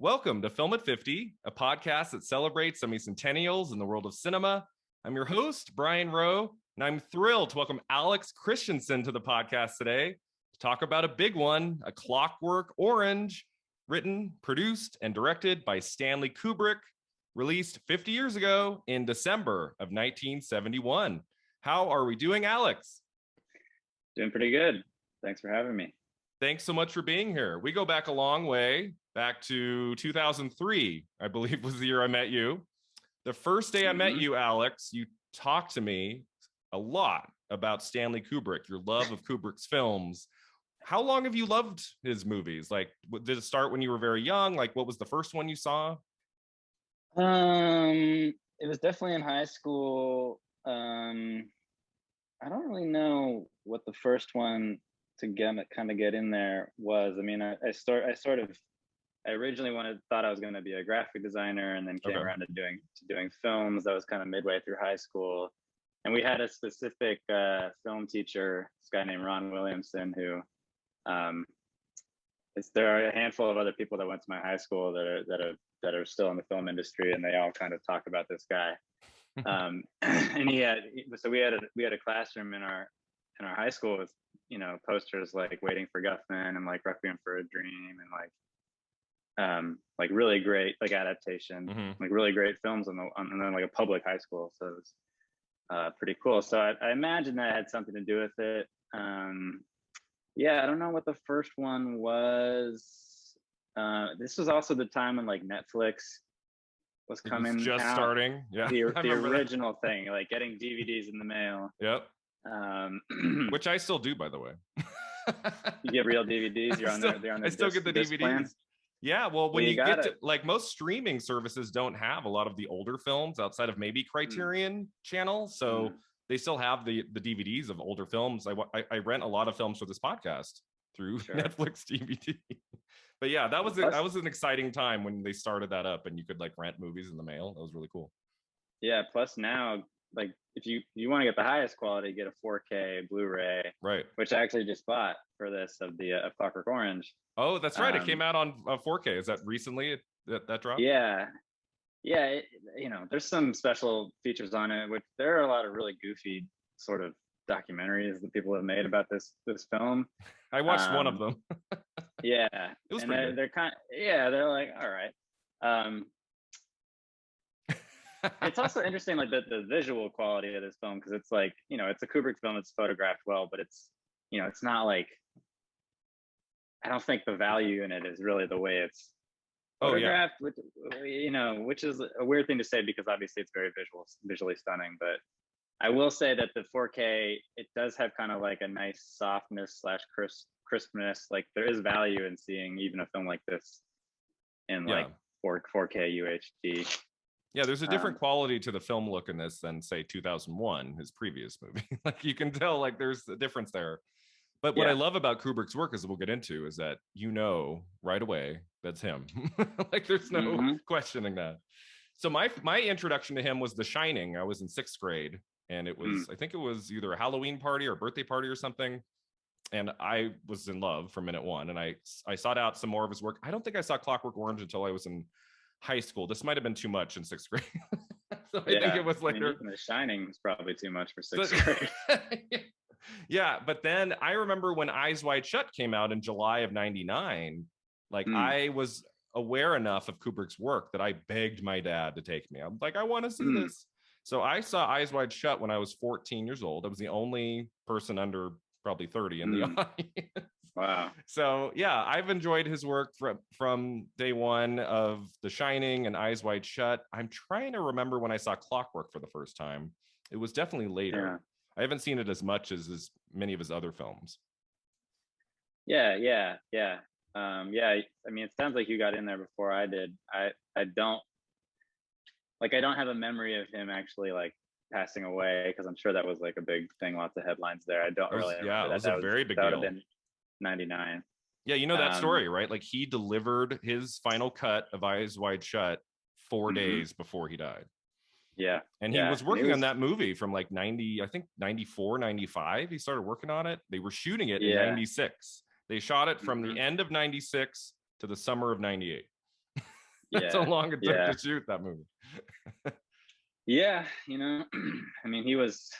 Welcome to Film at 50, a podcast that celebrates semi-centennials in the world of cinema. I'm your host, Brian Rowe, and I'm thrilled to welcome Alex Christenson to the podcast today to talk about a big one, A Clockwork Orange, written, produced, and directed by Stanley Kubrick, released 50 years ago in December of 1971. How are we doing, Alex? Doing pretty good. Thanks for having me. Thanks so much for being here. We go back a long way, back to 2003, I believe was the year I met you. The first day I met you, Alex, you talked to me a lot about Stanley Kubrick, your love of Kubrick's films. How long have you loved his movies? Like, did it start when you were very young? Like, what was the first one you saw? It was definitely in high school. I don't really know what the first one to get in there was. I mean, I originally thought I was going to be a graphic designer, and then came around to doing films. That was kind of midway through high school, and we had a specific film teacher, this guy named Ron Williamson, who there are a handful of other people that went to my high school that are still in the film industry, and they all kind of talk about this guy. And we had a classroom in our high school with, you know, posters like Waiting for Guffman and like Requiem for a Dream and like really great like adaptation, like really great films and then like a public high school. So it was pretty cool. So I imagine that had something to do with it. Yeah, I don't know what the first one was. This was also the time when like Netflix was coming just out. Starting. Yeah, the original thing, like getting DVDs in the mail. Yep. Which I still do, by the way. You get real DVDs. You're on there. I still get the DVDs. Plan. Yeah, well, when you get to, like, most streaming services don't have a lot of the older films outside of maybe Criterion Channel, so they still have the DVDs of older films. I rent a lot of films for this podcast through Netflix DVD. But yeah, that was an exciting time when they started that up, and you could like rent movies in the mail. That was really cool. Yeah. Plus now, like if you want to get the highest quality, get a 4K Blu-ray, right? Which I actually just bought for this of the A Clockwork Orange. Oh, that's right. It came out on 4K. Is that recently that dropped? Yeah. You know, there's some special features on it, which there are a lot of really goofy sort of documentaries that people have made about this film. I watched one of them. Yeah, it was and they're like, all right. It's also interesting, like the visual quality of this film, because it's like, you know, it's a Kubrick film. It's photographed well, but it's, you know, it's not like, I don't think the value in it is really the way it's photographed, which is a weird thing to say because obviously it's very visually stunning. But I will say that the 4K, it does have kind of like a nice softness / crispness. Like there is value in seeing even a film like this in like 4K UHD. Yeah, there's a different quality to the film look in this than say 2001, his previous movie. Like you can tell, like there's a difference there. But what I love about Kubrick's work, as we'll get into, is that you know right away that's him. Like there's no questioning that. So my introduction to him was The Shining. I was in 6th grade, and it was I think it was either a Halloween party or a birthday party or something. And I was in love from minute one, and I sought out some more of his work. I don't think I saw Clockwork Orange until I was in high school. This might have been too much in 6th grade. So I think it was later. The Shining was probably too much for 6th grade. Yeah, but then I remember when Eyes Wide Shut came out in July of 99, like I was aware enough of Kubrick's work that I begged my dad to take me. I'm like, I want to see this. So I saw Eyes Wide Shut when I was 14 years old. I was the only person under probably 30 in the audience. Wow. So yeah, I've enjoyed his work from day one of The Shining and Eyes Wide Shut. I'm trying to remember when I saw Clockwork for the first time. It was definitely later. Yeah. I haven't seen it as much as many of his other films. Yeah. I mean, it sounds like you got in there before I did. I don't have a memory of him actually like passing away, because I'm sure that was like a big thing, lots of headlines there. I don't really remember that. It was a very big deal. That would have been 99. Yeah, you know that story, right? Like he delivered his final cut of Eyes Wide Shut 4 days before he died. Yeah. And he was working on that movie from like 94, 95. He started working on it. They were shooting it in 96. They shot it from the end of 96 to the summer of 98. That's how Yeah. long it took Yeah. to shoot that movie. Yeah. I mean, he was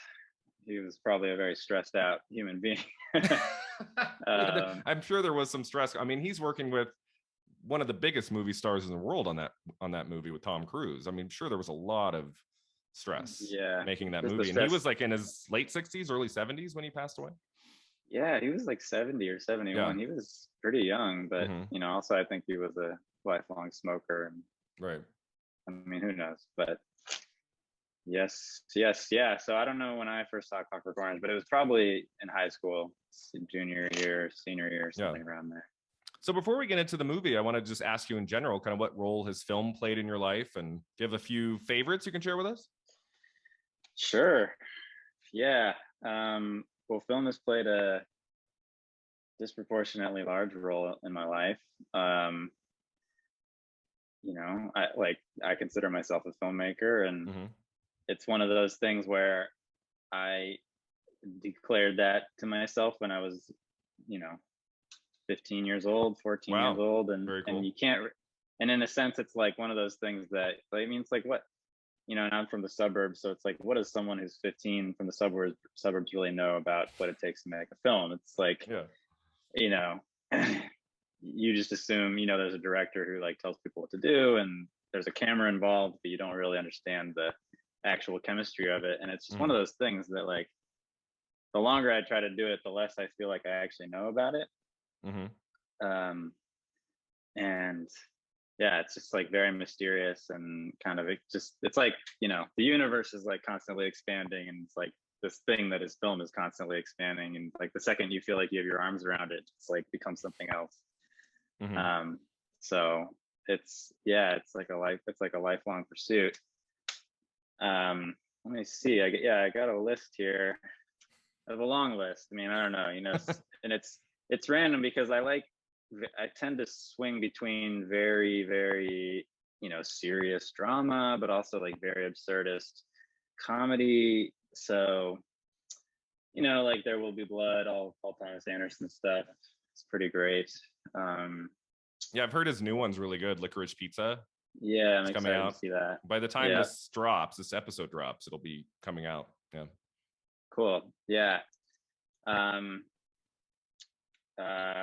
probably a very stressed out human being. I'm sure there was some stress. I mean, he's working with one of the biggest movie stars in the world on that movie with Tom Cruise. I mean, sure there was a lot of stress making that movie, and he was like in his late 60s, early 70s when he passed away. Yeah, he was like 70 or 71. He was pretty young, but also I think he was a lifelong smoker. And, right. I mean, who knows? But yes, yeah. So I don't know when I first saw Clockwork Orange, but it was probably in high school, junior year, senior year, something around there. So before we get into the movie, I want to just ask you in general, kind of what role has film played in your life, and do you have a few favorites you can share with us? Sure. Yeah. Well, film has played a disproportionately large role in my life. I consider myself a filmmaker, and it's one of those things where I declared that to myself when I was, 15 years old, 14 years old, and cool. And you can't. And in a sense, it's like one of those things that, I mean, it's like what. And I'm from the suburbs, so it's like, what does someone who's 15 from the suburbs really know about what it takes to make a film? It's like, you just assume, there's a director who like tells people what to do, and there's a camera involved, but you don't really understand the actual chemistry of it. And it's just one of those things that, like, the longer I try to do it, the less I feel like I actually know about it. And yeah, it's just like very mysterious, and kind of it's like, the universe is like constantly expanding, and it's like this thing that is film is constantly expanding, and like the second you feel like you have your arms around it, it's like becomes something else. So it's like a lifelong pursuit. Let me see. I got a list here of a long list. I mean, I don't know, and it's random because I tend to swing between very, very, serious drama, but also like very absurdist comedy. So, like There Will Be Blood, all Paul Thomas Anderson stuff. It's pretty great. Yeah, I've heard his new one's really good, Licorice Pizza. Yeah, I'm excited to see that. By the time this episode drops, it'll be coming out. Yeah. Cool. Yeah.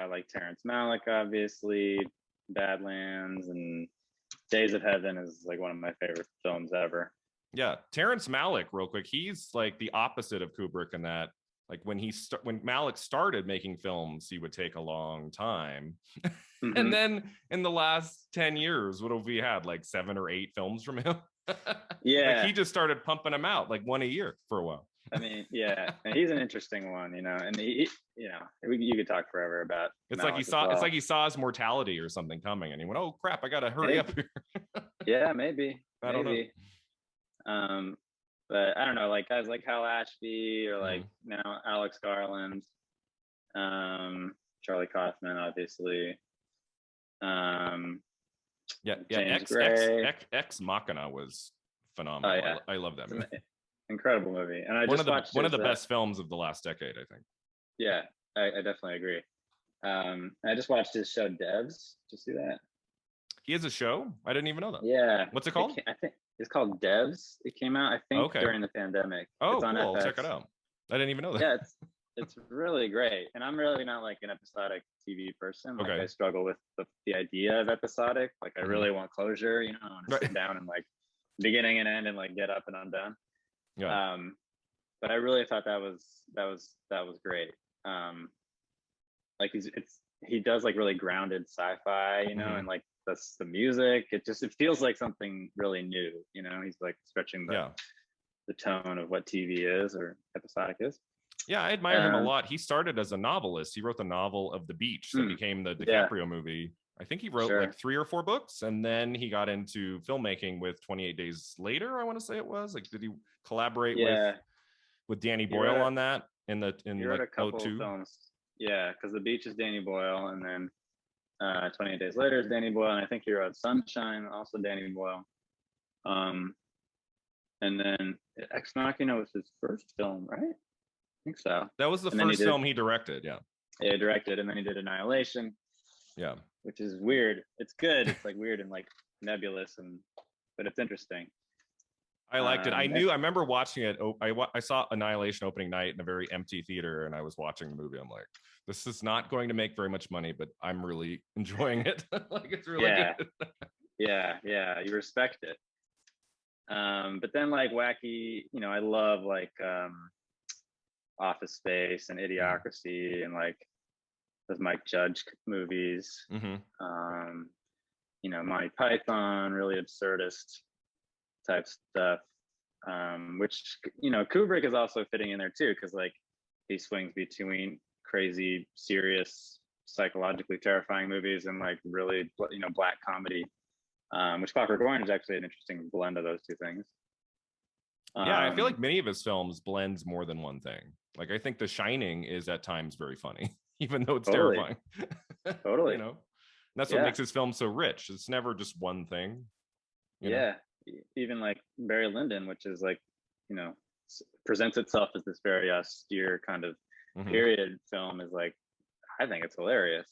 Like Terence Malik, obviously, Badlands, and Days of Heaven is like one of my favorite films ever. Yeah, Terence Malik, real quick, he's like the opposite of Kubrick in that, like when Malik started making films, he would take a long time. And then in the last 10 years, what have we had? Like 7 or 8 films from him? Yeah. Like he just started pumping them out, like one a year for a while. I mean, yeah, and he's an interesting one, and you could talk forever about. It's like he saw his mortality or something coming, and he went, "Oh crap, I gotta hurry up here." Yeah, maybe. I don't know. But I don't know, like guys like Hal Ashby, or like now Alex Garland, Charlie Kaufman, obviously. James Ex Machina was phenomenal. Oh, yeah. I love that movie. Incredible movie, and I watched one of the best films of the last decade, I think. Yeah, I definitely agree. I just watched his show Devs. Did you see that? He has a show? I didn't even know that. Yeah. What's it called? I think it's called Devs. It came out, I think, during the pandemic. Oh, it's on cool. I'll check it out. I didn't even know that. Yeah, it's really great. And I'm really not like an episodic TV person. Like I struggle with the idea of episodic. Like I really want closure. I want to sit down and like beginning and end and like get up and I'm done. Yeah. But I really thought that was great. Like he does like really grounded sci-fi, and like that's the music. It feels like something really new. He's like stretching the tone of what TV is or episodic is. Yeah, I admire him a lot. He started as a novelist. He wrote the novel of The Beach that became the DiCaprio movie. I think he wrote like 3 or 4 books, and then he got into filmmaking with 28 Days Later, I want to say it was. Like, did he collaborate with Danny Boyle on that in like a couple 02? Films. Yeah, because The Beach is Danny Boyle, and then 28 Days Later is Danny Boyle, and I think he wrote Sunshine, also Danny Boyle. And then Ex Machina was his first film, right? I think so. That was the first film he directed, yeah. Yeah, directed, and then he did Annihilation. Yeah. which is weird. It's good. It's like weird and like nebulous, but it's interesting. I liked it. I remember watching it. I saw Annihilation opening night in a very empty theater, and I was watching the movie. I'm like, this is not going to make very much money, but I'm really enjoying it. Like, it's really good. Yeah. You respect it. But then like wacky, I love like Office Space and Idiocracy and like those Mike Judge movies. Monty Python, really absurdist type stuff, which Kubrick is also fitting in there too, because like he swings between crazy, serious, psychologically terrifying movies and like really black comedy, which Clockwork Orange is actually an interesting blend of those two things. Yeah, I feel like many of his films blends more than one thing. Like, I think The Shining is at times very funny, even though it's terrifying. Totally. And that's what makes his film so rich. It's never just one thing. You know? Even like Barry Lyndon, which is like, presents itself as this very austere kind of period film, is like, I think it's hilarious.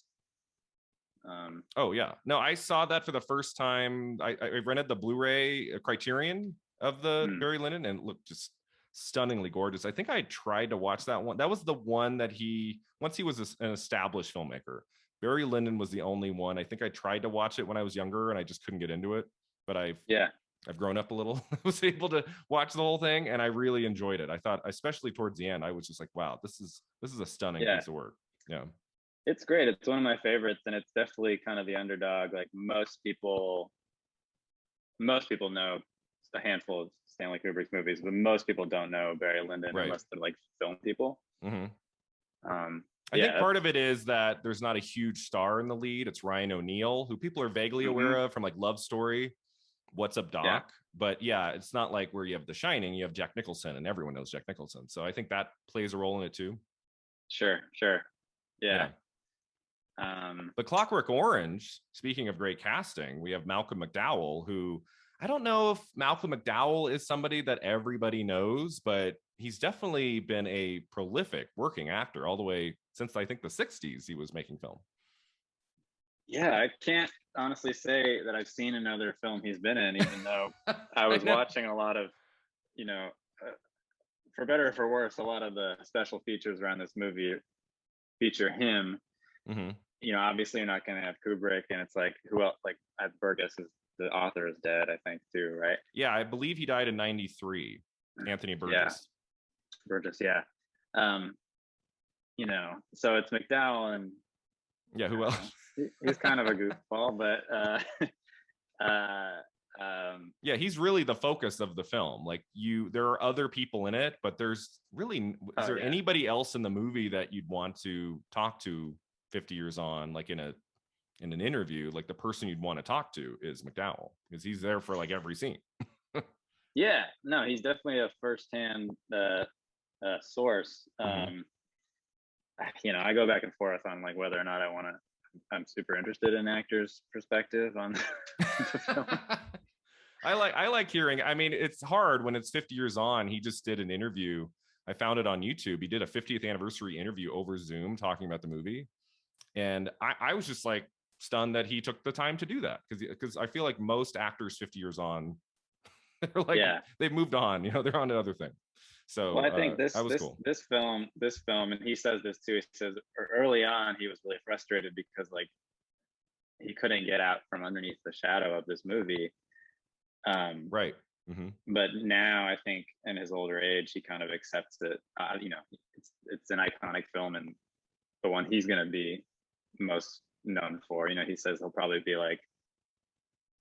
Oh yeah, no, I saw that for the first time. I rented the Blu-ray Criterion of the Barry Lyndon, and it looked just stunningly gorgeous. I think I tried to watch that one. That was the one that once he was an established filmmaker. Barry Lyndon was the only one. I think I tried to watch it when I was younger, and I just couldn't get into it. But I've grown up a little. I was able to watch the whole thing, and I really enjoyed it. I thought, especially towards the end, I was just like, wow, this is a stunning piece of work. Yeah. It's great. It's one of my favorites, and it's definitely kind of the underdog. Like most people know a handful of Stanley Kubrick's movies, but most people don't know Barry Lyndon unless they're like film people. I think part of it is that there's not a huge star in the lead. It's Ryan O'Neal, who people are vaguely aware of from like Love Story, What's Up, Doc? Yeah. But yeah, it's not like where you have The Shining, you have Jack Nicholson, and everyone knows Jack Nicholson. So I think that plays a role in it too. Sure. Yeah. But Clockwork Orange, speaking of great casting, we have Malcolm McDowell, who I don't know if Malcolm McDowell is somebody that everybody knows, but he's definitely been a prolific working actor all the way since I think the 60s he was making film. Yeah, I can't honestly say that I've seen another film he's been in, even though I was watching a lot of, for better or for worse, a lot of the special features around this movie feature him. Obviously you're not going to have Kubrick, and it's like, who else? Like Burgess, is the author, is dead, I think, too, right? Yeah, I believe he died in 93. Anthony Burgess. Burgess, yeah. So it's McDowell and who else? He's kind of a goofball, but he's really the focus of the film. Like there are other people in it, but there's really, is there anybody else in the movie that you'd want to talk to 50 years on, like in an interview? Like the person you'd want to talk to is McDowell, because he's there for like every scene. Yeah, no, he's definitely a firsthand source. I go back and forth on like whether or not I'm super interested in actors' perspective on the film. I like hearing. I mean, it's hard when it's 50 years on. He just did an interview. I found it on YouTube. He did a 50th anniversary interview over Zoom talking about the movie. And I was just like stunned that he took the time to do that, because I feel like most actors 50 years on, they're like, they've moved on, they're on to other things. So I think this film, and he says this too, he says early on he was really frustrated because like he couldn't get out from underneath the shadow of this movie. Right. But now I think in his older age, he kind of accepts that, it's an iconic film and the one he's going to be most known for. He says he'll probably be like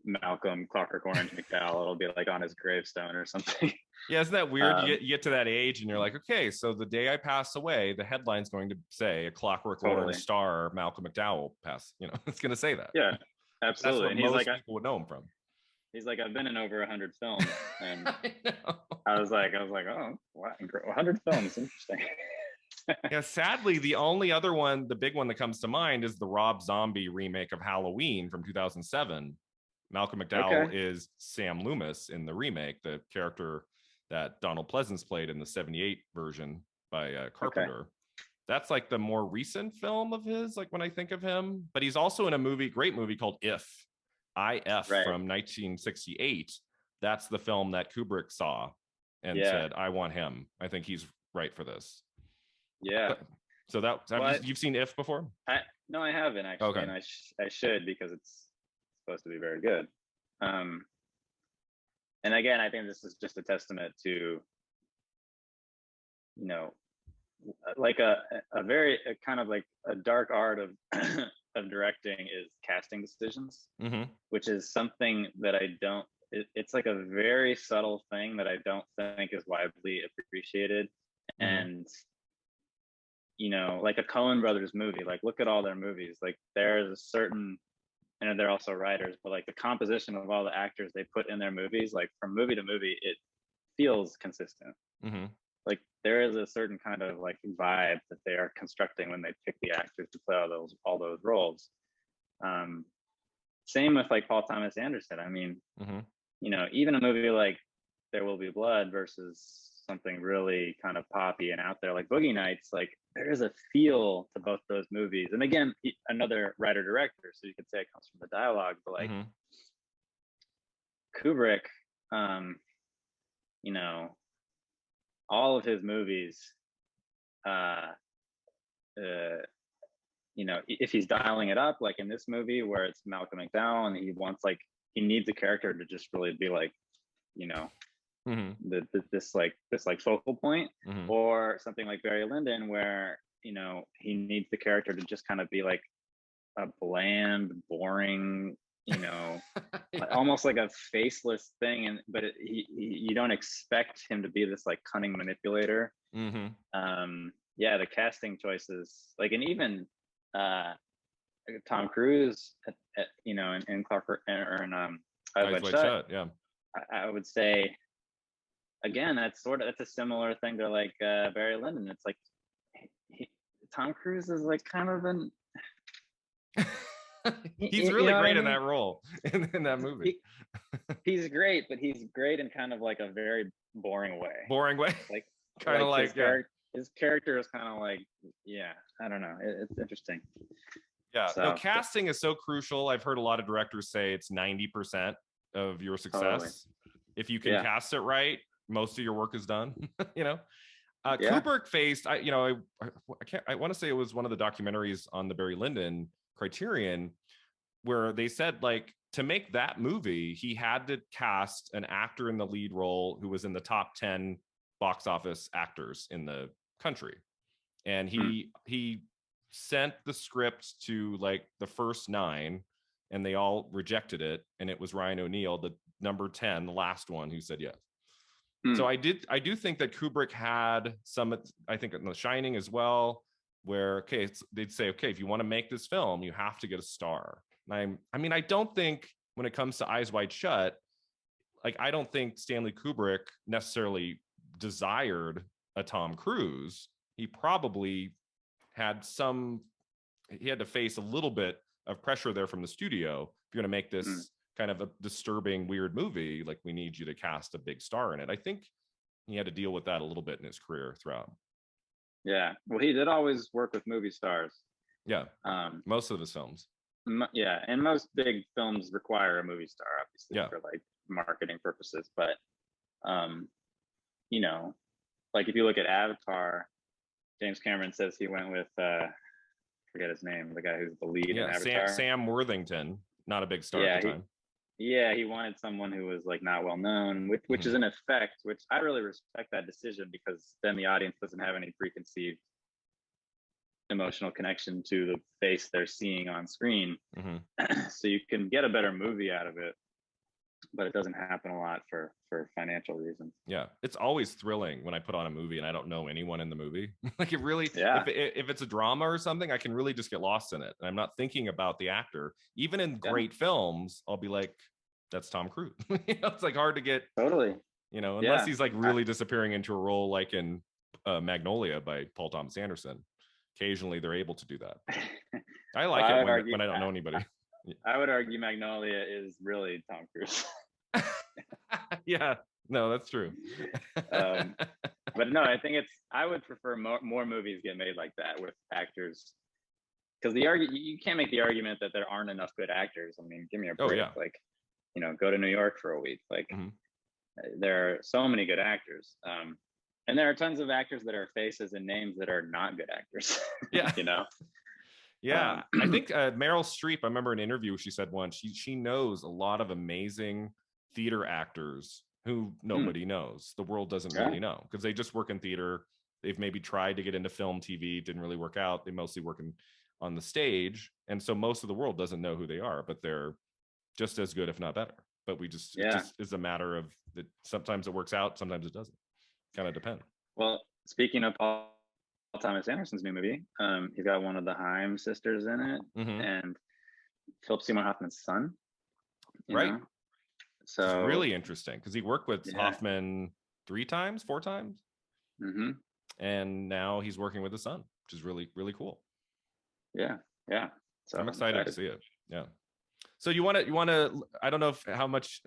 Malcolm Clockwork Orange McDowell. It'll be like on his gravestone or something. Yeah, isn't that weird? You get to that age and you're like, okay, so the day I pass away, the headline's going to say A Clockwork Orange star Malcolm McDowell passed. It's going to say that. Yeah, absolutely. That's what most people would know him from. He's like, I've been in over 100 films, and I was like, oh, wow, 100 films, interesting. Yeah, sadly, the only other one, the big one that comes to mind, is the Rob Zombie remake of Halloween from 2007. Malcolm McDowell is Sam Loomis in the remake, the character that Donald Pleasance played in the 78 version by Carpenter. That's like the more recent film of his, like when I think of him. But he's also in a great movie called IF Right. from 1968. That's the film that Kubrick saw and Yeah. said, I want him. I think he's right for this. Yeah. So you've seen IF before? No, I haven't actually, okay. And I should, because it's supposed to be very good. And again, I think this is just a testament to, like a kind of like a dark art of of directing is casting decisions, which is something that it's like a very subtle thing that I don't think is widely appreciated. And like a Coen Brothers movie, like look at all their movies, like there's a certain, and they're also writers, but like the composition of all the actors they put in their movies, like from movie to movie, it feels consistent. Like there is a certain kind of like vibe that they are constructing when they pick the actors to play all those roles. Same with like Paul Thomas Anderson. I mean, even a movie like There Will Be Blood versus something really kind of poppy and out there like Boogie Nights, like there is a feel to both those movies. And again, another writer director, so you could say it comes from the dialogue, but like Kubrick, all of his movies, if he's dialing it up, like in this movie where it's Malcolm McDowell and he needs a character to just really be like, this focal point, or something like Barry Lyndon where he needs the character to just kind of be like a bland, boring, almost like a faceless thing, but you don't expect him to be this like cunning manipulator. The casting choices, like, and even Tom Cruise in Clockwork or in Eyes Wide Shut, I would say again that's a similar thing to like Barry Lyndon. It's like Tom Cruise is like kind of an he's really great in that role in that movie. He's great, but he's great in kind of like a very boring way. Like kind of like his character is kind of like, I don't know. It's interesting. Casting is so crucial. I've heard a lot of directors say it's 90% of your success. Totally. If you can cast it right, most of your work is done. Kubrick faced, I want to say it was one of the documentaries on the Barry Lyndon Criterion where they said like to make that movie he had to cast an actor in the lead role who was in the top 10 box office actors in the country, and he sent the script to like the first 9 and they all rejected it, and it was Ryan O'Neal, the number 10, the last one, who said yes. So I do think that Kubrick had some, I think in The Shining as well, where they'd say, okay, if you want to make this film, you have to get a star. And I don't think when it comes to Eyes Wide Shut, like I don't think Stanley Kubrick necessarily desired a Tom Cruise. He probably he had to face a little bit of pressure there from the studio. If you're going to make this kind of a disturbing, weird movie, like we need you to cast a big star in it. I think he had to deal with that a little bit in his career throughout. Yeah, well, he did always work with movie stars. Yeah, most of his films. Yeah, and most big films require a movie star, obviously, for like marketing purposes. But, like if you look at Avatar, James Cameron says he went with, forget his name, the guy who's the lead in Avatar. Sam Worthington, not a big star at the time. He wanted someone who was like not well known, which is an effect, which I really respect that decision, because then the audience doesn't have any preconceived emotional connection to the face they're seeing on screen. So you can get a better movie out of it, but it doesn't happen a lot for financial reasons. Yeah, it's always thrilling when I put on a movie and I don't know anyone in the movie. Like it really, if it's a drama or something, I can really just get lost in it, and I'm not thinking about the actor. Even in great films, I'll be like, that's Tom Cruise. It's like hard to get unless he's like really disappearing into a role like in Magnolia by Paul Thomas Anderson. Occasionally they're able to do that. I like it when I don't know anybody. I would argue Magnolia is really Tom Cruise. Yeah, no, that's true. But no, I think I would prefer more movies get made like that with actors, because you can't make the argument that there aren't enough good actors. I mean, give me a break. Oh yeah. Like, go to New York for a week. Like, there are so many good actors. And there are tons of actors that are faces and names that are not good actors. Yeah. Yeah. I think Meryl Streep, I remember an interview she said once, she knows a lot of amazing theater actors who nobody knows. The world doesn't really know, because they just work in theater. They've maybe tried to get into film, TV, didn't really work out. They mostly work on the stage. And so most of the world doesn't know who they are, but they're just as good, if not better. But it just is a matter of that. Sometimes it works out, sometimes it doesn't. Kind of depend. Well, speaking of Paul Thomas Anderson's new movie, he's got one of the Haim sisters in it, and Philip Seymour Hoffman's son. Right. Know? So it's really interesting, because he worked with Hoffman 4 times, and now he's working with his son, which is really, really cool. Yeah. So I'm excited to see it. Yeah. So you want to, I don't know how much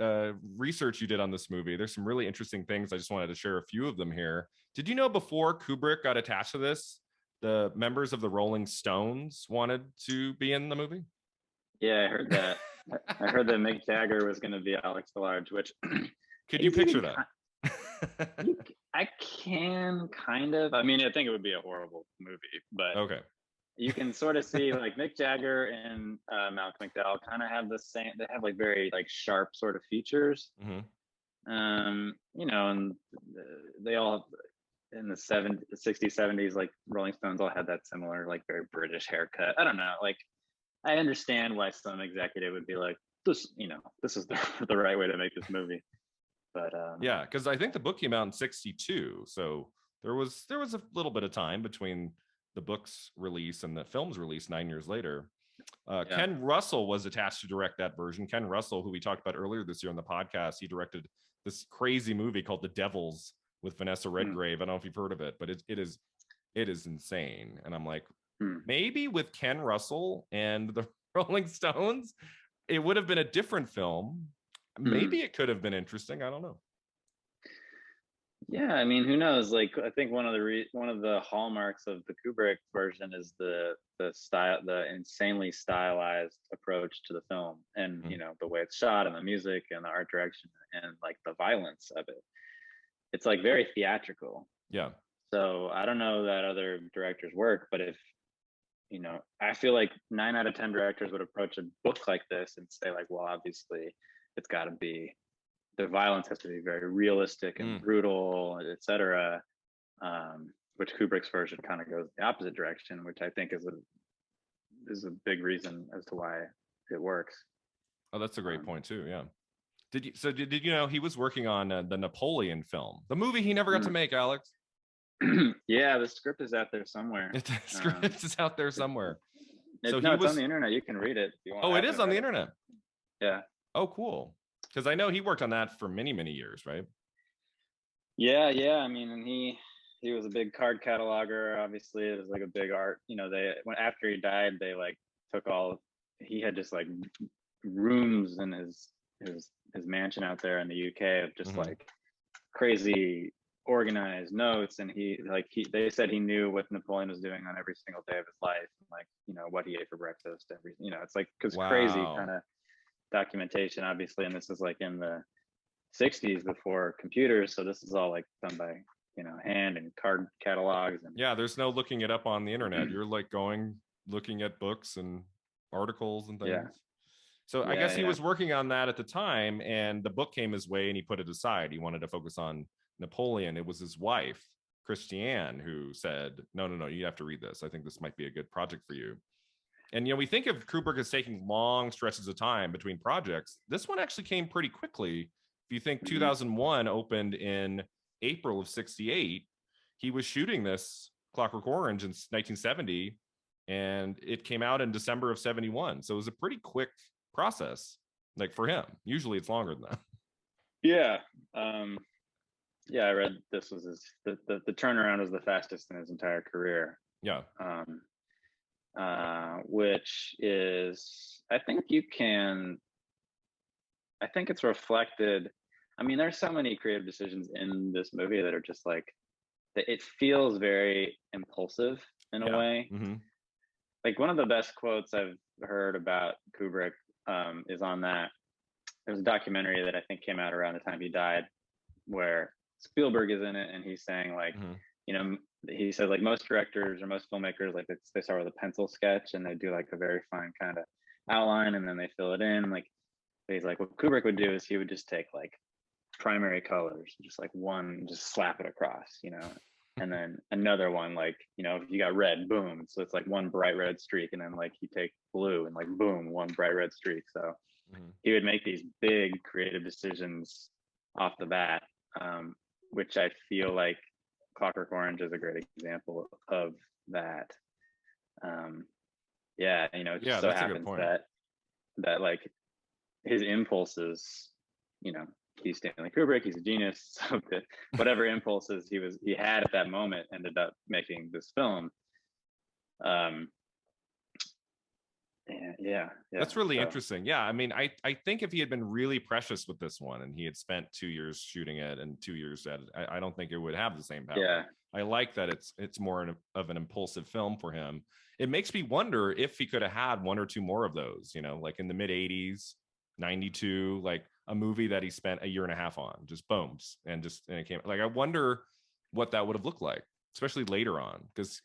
research you did on this movie. There's some really interesting things. I just wanted to share a few of them here. Did you know before Kubrick got attached to this, the members of the Rolling Stones wanted to be in the movie? Yeah, I heard that. I heard that Mick Jagger was going to be Alex DeLarge, which could you picture that? I can kind of. I mean, I think it would be a horrible movie, but okay. You can sort of see like Mick Jagger and Malcolm McDowell kind of have the same. They have like very like sharp sort of features. And they all in the 60s, 70s, like Rolling Stones all had that similar like very British haircut. I don't know. Like, I understand why some executive would be like, this is the right way to make this movie. But yeah, because I think the book came out in 62, so there was a little bit of time between the book's release and the film's release 9 years later. Ken Russell was attached to direct that version. Ken Russell, who we talked about earlier this year on the podcast, he directed this crazy movie called The Devils with Vanessa Redgrave. I don't know if you've heard of it, but it is insane. And I'm like, maybe with Ken Russell and the Rolling Stones, it would have been a different film. Maybe it could have been interesting. I don't know. Yeah, I mean, who knows? Like, I think one of the hallmarks of the Kubrick version is the style, the insanely stylized approach to the film, and the way it's shot, and the music, and the art direction, and like the violence of it. It's like very theatrical. Yeah. So I don't know that other directors work, but if I feel like 9 out of 10 directors would approach a book like this and say like, well, obviously, it's got to be. The violence has to be very realistic and brutal, etc. Which Kubrick's version kind of goes the opposite direction, which I think is a big reason as to why it works. Oh, that's a great point too. Yeah. Did you know he was working on the Napoleon film, the movie he never got to make, Alex? Yeah, the script is out there somewhere. The script is out there somewhere. It's on the internet. You can read it if you want. Oh, it is on the internet. Yeah. Oh, cool. Because I know he worked on that for many, many years, right? Yeah. I mean, and he was a big card cataloger. Obviously, it was like a big art. After he died, they like took he had just like rooms in his mansion out there in the UK of just like crazy organized notes, and they said he knew what Napoleon was doing on every single day of his life, like what he ate for breakfast, it's like crazy kind of documentation, obviously, and this is like in the 60s before computers, so this is all like done by hand and card catalogs, and there's no looking it up on the internet. You're like looking at books and articles and things. So I guess he was working on that at the time, and the book came his way and he put it aside. He wanted to focus on Napoleon. It was his wife, Christiane, who said, no, you have to read this. I think this might be a good project for you. And, we think of Kubrick as taking long stretches of time between projects. This one actually came pretty quickly. If you think 2001 opened in April of 68, he was shooting this Clockwork Orange in 1970, and it came out in December of 71. So it was a pretty quick process, like for him. Usually it's longer than that. Yeah. I read this was the turnaround was the fastest in his entire career. Yeah. Which is, I think it's reflected. I mean, there's so many creative decisions in this movie that are just like it feels very impulsive in a way. Like one of the best quotes I've heard about Kubrick is on that. There's a documentary that I think came out around the time he died, where Spielberg is in it, and he's saying like, you know, he said like most directors or most filmmakers, like they start with a pencil sketch and they do like a very fine kind of outline and then they fill it in. Like he's like, what Kubrick would do is he would just take like primary colors, just like one, just slap it across, you know, and then another one, like, you know, if you got red, boom, so it's like one bright red streak, and then like you take blue and like boom, one bright red streak. So he would make these big creative decisions off the bat, which I feel like Clockwork Orange is a great example of that. Yeah, you know, it just so happens that like his impulses, you know, he's Stanley Kubrick, he's a genius, so whatever impulses he had at that moment ended up making this film. Yeah, that's really interesting. Yeah, I mean, I think if he had been really precious with this one and he had spent 2 years shooting it and 2 years at it, I don't think it would have the same power. Yeah, I like that it's more of an impulsive film for him. It makes me wonder if he could have had one or two more of those, you know, like in the mid 80s, 92, like a movie that he spent a year and a half on, just booms, and it came. Like I wonder what that would have looked like, especially later on, because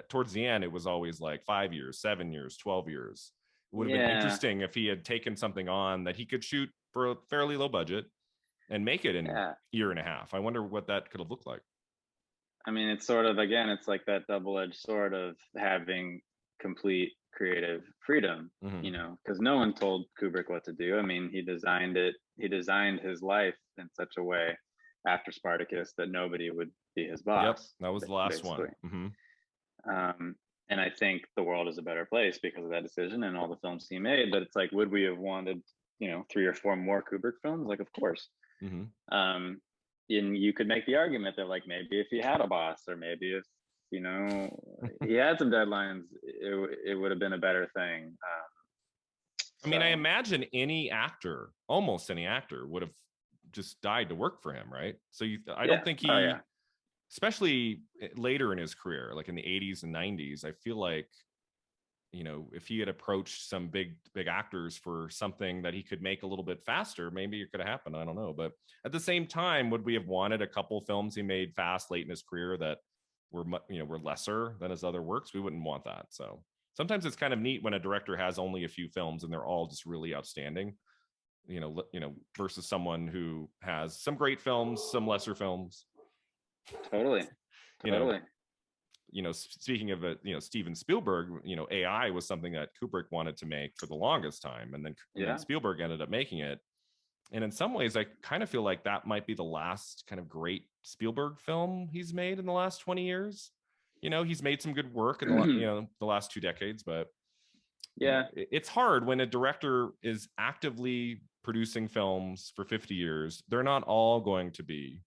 towards the end it was always like 5 years, 7 years, 12 years. It would have been interesting if he had taken something on that he could shoot for a fairly low budget and make it in a year and a half. I wonder what that could have looked like. I mean, it's sort of, again, it's like that double-edged sword of having complete creative freedom, you know, because no one told Kubrick what to do. I mean, he designed his life in such a way after Spartacus that nobody would be his boss. Yep, that was the last one. And I think the world is a better place because of that decision and all the films he made. But it's like, would we have wanted, you know, 3 or 4 more Kubrick films? Like, of course. And you could make the argument that like maybe if he had a boss, or maybe if, you know, he had some deadlines, it would have been a better thing. I mean, I imagine almost any actor would have just died to work for him, right? So I don't think he, especially later in his career, like in the 80s and 90s, I feel like, you know, if he had approached some big actors for something that he could make a little bit faster, maybe it could have happened. I don't know. But at the same time, would we have wanted a couple films he made fast late in his career that were lesser than his other works? We wouldn't want that. So sometimes it's kind of neat when a director has only a few films and they're all just really outstanding, you know, versus someone who has some great films, some lesser films. Totally. You know, speaking of it, you know, Steven Spielberg, you know, AI was something that Kubrick wanted to make for the longest time, and then Spielberg ended up making it. And in some ways, I kind of feel like that might be the last kind of great Spielberg film he's made in the last 20 years. You know, he's made some good work in the last 2 decades, but it's hard when a director is actively producing films for 50 years. They're not all going to be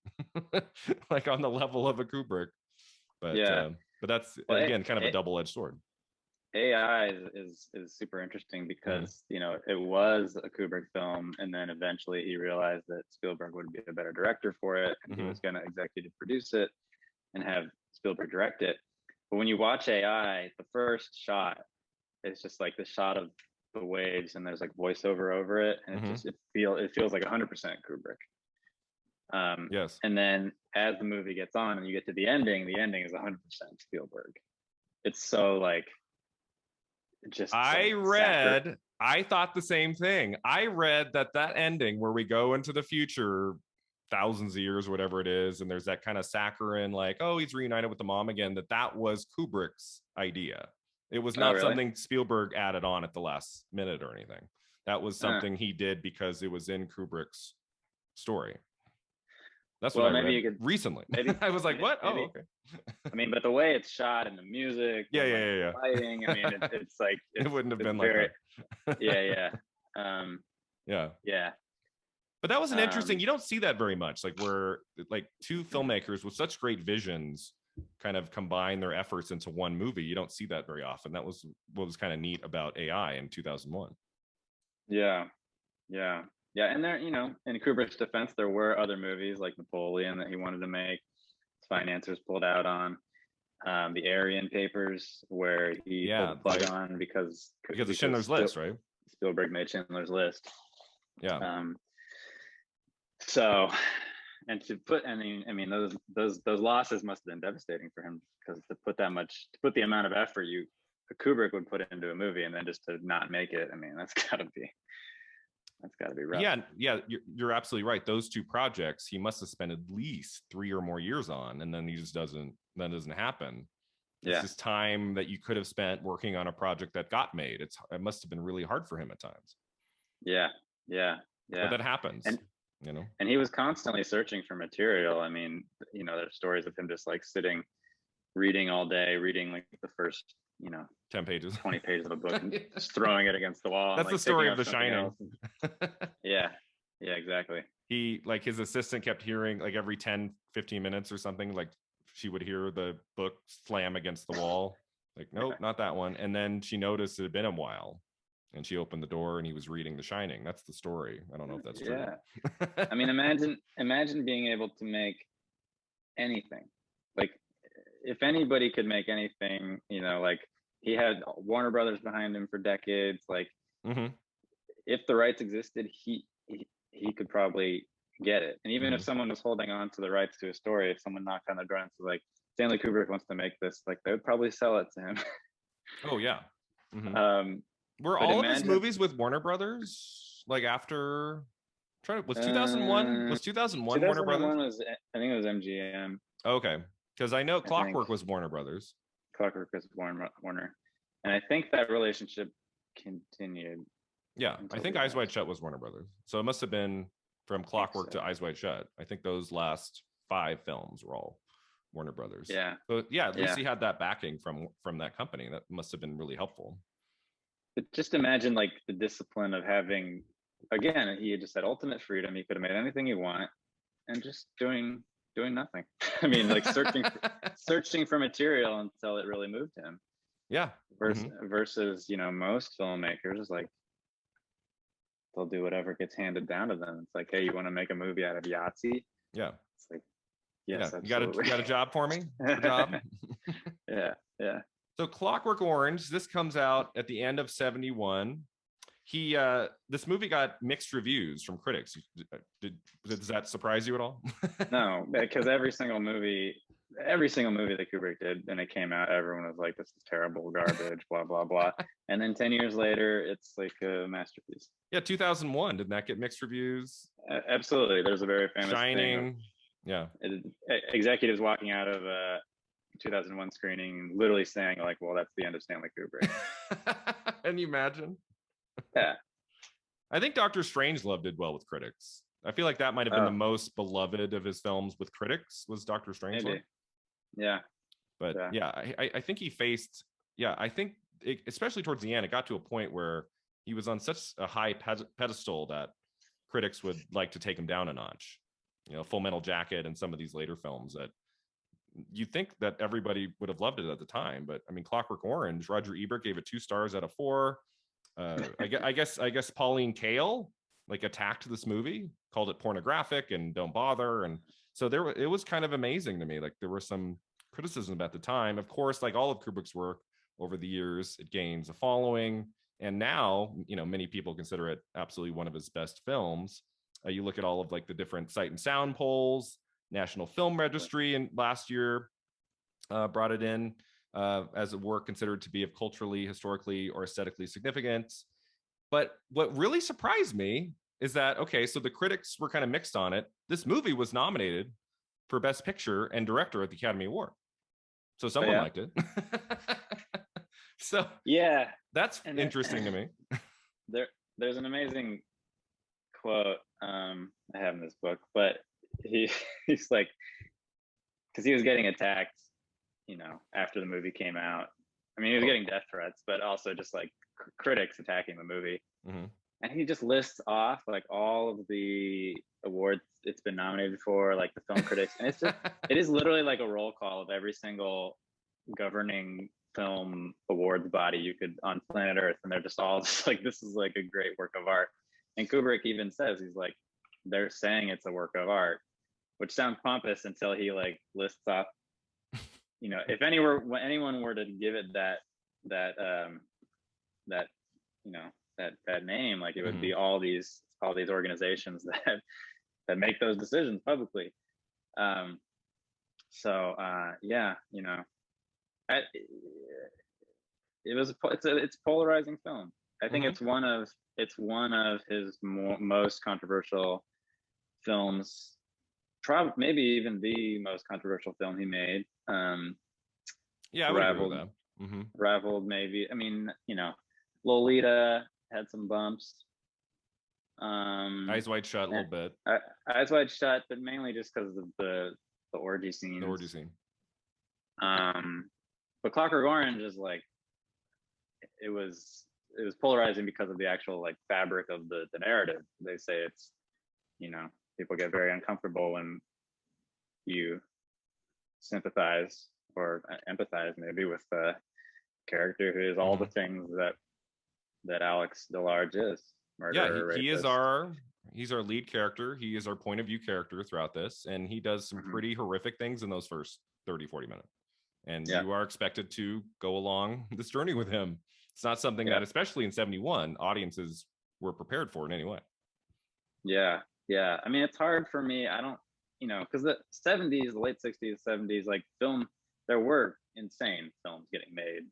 like on the level of a Kubrick, but that's again kind of a double-edged sword. AI is super interesting because you know, it was a Kubrick film, and then eventually he realized that Spielberg would be a better director for it, and he was going to executive produce it and have Spielberg direct it. But when you watch AI, the first shot is just like the shot of the waves, and there's like voiceover over it, and it feels like 100% Kubrick. Yes. And then as the movie gets on and you get to the ending is 100% Spielberg. It's so like, just I thought the same thing. I read that ending where we go into the future, thousands of years, whatever it is, and there's that kind of saccharine, like, oh, he's reunited with the mom again, that was Kubrick's idea. It was not something Spielberg added on at the last minute or anything. That was something he did because it was in Kubrick's story. That's what I read recently. Maybe I was like, what? Maybe. Oh, okay. I mean, but the way it's shot and the music, yeah. lighting, I mean, it's like it wouldn't have been very, like that. Yeah. But that was an interesting. You don't see that very much. Like where like 2 filmmakers with such great visions kind of combine their efforts into one movie. You don't see that very often. That was what was kind of neat about AI in 2001. Yeah. And there, you know, in Kubrick's defense, there were other movies like Napoleon that he wanted to make. financiers pulled out on. The Aryan papers, where he pulled the plug on because of Schindler's List, right? Spielberg made Schindler's List. Yeah. So, and to put, I mean, those losses must have been devastating for him, because to put the amount of effort Kubrick would put into a movie, and then just to not make it, I mean, that's gotta be rough. Yeah, you're absolutely right. Those two projects he must have spent at least 3 or more years on, and then that doesn't happen. It's just time that you could have spent working on a project that got made. It must have been really hard for him at times. Yeah. But that happens, and he was constantly searching for material. I mean, there's stories of him just like sitting, reading all day, reading like the first 10 pages, 20 pages of a book, and just throwing it against the wall. That's the story of The Shining. Yeah, exactly. He, like, his assistant kept hearing, like, every 10-15 minutes or something, like she would hear the book slam against the wall, like, nope, not that one. And then she noticed it had been a while, and she opened the door and he was reading The Shining. That's the story. I don't know if that's true. I mean, imagine being able to make anything. Like, if anybody could make anything, like, he had Warner Brothers behind him for decades. Like, if the rights existed, he could probably get it. And even if someone was holding on to the rights to a story, if someone knocked on the door and said, like, Stanley Kubrick wants to make this, like, they would probably sell it to him. Oh yeah. Were all of his movies with Warner Brothers? Like, after was 2001? Was 2001 Warner Brothers? I think it was MGM. Okay, because I know Clockwork was Warner Brothers. Clockwork was Warner, and I think that relationship continued. Yeah, I think Eyes Wide Shut was Warner Brothers, so it must have been from Clockwork to Eyes Wide Shut. I think those last 5 films were all Warner Brothers. Yeah. So yeah, at least he had that backing from that company. That must have been really helpful. But just imagine, like, the discipline of having, again, he had just had ultimate freedom. He could have made anything he want, and just doing nothing. I mean, like, searching for material until it really moved him. Yeah. Versus most filmmakers, like, they'll do whatever gets handed down to them. It's like, hey, you want to make a movie out of Yahtzee? Yeah. It's like, yes, you got a job for me? Job? Yeah. So Clockwork Orange, this comes out at the end of 1971. This movie got mixed reviews from critics. Does that surprise you at all? No, because every single movie that Kubrick did, and it came out, everyone was like, this is terrible garbage, blah blah blah. And then 10 years later, it's like a masterpiece. Yeah, 2001, did that get mixed reviews? Absolutely. There's a very famous Shining. Executives walking out of 2001 screening, literally saying, like, well, that's the end of Stanley Kubrick. Can you imagine? Yeah. I think Doctor Strangelove did well with critics. I feel like that might have been the most beloved of his films with critics, was Doctor Strangelove. Maybe. Yeah. But I think he faced, I think especially towards the end, it got to a point where he was on such a high pedestal that critics would like to take him down a notch. Full Metal Jacket and some of these later films that you think that everybody would have loved it at the time. But I mean, Clockwork Orange, Roger Ebert gave it 2 stars out of 4. I guess Pauline Kael like attacked this movie, called it pornographic and don't bother. And so it was kind of amazing to me. Like, there were some criticism at the time. Of course, like all of Kubrick's work over the years, it gains a following. And now, many people consider it absolutely one of his best films. You look at all of like the different Sight and Sound polls, National Film Registry, and last year brought it in as a work considered to be of culturally, historically, or aesthetically significance. But what really surprised me is that, okay, so the critics were kind of mixed on it. This movie was nominated for Best Picture and Director at the Academy Award. So someone liked it. So yeah, that's interesting to me. There's an amazing quote I have in this book, but he's like, because he was getting attacked, after the movie came out. I mean, he was getting death threats, but also just like critics attacking the movie. And he just lists off like all of the awards it's been nominated for, like the film critics, and it is literally like a roll call of every single governing film awards body you could on planet Earth, and they're just all just like, this is like a great work of art. And Kubrick even says, he's like, they're saying it's a work of art, which sounds pompous until he like lists off, if anyone were to give it that that that name, like it would be all these organizations that make those decisions publicly. Yeah, it's a polarizing film. I think it's one of his most controversial films, probably maybe even the most controversial film he made. Yeah, I would agree with that. Raveled, maybe. I mean, Lolita had some bumps. Eyes Wide Shut a little bit. Eyes Wide Shut, but mainly just because of the orgy scenes. The orgy scene. But Clockwork Orange is like, it was polarizing because of the actual like fabric of the narrative. They say it's, people get very uncomfortable when you sympathize or empathize maybe with the character who is all the things that Alex DeLarge is. Murderer, he's our lead character. He is our point of view character throughout this, and he does some pretty horrific things in those first 30-40 minutes, and you are expected to go along this journey with him. It's not something that, especially in 71, audiences were prepared for in any way. Yeah I mean, it's hard for me. I don't, because the 70s, the late 60s, 70s, like film, there were insane films getting made.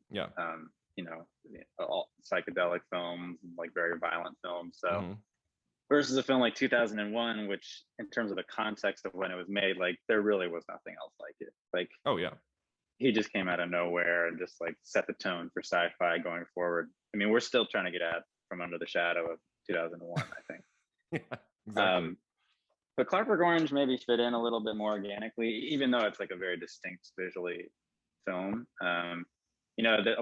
All psychedelic films, like very violent films. So versus a film like 2001, which in terms of the context of when it was made, like there really was nothing else like it. Like, he just came out of nowhere and just like set the tone for sci-fi going forward. I mean, we're still trying to get out from under the shadow of 2001, I think. Exactly. But Clockwork Orange maybe fit in a little bit more organically, even though it's like a very distinct visually film. A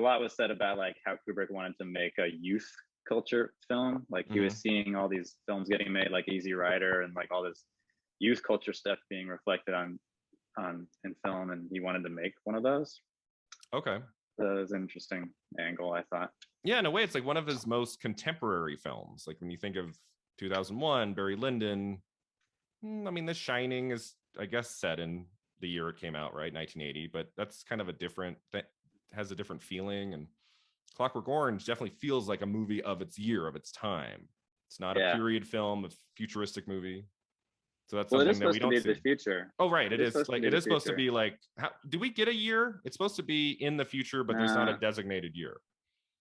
lot was said about like how Kubrick wanted to make a youth culture film. Like he was seeing all these films getting made, like Easy Rider, and like all this youth culture stuff being reflected on in film, and he wanted to make one of those. Okay. So it was an interesting angle, I thought. Yeah, in a way, it's like one of his most contemporary films. Like when you think of 2001, Barry Lyndon. I mean, The Shining is, I guess, set in the year it came out, right, 1980. But that's kind of has a different feeling. And Clockwork Orange definitely feels like a movie of its year, of its time. It's not a period film, a futuristic movie. So that's something that we don't see. The future. Oh, right. It is supposed to be like, do we get a year? It's supposed to be in the future, but there's not a designated year.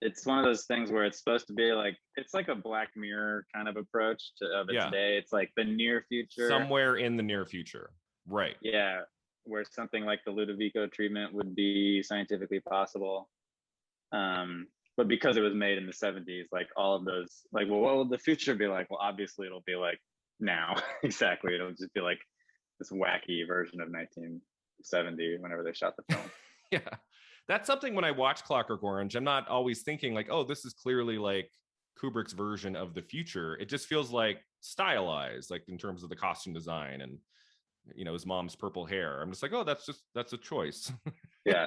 It's one of those things where it's supposed to be like, it's like a Black Mirror kind of approach of its day. It's like the near future. Somewhere in the near future. Right. Yeah. Where something like the Ludovico treatment would be scientifically possible. But because it was made in the 70s, like all of those, like, well, what will the future be like? Well, obviously it'll be like now. Exactly. It'll just be like this wacky version of 1970 whenever they shot the film. Yeah. That's something when I watch Clockwork Orange, I'm not always thinking like, oh, this is clearly like Kubrick's version of the future. It just feels like stylized, like in terms of the costume design and, his mom's purple hair. I'm just like, oh, that's a choice. Yeah.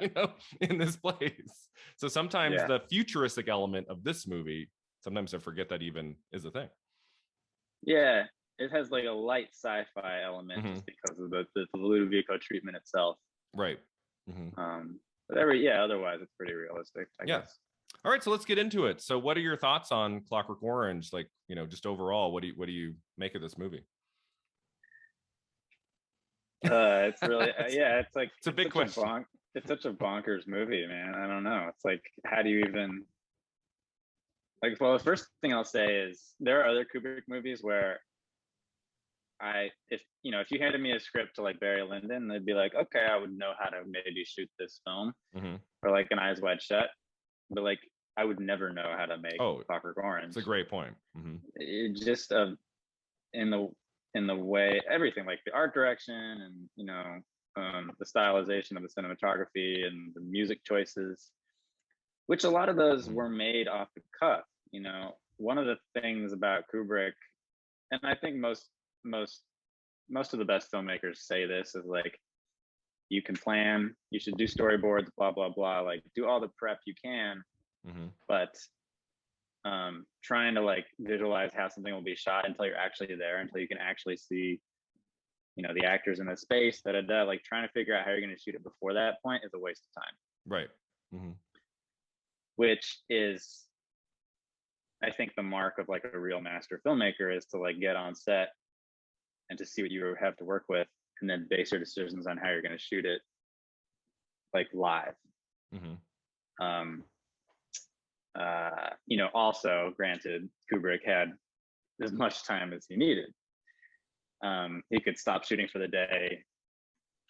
In this place. So sometimes the futuristic element of this movie, sometimes I forget that even is a thing. Yeah. It has like a light sci-fi element just because of the Ludovico treatment itself. Right. But otherwise it's pretty realistic, I guess. All right, so let's get into it. So what are your thoughts on Clockwork Orange? Like, just overall, what do you make of this movie? It's really it's like it's a big question. It's such a bonkers movie, man. I don't know. It's like, how do you even the first thing I'll say is there are other Kubrick movies where if you handed me a script to like Barry Lyndon, they'd be like, okay, I would know how to maybe shoot this film, or like an Eyes Wide Shut, but like I would never know how to make Clockwork Orange. It's a great point. It just in the way everything, like the art direction and the stylization of the cinematography and the music choices, which a lot of those were made off the cuff. One of the things about Kubrick, and I think most of the best filmmakers say this, is like, you can plan, you should do storyboards, blah blah blah, like do all the prep you can, but trying to like visualize how something will be shot until you're actually there, until you can actually see the actors in the space, like trying to figure out how you're going to shoot it before that point is a waste of time. Right. Mm-hmm. Which is, I think, the mark of like a real master filmmaker, is to like get on set and to see what you have to work with, and then base your decisions on how you're going to shoot it like live. Mm-hmm. Also, granted, Kubrick had as much time as he needed. He could stop shooting for the day,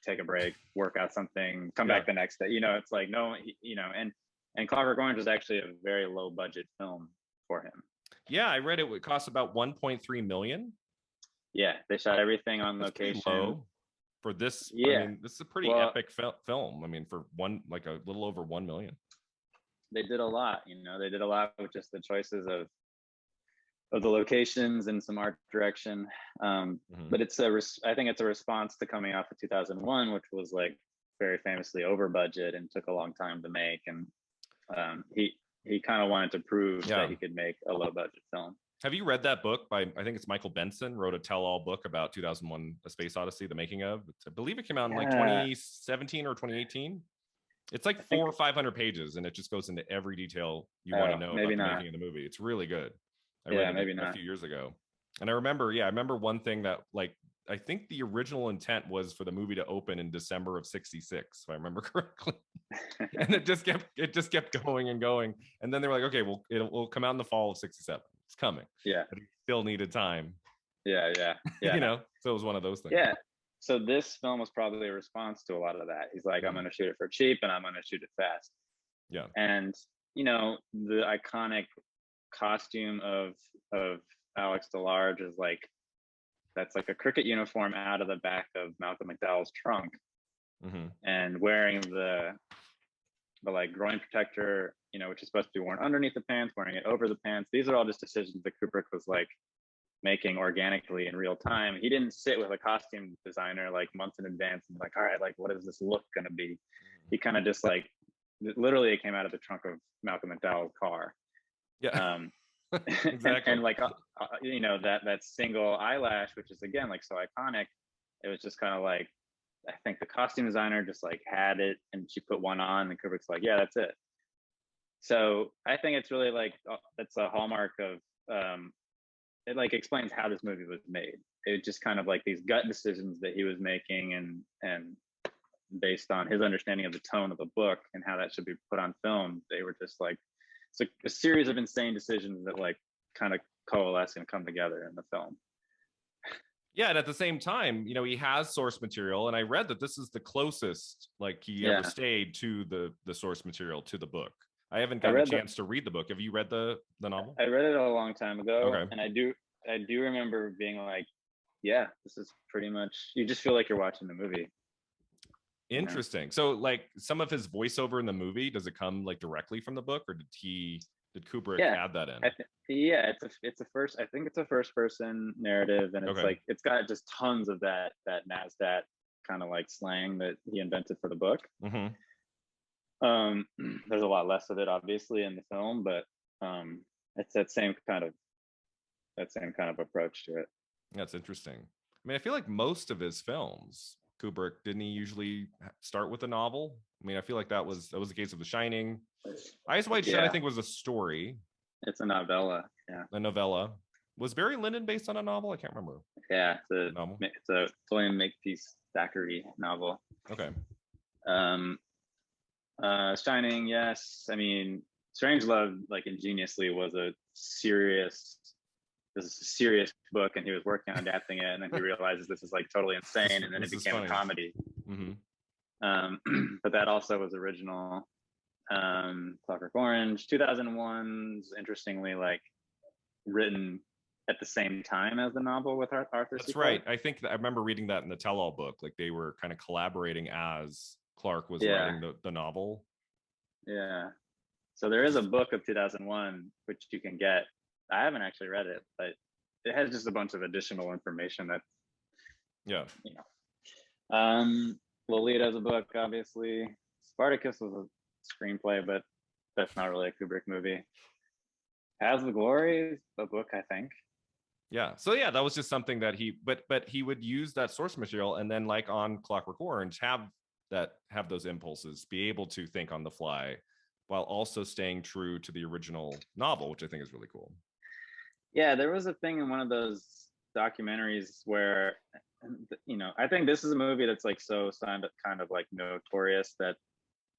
take a break, work out something, come back the next day. It's like, no, and Clockwork Orange is actually a very low budget film for him. Yeah, I read it would cost about 1.3 million. Yeah, they shot everything on That's location. Pretty low for this. Yeah, I mean, this is a pretty epic film. I mean, for a little over 1 million. They did a lot. They did a lot with just the choices of the locations and some art direction. But I think it's a response to coming off of 2001, which was like very famously over budget and took a long time to make. And he kind of wanted to prove that he could make a low budget film. Have you read that book by, I think it's Michael Benson, wrote a tell-all book about 2001: A Space Odyssey, the making of? I believe it came out in like 2017 or 2018. It's like 400 or 500 pages, and it just goes into every detail you want to know about the making of the movie. It's really good. I read it a few years ago. And I remember one thing that, like, I think the original intent was for the movie to open in December of '66, if I remember correctly. And it just kept going and going. And then they were like, okay, well, it will come out in the fall of '67. It's coming. Yeah. But it still needed time. Yeah. So it was one of those things. Yeah. So this film was probably a response to a lot of that. He's like, I'm going to shoot it for cheap and I'm going to shoot it fast. Yeah. And, the iconic costume of Alex DeLarge is like, that's like a cricket uniform out of the back of Malcolm McDowell's trunk. Mm-hmm. And wearing the like groin protector, which is supposed to be worn underneath the pants, wearing it over the pants. These are all just decisions that Kubrick was like making organically in real time. He didn't sit with a costume designer like months in advance and be like, all right, like, what is this look going to be? He kind of just like, literally it came out of the trunk of Malcolm McDowell's car. Yeah. Exactly. and like, that single eyelash, which is again, like so iconic. It was just kind of like, I think the costume designer just like had it and she put one on and Kubrick's like, yeah, that's it. So I think it's really like, it's a hallmark of, it like explains how this movie was made. It just kind of like these gut decisions that he was making and based on his understanding of the tone of the book and how that should be put on film, they were just like, it's a series of insane decisions that like kind of coalesce and come together in the film. Yeah, and at the same time, he has source material, and I read that this is the closest like he ever stayed to the source material, to the book. I haven't gotten a chance to read the book. Have you read the novel? I read it a long time ago, and I do remember being like, yeah, this is pretty much, you just feel like you're watching the movie. Interesting. So like some of his voiceover in the movie, does it come like directly from the book, or did Kubrick add that in? It's a first person narrative, and it's like it's got just tons of that NASDAQ kind of like slang that he invented for the book. Mm-hmm. There's a lot less of it obviously in the film, but it's that same kind of approach to it. That's interesting. I mean, I feel like most of his films, Kubrick, didn't he usually start with a novel? I mean, I feel like that was the case of The Shining. Eyes Wide Shut, I think, was a story. It's a novella. Yeah, a novella. Was Barry Lyndon based on a novel? I can't remember. Yeah, it's a William Makepeace Thackeray novel. Okay. Shining, yes. I mean, Strangelove, like ingeniously, was a serious book, and he was working on adapting it, and then he realizes this is like totally insane, and then it became a comedy. Mm-hmm. But that also was original. Clockwork Orange, 2001's interestingly like written at the same time as the novel with Arthur. That's right. I think I remember reading that in the tell-all book. Like they were kind of collaborating as Clark was writing the novel. Yeah. So there is a book of 2001 which you can get. I haven't actually read it, but it has just a bunch of additional information that. Yeah. Lolita's a book, obviously. Spartacus was a screenplay, but that's not really a Kubrick movie. Has the Glory, a book, I think. Yeah. So yeah, that was just something that but he would use that source material and then like on Clockwork Orange have those impulses, be able to think on the fly while also staying true to the original novel, which I think is really cool. Yeah, there was a thing in one of those documentaries where, I think this is a movie that's like so kind of like notorious that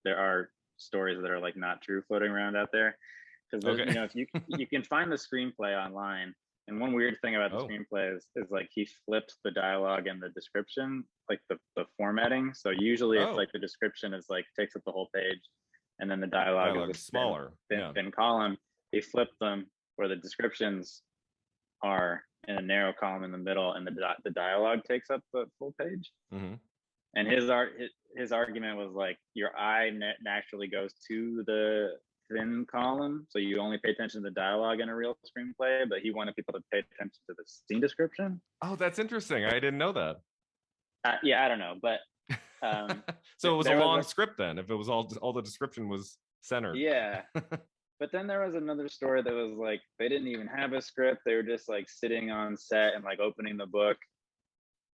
there are stories that are like not true floating around out there. Because if you can find the screenplay online, and one weird thing about the screenplay is like he flipped the dialogue and the description, like the formatting. So usually it's like the description is like takes up the whole page, and then the dialogue is smaller, thin column. He flipped them where the descriptions are in a narrow column in the middle, and the dialogue takes up the full page. Mm-hmm. And his argument was like, your eye naturally goes to the thin column, so you only pay attention to the dialogue in a real screenplay, but he wanted people to pay attention to the scene description. Oh, that's interesting. I didn't know that. Yeah, I don't know, but so it was a long script then, if it was all the description was centered. Yeah. But then there was another story that was like they didn't even have a script. They were just like sitting on set and like opening the book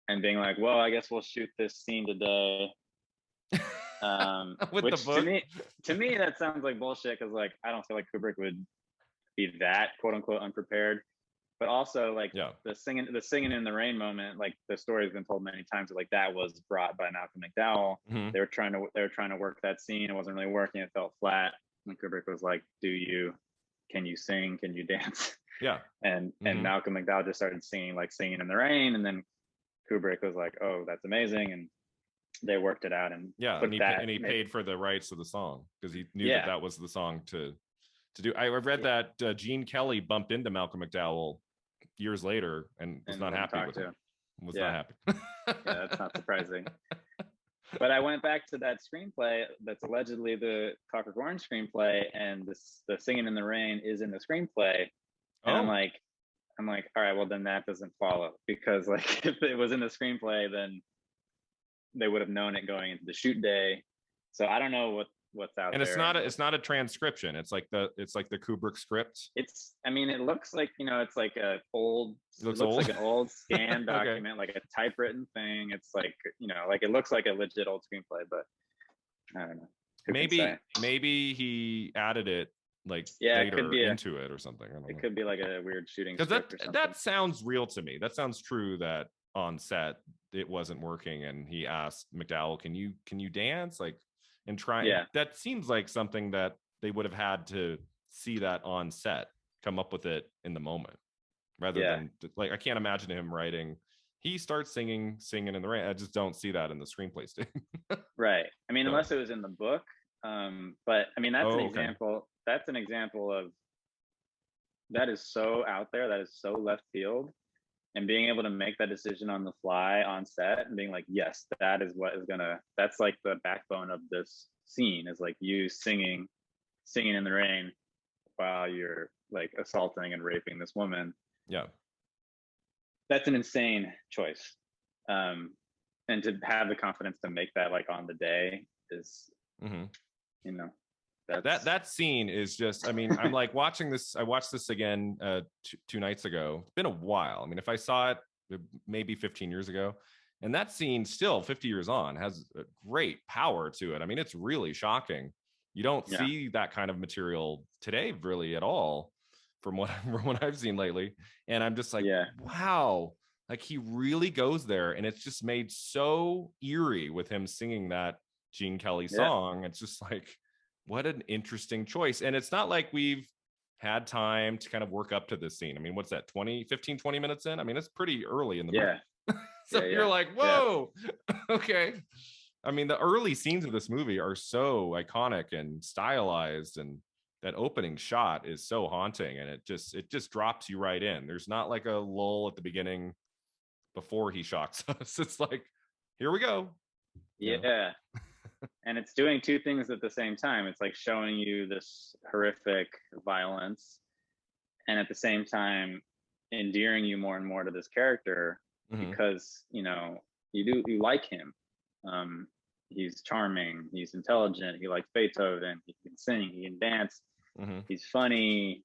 and being like, well, I guess we'll shoot this scene today. With which the book? to me that sounds like bullshit, because like I don't feel like Kubrick would be that quote unquote unprepared. But also like the singing in the rain moment, like the story has been told many times, like that was brought by Malcolm Mcdowell. Mm-hmm. They were trying to work that scene. It wasn't really working. It felt flat. And Kubrick was like, can you sing? Can you dance? Yeah. And Malcolm McDowell just started singing in the rain. And then Kubrick was like, oh, that's amazing. And they worked it out. And he paid for the rights to the song because he knew that was the song to do. I read that Gene Kelly bumped into Malcolm McDowell years later and was not happy with him. Was not happy. Yeah, that's not surprising. But I went back to that screenplay that's allegedly the Clockwork Orange screenplay, and the singing in the rain is in the screenplay. And I'm like, all right, well then that doesn't follow, because like if it was in the screenplay, then they would have known it going into the shoot day. So I don't know what's out and there. It's not a transcription. It's like the Kubrick script. It looks like, it's like it looks like an old scan document, like a typewritten thing. It's like, like it looks like a legit old screenplay, but I don't know. Maybe he added it like later into it or something. I don't know. Could be like a weird shooting. Because that sounds real to me. That sounds true that on set it wasn't working and he asked McDowell, can you dance? Like, and try. Yeah. That seems like something that they would have had to see that on set, come up with it in the moment, rather than like, I can't imagine him writing, he starts singing in the rain. I just don't see that in the screenplay stage. Right. I mean, unless it was in the book. But I mean, that's an example. That's an example of that is so out there. That is so left field. And being able to make that decision on the fly on set and being like, yes, that is what is that's like the backbone of this scene, is like you singing in the rain while you're like assaulting and raping this woman. Yeah. That's an insane choice. And to have the confidence to make that like on the day is, that scene is just, I mean, I'm like watching this. I watched this again 2 nights ago. It's been a while. I mean, if I saw it maybe 15 years ago, and that scene still 50 years on has a great power to it. I mean, it's really shocking. You don't see that kind of material today really at all from what I've seen lately. And I'm just like, wow, like he really goes there, and it's just made so eerie with him singing that Gene Kelly song. It's just like, what an interesting choice. And it's not like we've had time to kind of work up to this scene. I mean, what's that, 15-20 minutes in? I mean, it's pretty early in the movie. So you're like, whoa, okay. I mean, the early scenes of this movie are so iconic and stylized, and that opening shot is so haunting, and it just drops you right in. There's not like a lull at the beginning before he shocks us. It's like, here we go. Yeah. And it's doing two things at the same time. It's like showing you this horrific violence, and at the same time endearing you more and more to this character, because you like him. He's charming, he's intelligent, he likes Beethoven, he can sing, he can dance, he's funny,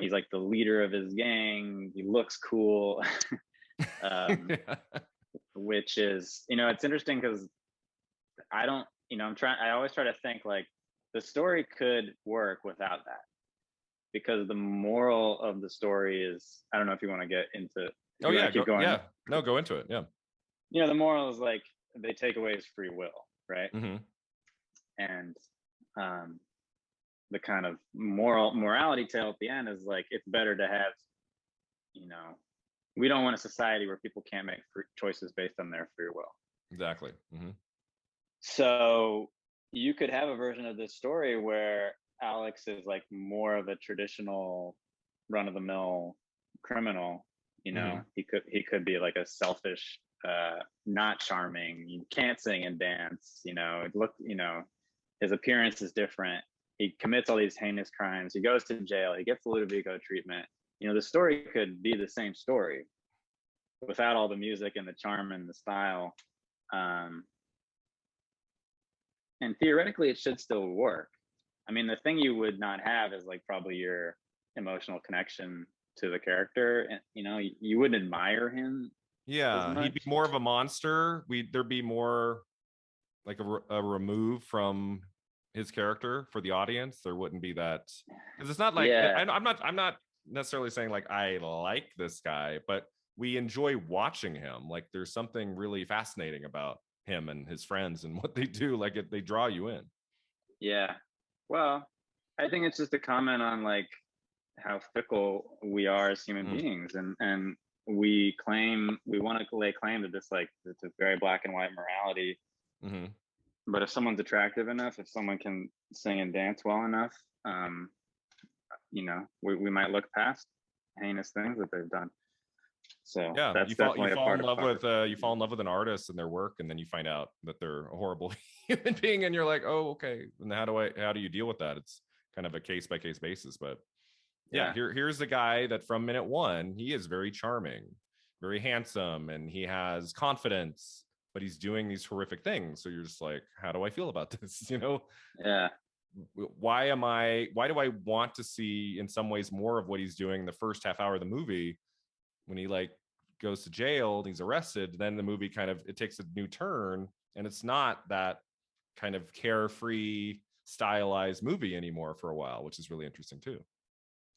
he's like the leader of his gang. He looks cool. um, which is, it's interesting because I don't, I always try to think like the story could work without that, because the moral of the story is, I don't know if you want to get into. Oh yeah, keep going. Yeah, no, go into it. Yeah. The moral is like they take away his free will, right? Mm-hmm. And the kind of morality tale at the end is like, it's better to have, we don't want a society where people can't make free choices based on their free will. Exactly. Mm-hmm. So you could have a version of this story where Alex is like more of a traditional run-of-the-mill criminal. Mm-hmm. He could be like a selfish, not charming, he can't sing and dance, his appearance is different, he commits all these heinous crimes, he goes to jail, he gets the Ludovico treatment. The story could be the same story without all the music and the charm and the style, and theoretically it should still work. I mean, the thing you would not have is like probably your emotional connection to the character, and you wouldn't admire him. Yeah, he'd be more of a monster. There'd be more like a remove from his character for the audience. There wouldn't be that, because it's not like, I'm not necessarily saying like I like this guy, but we enjoy watching him. Like there's something really fascinating about him and his friends and what they do. Like they draw you in. Yeah, well, I think it's just a comment on like how fickle we are as human beings, and we want to lay claim to this, like it's a very black and white morality. Mm-hmm. But if someone's attractive enough, if someone can sing and dance well enough, we might look past heinous things that they've done. So yeah, that's you definitely fall in love with you fall in love with an artist and their work, and then you find out that they're a horrible human being, and you're like, oh, okay. And how do you deal with that? It's kind of a case by case basis, but yeah, here's the guy that from minute one, he is very charming, very handsome, and he has confidence, but he's doing these horrific things. So you're just like, how do I feel about this? Yeah. Why do I want to see in some ways more of what he's doing in the first half hour of the movie? When he like goes to jail and he's arrested, then the movie it takes a new turn, and it's not that kind of carefree stylized movie anymore for a while, which is really interesting too.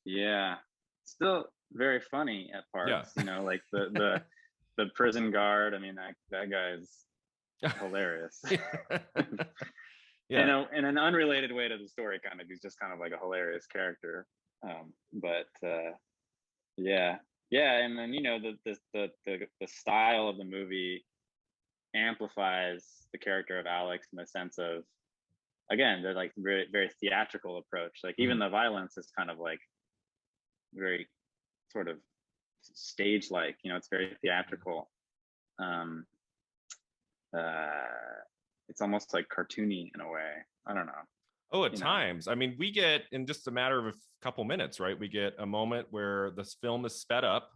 Yeah, still very funny at parts. Yeah. Like the prison guard. I mean, that guy's hilarious. Yeah. In an unrelated way to the story, kind of, he's just kind of like a hilarious character. Yeah, and then the style of the movie amplifies the character of Alex in the sense of, again, they're like very, very theatrical approach. Like even the violence is kind of like very sort of stage like, it's very theatrical. It's almost like cartoony in a way. I don't know. Oh, at times. I mean, we get, in just a matter of a couple minutes, right? We get a moment where this film is sped up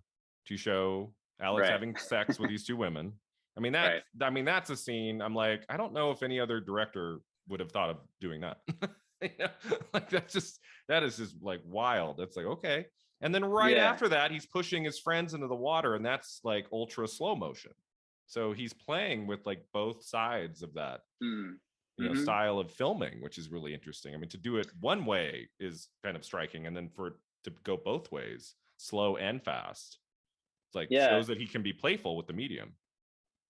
to show Alex having sex with these two women. I mean, that's a scene. I'm like, I don't know if any other director would have thought of doing that. Like that is just like wild. It's like, okay. And then after that, he's pushing his friends into the water, and that's like ultra slow motion. So he's playing with like both sides of that. Style of filming, which is really interesting. I mean, to do it one way is kind of striking, and then for it to go both ways, slow and fast, it's like shows that he can be playful with the medium.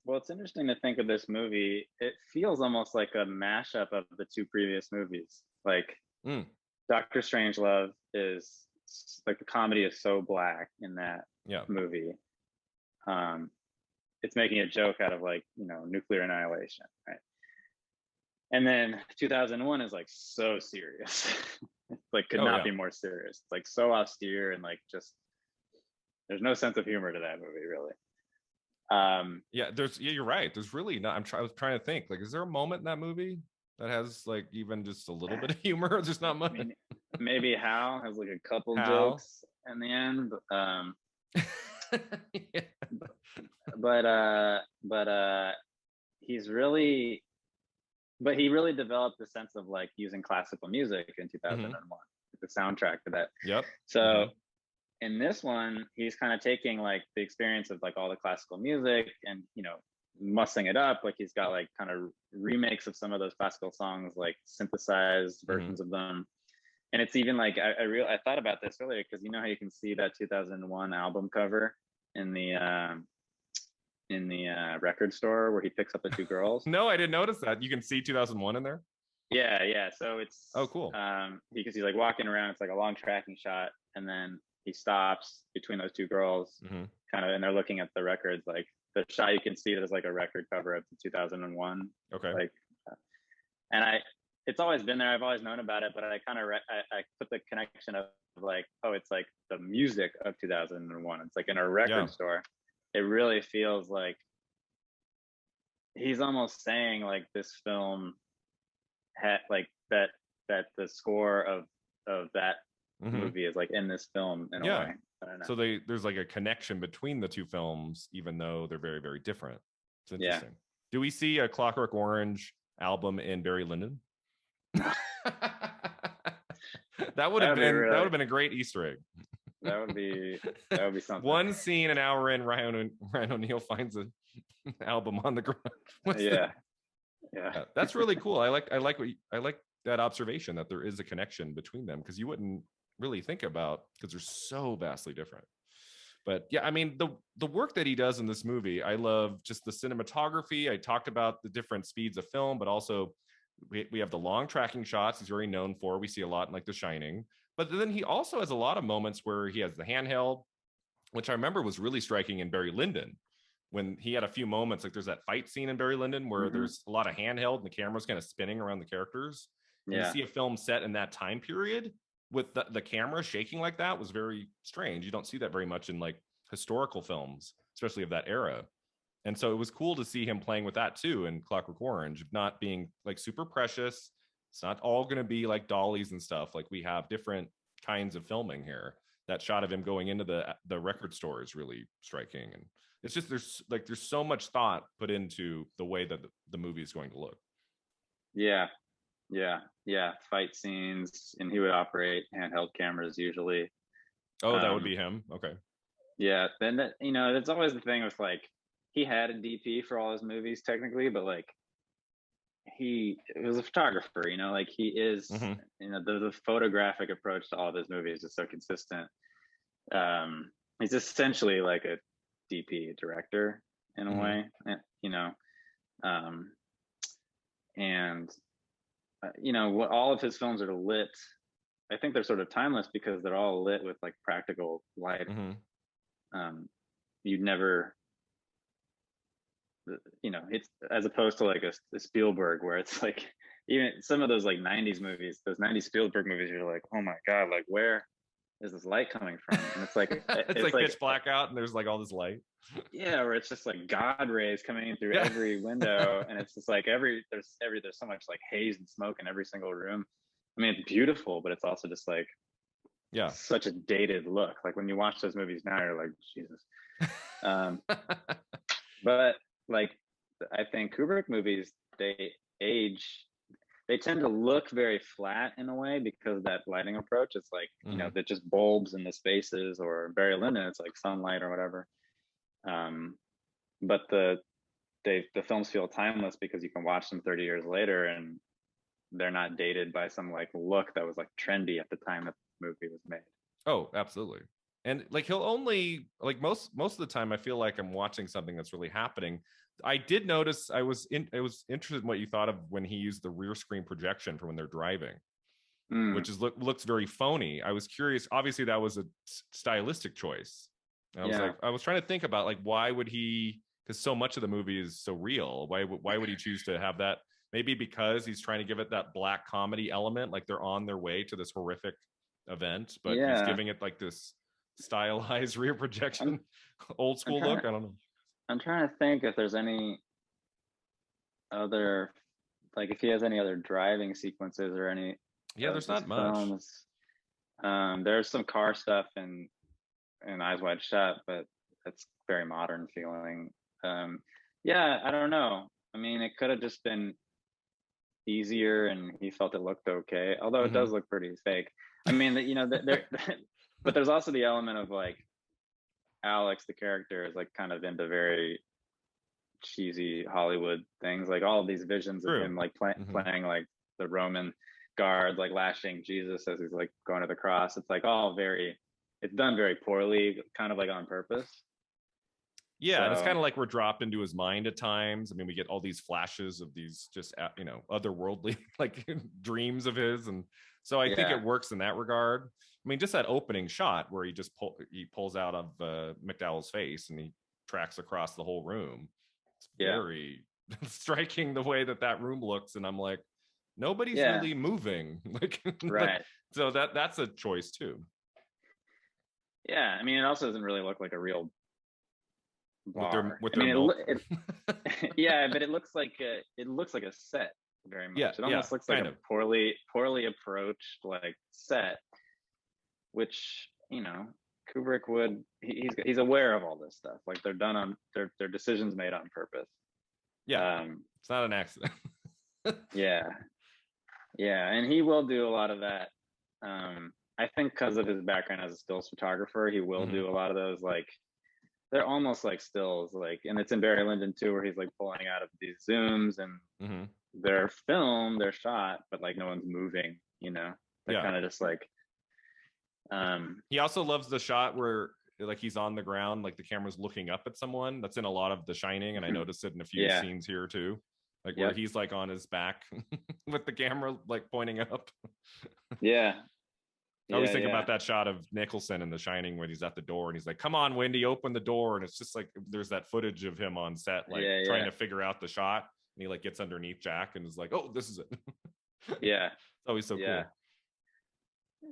Well, it's interesting to think of this movie. It feels almost like a mashup of the two previous movies. Like Dr. Strangelove is like, the comedy is so black in that movie. It's making a joke out of like, nuclear annihilation, right? And then 2001 is like so serious. Like could not be more serious. It's like so austere, and like just there's no sense of humor to that movie, really. You're right. There's really not. I was trying to think, like, is there a moment in that movie that has like even just a little bit of humor? There's not much. Maybe Hal has like a couple jokes in the end, but he really developed the sense of like using classical music in 2001. the soundtrack to that. Yep. So in this one, he's kind of taking like the experience of like all the classical music and, you know, mussing it up. Like he's got like kind of remakes of some of those classical songs, like synthesized versions of them. And it's even like I thought about this earlier, because you know how you can see that 2001 album cover in the record store where he picks up the two girls. No, I didn't notice that. You can see 2001 in there. Yeah. So it's cool. Because he's like walking around. It's like a long tracking shot, and then he stops between those two girls, kind of, and they're looking at the records. Like the shot, you can see there's like a record cover of the 2001. Okay. Like, and it's always been there. I've always known about it, but I kind of I put the connection of like, oh, it's like the music of 2001. It's like in a record store. It really feels like he's almost saying like this film had like that the score of that movie is like in this film in a way. I don't know. So there's like a connection between the two films, even though they're very, very different. It's interesting. Yeah. Do we see a Clockwork Orange album in Barry Lyndon? That would have been a great Easter egg. That would be something. One scene an hour in, Ryan O'Neal finds an album on the ground. Yeah. That's really cool. I like that observation that there is a connection between them, because you wouldn't really think about, because they're so vastly different. But yeah, I mean, the work that he does in this movie, I love just the cinematography. I talked about the different speeds of film, but also we have the long tracking shots he's very known for. We see a lot in like The Shining, but then he also has a lot of moments where he has the handheld, which I remember was really striking in Barry Lyndon, when he had a few moments. Like there's that fight scene in Barry Lyndon where there's a lot of handheld and the camera's kind of spinning around the characters. Yeah. You see a film set in that time period with the camera shaking like that was very strange. You don't see that very much in like historical films, especially of that era. And so it was cool to see him playing with that too in Clockwork Orange, not being like super precious. It's not all going to be like dollies and stuff. Like we have different kinds of filming here. That shot of him going into the record store is really striking. And it's just, there's so much thought put into the way that the movie is going to look. Yeah. Fight scenes, and he would operate handheld cameras usually. Oh, that would be him. Okay. Yeah. Then that, you know, that's always the thing with like, he had a DP for all his movies technically, but like he was a photographer, you know, like he is, you know, the photographic approach to all of his movies is so consistent. He's essentially like a DP director in a way, you know, and you know, what all of his films are lit. I think they're sort of timeless because they're all lit with like practical light. You'd never, you know, it's as opposed to like a Spielberg, where it's like even some of those like 90s movies, those 90s Spielberg movies, you're like, oh my God, like where is this light coming from? And it's like it's like pitch black out and there's like all this light. Yeah, where it's just like God rays coming in through every window, and it's just like there's so much like haze and smoke in every single room. I mean, it's beautiful, but it's also just like such a dated look. Like when you watch those movies now, you're like, Jesus. But like I think Kubrick movies, they tend to look very flat in a way because of that lighting approach. It's like, you know, they're just bulbs in the spaces, or Barry Lyndon, it's like sunlight or whatever. But the films feel timeless because you can watch them 30 years later and they're not dated by some like look that was like trendy at the time that the movie was made. Oh, absolutely. And like he'll only like most of the time I feel like I'm watching something that's really happening. I did notice I was interested in what you thought of when he used the rear screen projection for when they're driving, which is looks very phony. I was curious. Obviously, that was a stylistic choice. And I was trying to think about like why would he? Because so much of the movie is so real. Why would he choose to have that? Maybe because he's trying to give it that black comedy element, like they're on their way to this horrific event, but he's giving it like this stylized rear projection, old school look. I don't know. I'm trying to think if there's any other, like if he has any other driving sequences or any. Yeah, there's not much. Films. There's some car stuff in Eyes Wide Shut, but that's very modern feeling. Yeah, I don't know. I mean, it could have just been easier and he felt it looked okay, although it does look pretty fake. I mean, you know, there, but there's also the element of like Alex, the character, is like kind of into very cheesy Hollywood things, like all of these visions of him like playing like the Roman guard, like lashing Jesus as he's like going to the cross. It's like all very, it's done very poorly, kind of like on purpose. Yeah, so, and it's kind of like we're dropped into his mind at times. I mean, we get all these flashes of these just, you know, otherworldly like dreams of his, and so I think it works in that regard. I mean, just that opening shot where he just pulls out of Mcdowell's face and he tracks across the whole room. It's very striking the way that room looks, and I'm like, nobody's really moving. Like, right. So that's a choice too. Yeah, I mean, it also doesn't really look like a real bar. With their milk. Yeah, but it looks like a set very much. It almost looks like a poorly approached like set, which, you know, Kubrick would, he's aware of all this stuff. Like they're done on their decisions made on purpose. Yeah, it's not an accident. Yeah, and he will do a lot of that. I think because of his background as a stills photographer, he will do a lot of those, like they're almost like stills, like, and it's in Barry Lyndon too, where he's like pulling out of these zooms and they're filmed, they're shot, but like no one's moving, you know. They're kind of just like. He also loves the shot where like he's on the ground, like the camera's looking up at someone. That's in a lot of The Shining, and I noticed it in a few scenes here too, like where he's like on his back with the camera like pointing up. I always think about that shot of Nicholson in The Shining when he's at the door and he's like, "Come on, Wendy, open the door," and it's just like there's that footage of him on set like trying to figure out the shot, and he like gets underneath Jack and is like, "Oh, this is it." It's always so cool.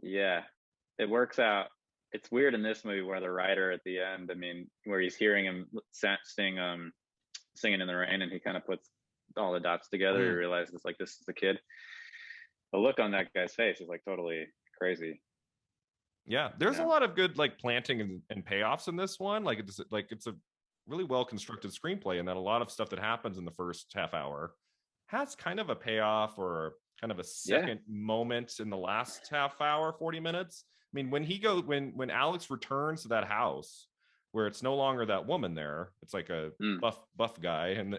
It works out. It's weird in this movie where the writer at the end, I mean, where he's hearing him singing in the rain, and he kind of puts all the dots together. He realizes like this is the kid. The look on that guy's face is like totally crazy. Yeah, there's a lot of good like planting and payoffs in this one. Like it's a really well constructed screenplay, and that a lot of stuff that happens in the first half hour has kind of a payoff or kind of a second moment in the last half hour, 40 minutes. I mean, when Alex returns to that house where it's no longer that woman there, it's like a buff guy in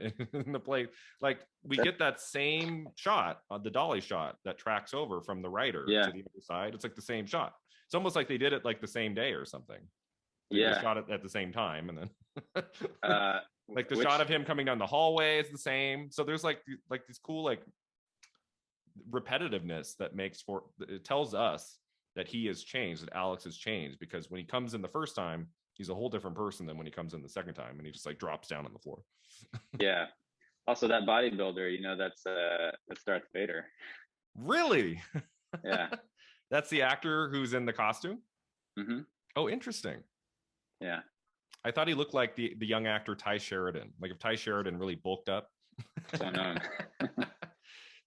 the play. Like we get that same shot, the dolly shot that tracks over from the writer to the other side. It's like the same shot. It's almost like they did it like the same day or something. They shot it at the same time, and then like the shot of him coming down the hallway is the same. So there's like these cool like repetitiveness that it tells us that he has changed, that Alex has changed, because when he comes in the first time, he's a whole different person than when he comes in the second time, and he just like drops down on the floor. Also, that bodybuilder, you know, that's Darth Vader. Really? Yeah. That's the actor who's in the costume? Oh, interesting. Yeah. I thought he looked like the young actor Ty Sheridan. Like if Ty Sheridan really bulked up. So known.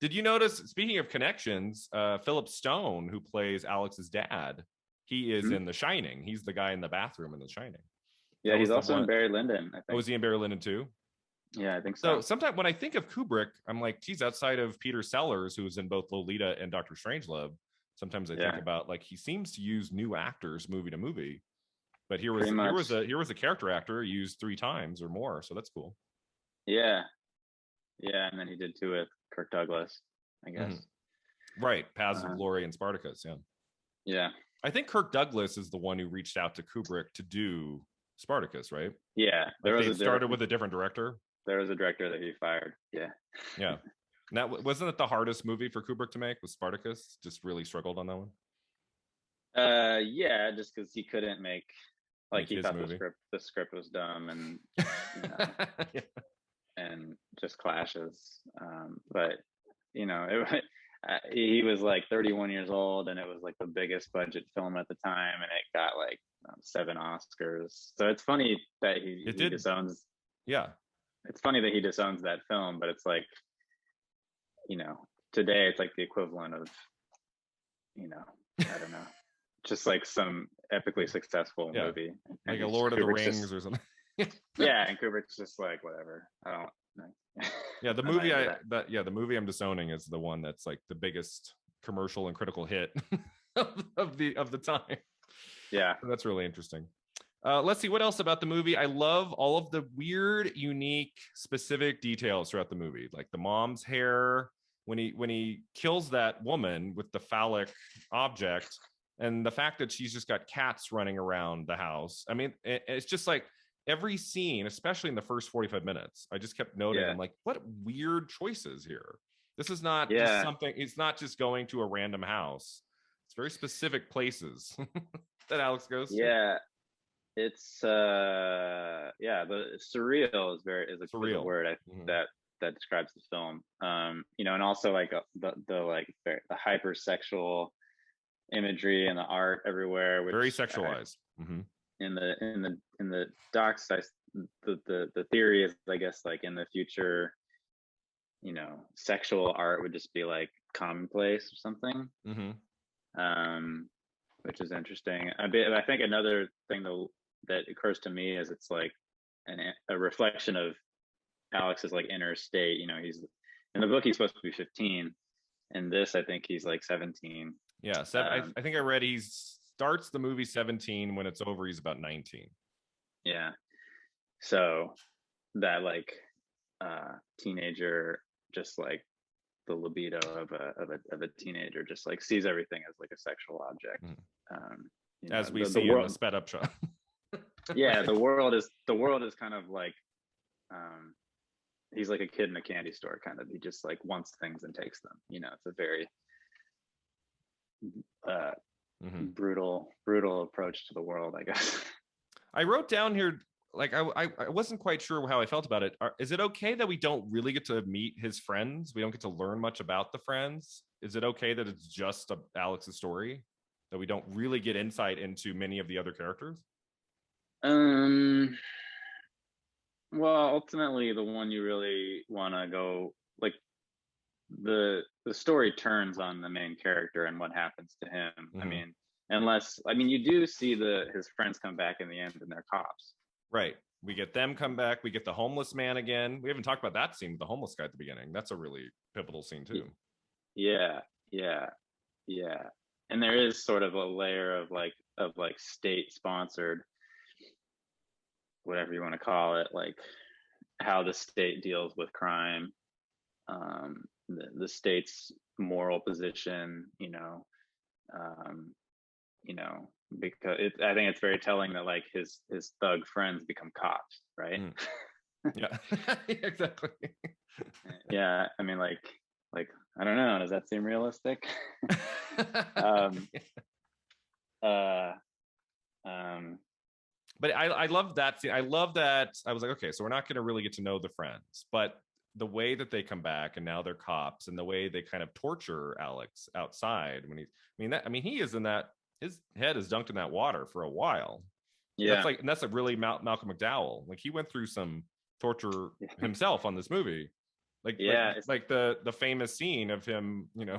Did you notice, speaking of connections, Philip Stone, who plays Alex's dad, he is in The Shining. He's the guy in the bathroom in The Shining. Yeah, he's also in Barry Lyndon, I think. Oh, is he in Barry Lyndon too? Yeah, I think so. So sometimes when I think of Kubrick, I'm like, geez, outside of Peter Sellers, who's in both Lolita and Dr. Strangelove, sometimes I think about like he seems to use new actors movie to movie. But here was a character actor used 3 times or more, so that's cool. Yeah, and then he did 2 with Kirk Douglas, I guess. Right, Paths of Glory and Spartacus. Yeah. I think Kirk Douglas is the one who reached out to Kubrick to do Spartacus, right? Yeah, they started with a different director. There was a director that he fired. Yeah. And that wasn't it the hardest movie for Kubrick to make? Was Spartacus? Just really struggled on that one. Yeah, just because he couldn't make he thought the script was dumb and you know, and just clashes. But you know, he was like 31 years old, and it was like the biggest budget film at the time, and it got like 7 Oscars. So it's funny that he disowns. Yeah, it's funny that he disowns that film, but it's like, you know, today it's like the equivalent of, you know, I don't know, just like some epically successful movie, like a Lord of the Rings or something. Yeah, and Kubrick's just like, whatever, I don't know. Yeah, the movie I'm disowning is the one that's like the biggest commercial and critical hit of the time. Yeah. So that's really interesting. Let's see what else about the movie. I love all of the weird, unique, specific details throughout the movie, like the mom's hair when he kills that woman with the phallic object, and the fact that she's just got cats running around the house. I mean, it's just like every scene, especially in the first 45 minutes, I just kept noting, I'm like, what weird choices here. This is not just something, it's not just going to a random house. It's very specific places that Alex goes to. Yeah. It's the surreal is a surreal word that describes the film. You know, and also like the hypersexual imagery and the art everywhere, which very sexualized. In the docs, the theory is, I guess, like in the future, you know, sexual art would just be like commonplace or something. Which is interesting. I think another thing that occurs to me is it's like a reflection of Alex's like inner state. You know, he's in the book he's supposed to be 15. In this, I think he's like 17. Yeah, I think I read he starts the movie 17. When it's over, he's about 19. Yeah. So that like teenager, just like the libido of a teenager, just like sees everything as like a sexual object. You know, as we see in the sped up shot. Yeah, the world is kind of like he's like a kid in a candy store, kind of. He just like wants things and takes them. You know, it's a very brutal approach to the world, I guess. I wrote down here, like I wasn't quite sure how I felt about it. Is it okay that we don't really get to meet his friends? We don't get to learn much about the friends. Is it okay that it's just Alex's story, that we don't really get insight into many of the other characters? Well, ultimately, the one you really want to go, like, the story turns on the main character and what happens to him. I mean, you do see his friends come back in the end, and they're cops. Right. We get them come back. We get the homeless man again. We haven't talked about that scene with the homeless guy at the beginning. That's a really pivotal scene too. Yeah. And there is sort of a layer of state sponsored, whatever you want to call it, like how the state deals with crime, the state's moral position, because I think it's very telling that like his thug friends become cops, right? Yeah, exactly. Yeah, I mean, like I don't know, does that seem realistic? But I love that. I love that. I was like, okay, so we're not going to really get to know the friends, but the way that they come back and now they're cops, and the way they kind of torture Alex outside when he is in that, his head is dunked in that water for a while. Yeah, that's a really Malcolm McDowell. Like he went through some torture himself on this movie. Like the famous scene of him, with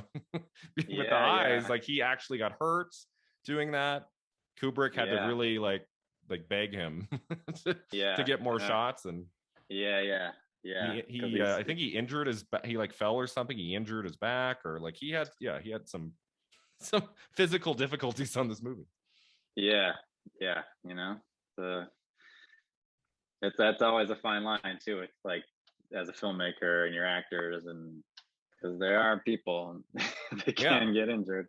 the eyes. Like he actually got hurt doing that. Kubrick had to really like beg him to get more shots. And he I think he injured his back. He like fell or something. He injured his back, or like he had some physical difficulties on this movie. That's always a fine line too. It's like, as a filmmaker and your actors, and because there are people they can get injured.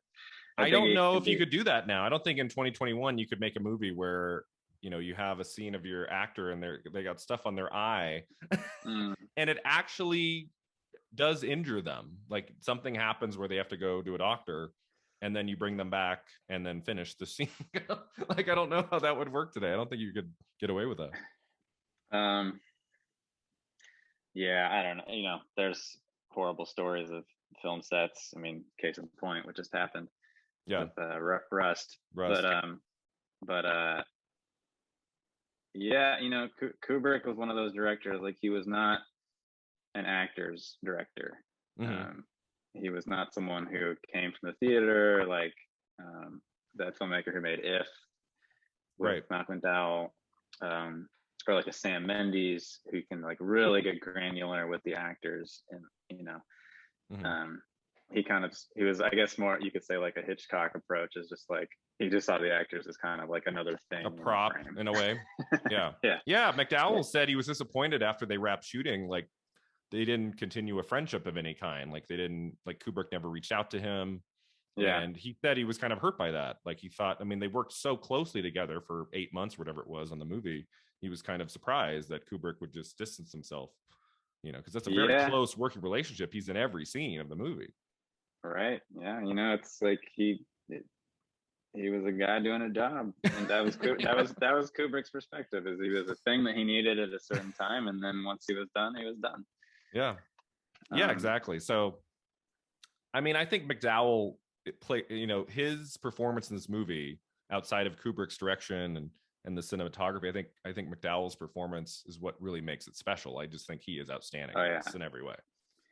I don't know if you could do that now. I don't think in 2021 you could make a movie where you have a scene of your actor and they got stuff on their eye and it actually does injure them. Like something happens where they have to go to a doctor, and then you bring them back and then finish the scene. Like I don't know how that would work today. I don't think you could get away with that. I don't know. There's horrible stories of film sets. I mean, case in point, what just happened. With Rust. Kubrick was one of those directors. Like he was not an actor's director. He was not someone who came from the theater, like that filmmaker who made If with Malcolm McDowell, or like a Sam Mendes, who can like really get granular with the actors, and he was, I guess, more, you could say, like a Hitchcock approach, is just like he just saw the actors as kind of like another thing, a prop in a way. Yeah. Yeah. McDowell said he was disappointed after they wrapped shooting. Like, they didn't continue a friendship of any kind. Like, they didn't, like, Kubrick never reached out to him. Yeah. And he said he was kind of hurt by that. Like, he thought, I mean, they worked so closely together for 8 months, whatever it was, on the movie. He was kind of surprised that Kubrick would just distance himself, you know, because that's a very close working relationship. He's in every scene of the movie. Right. Yeah. You know, it's like he was a guy doing a job, and that was that was Kubrick's perspective. Is he was a thing that he needed at a certain time, and then once he was done, he was done. Yeah. Yeah. Exactly. So, I mean, I think McDowell you know, his performance in this movie, outside of Kubrick's direction and the cinematography, I think McDowell's performance is what really makes it special. I just think he is outstanding in every way.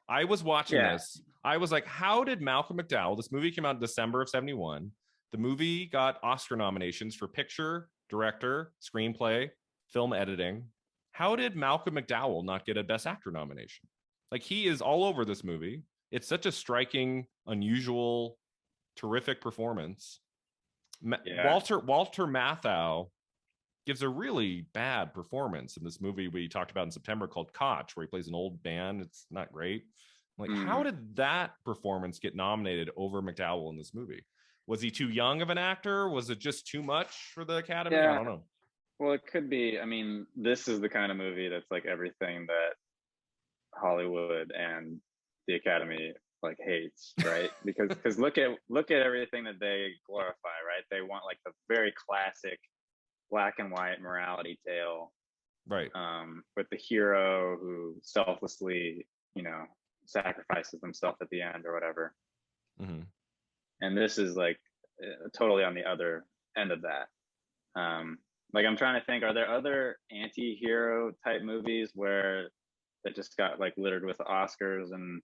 I was watching this. I was like, how did Malcolm McDowell, this movie came out in December of 1971. The movie got Oscar nominations for picture, director, screenplay, film editing. How did Malcolm McDowell not get a Best Actor nomination? Like, he is all over this movie. It's such a striking, unusual, terrific performance. Walter Matthau gives a really bad performance in this movie we talked about in September called Koch, where he plays an old man. It's not great. Like, how did that performance get nominated over McDowell in this movie? Was he too young of an actor? Was it just too much for the Academy? I don't know. Well, it could be. I mean, this is the kind of movie that's like everything that Hollywood and the Academy like hates, right? because look at everything that they glorify, right? They want like the very classic black and white morality tale, right? With the hero who selflessly, you know, sacrifices himself at the end or whatever. And this is like totally on the other end of that. Like, I'm trying to think, are there other anti-hero type movies where that just got like littered with Oscars? And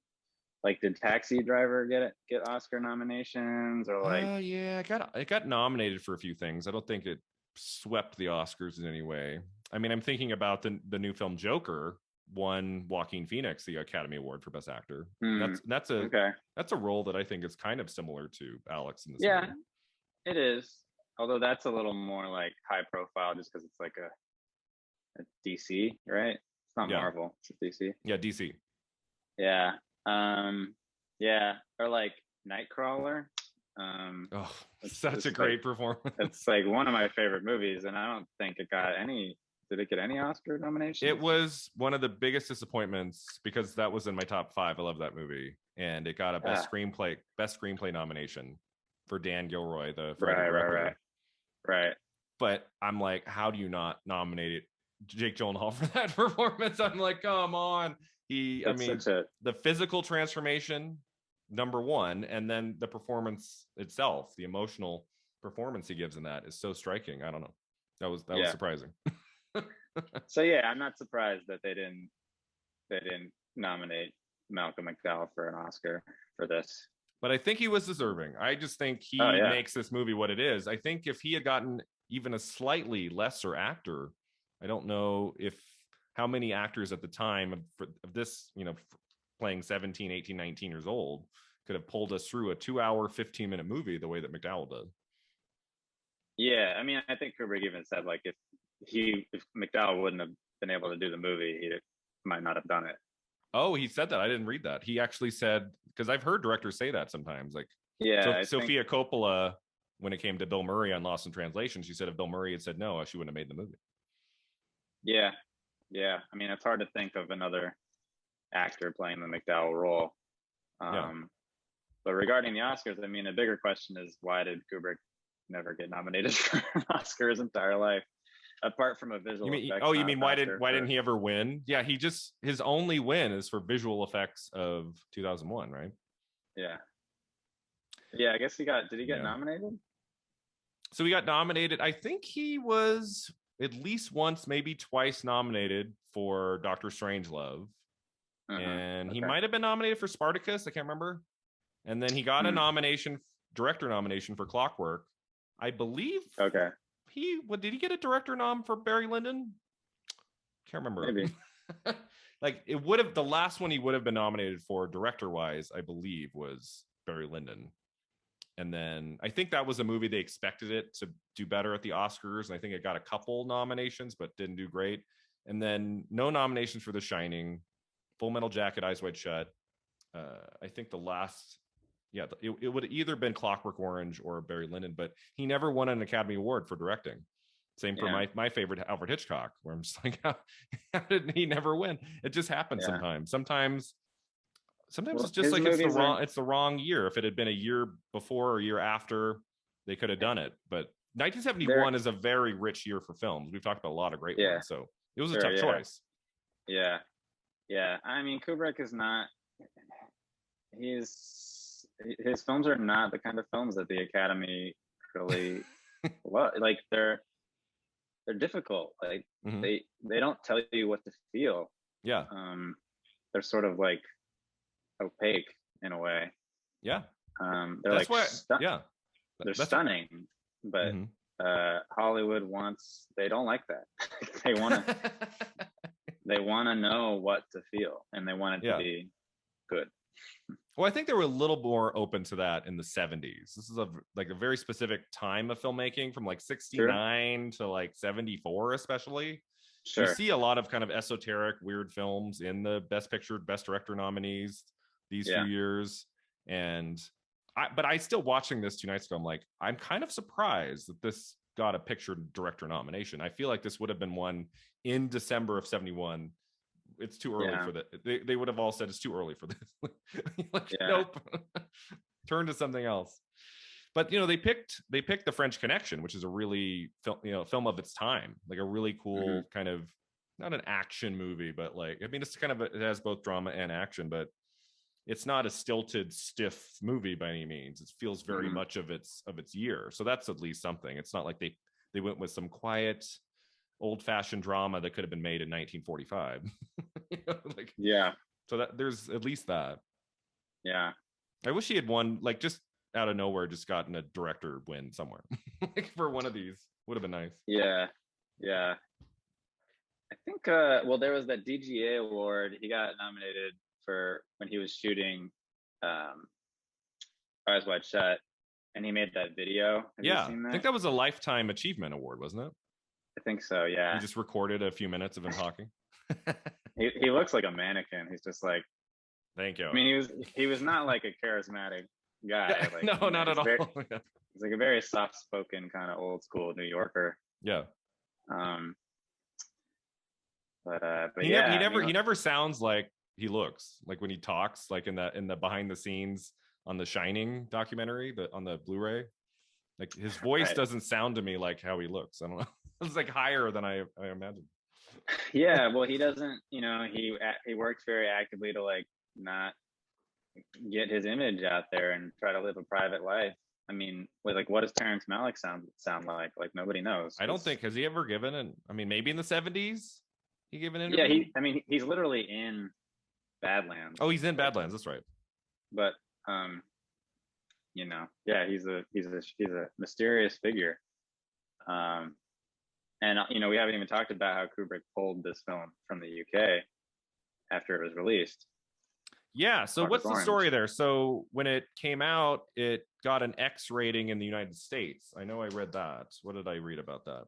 like, did Taxi Driver get Oscar nominations, or like? Yeah, it got nominated for a few things. I don't think it swept the Oscars in any way. I mean, I'm thinking about the new film Joker won Joaquin Phoenix the Academy Award for Best Actor. That's a role that I think is kind of similar to Alex in this movie. It is. Although that's a little more like high profile, just because it's like a DC, right? It's not Marvel, it's DC. Yeah, DC. Yeah. Or like Nightcrawler. Such a great performance. It's like one of my favorite movies, and I don't think it got any. Did it get any Oscar nominations? It was one of the biggest disappointments, because that was in my top 5. I love that movie, and it got a best screenplay nomination for Dan Gilroy, the director. Right. But I'm like, how do you not nominate Jake Gyllenhaal for that performance? I'm like, come on. The physical transformation, number one, and then the performance itself, the emotional performance he gives in that is so striking. I don't know. That was surprising. So yeah, I'm not surprised that they didn't nominate Malcolm McDowell for an Oscar for this. But I think he was deserving. I just think he makes this movie what it is. I think if he had gotten even a slightly lesser actor, I don't know how many actors at the time of this, you know, playing 17, 18, 19 years old could have pulled us through a 2-hour, 15-minute movie the way that McDowell did. Yeah, I mean, I think Kubrick even said, like, if McDowell wouldn't have been able to do the movie, he might not have done it. Oh, he said that? I didn't read that. He actually said, because I've heard directors say that sometimes. Like, Sofia Coppola, when it came to Bill Murray on Lost in Translation, she said if Bill Murray had said no, she wouldn't have made the movie. Yeah. I mean, it's hard to think of another actor playing the McDowell role. But regarding the Oscars, I mean, a bigger question is, why did Kubrick never get nominated for an Oscar his entire life? Apart from a visual effects. Oh, you mean why didn't he ever win? Yeah, his only win is for visual effects of 2001, right? Yeah, I guess did he get nominated? So he got nominated. I think he was at least once, maybe twice nominated for Doctor Strangelove. And he might have been nominated for Spartacus. I can't remember. And then he got a director nomination for Clockwork. I believe. Okay. Did he get a director nom for Barry Lyndon? Can't remember. Maybe. like it would have, the last one he would have been nominated for director wise, I believe, was Barry Lyndon. And then I think that was a movie they expected it to do better at the Oscars. And I think it got a couple nominations, but didn't do great. And then no nominations for The Shining, Full Metal Jacket, Eyes Wide Shut. I think the last, it would have either been Clockwork Orange or Barry Lyndon, but he never won an Academy Award for directing. Same for my favorite Alfred Hitchcock, where I'm just like, how did he never win? It just happens sometimes. Sometimes it's just like it's the wrong year. If it had been a year before or a year after, they could have done it. But 1971 is a very rich year for films. We've talked about a lot of great ones, so it was a tough choice. Yeah. I mean, Kubrick is not. His films are not the kind of films that the Academy really like. They're difficult. Like they don't tell you what to feel. Yeah. They're sort of like opaque in a way. Yeah. They're they're stunning, but Hollywood they don't like that. they want to know what to feel, and they want it to be good. Well, I think they were a little more open to that in the 70s. This is a very specific time of filmmaking, from like 69 to like 74, especially. Sure. You see a lot of kind of esoteric, weird films in the Best Picture, Best Director nominees these few years. But I still, watching this 2 nights ago, I'm like, I'm kind of surprised that this got a picture director nomination. I feel like this would have been one in December of 71. It's too early for that. They would have all said it's too early for this. Nope. Turn to something else. But they picked The French Connection, which is a really film of its time, like a really cool kind of, not an action movie, but like, I mean, it's kind of it has both drama and action, but it's not a stilted, stiff movie by any means. It feels very much of its year. So that's at least something. It's not like they went with some quiet, old-fashioned drama that could have been made in 1945. So that there's at least that. I wish he had won, like, just out of nowhere, just gotten a director win somewhere. Like, for one of these would have been nice. I think there was that DGA award. He got nominated for when he was shooting Eyes Wide Shut, and he made that video. Have you seen that? I think that was a Lifetime Achievement Award, wasn't it? I think so, yeah. He just recorded a few minutes of him talking. he looks like a mannequin. He's just like, thank you. I mean, he was not like a charismatic guy. Like, no, not at all. He's like a very soft-spoken kind of old school New Yorker. Yeah. But he never sounds like he looks, like when he talks, like in the behind the scenes on the Shining documentary, on the Blu-ray. Like, his voice doesn't sound to me like how he looks. I don't know. It's like higher than I imagined. Yeah, well, he doesn't. He works very actively to like not get his image out there and try to live a private life. I mean, what does Terence Malik sound like? Like, nobody knows. I don't think, has he ever given maybe in the 70s he gave an interview. Yeah, he's literally in Badlands. Oh, he's in Badlands. That's right. But he's a mysterious figure. And we haven't even talked about how Kubrick pulled this film from the UK after it was released. Yeah, so what's the story there? So when it came out, it got an X rating in the United States. I know I read that. What did I read about that?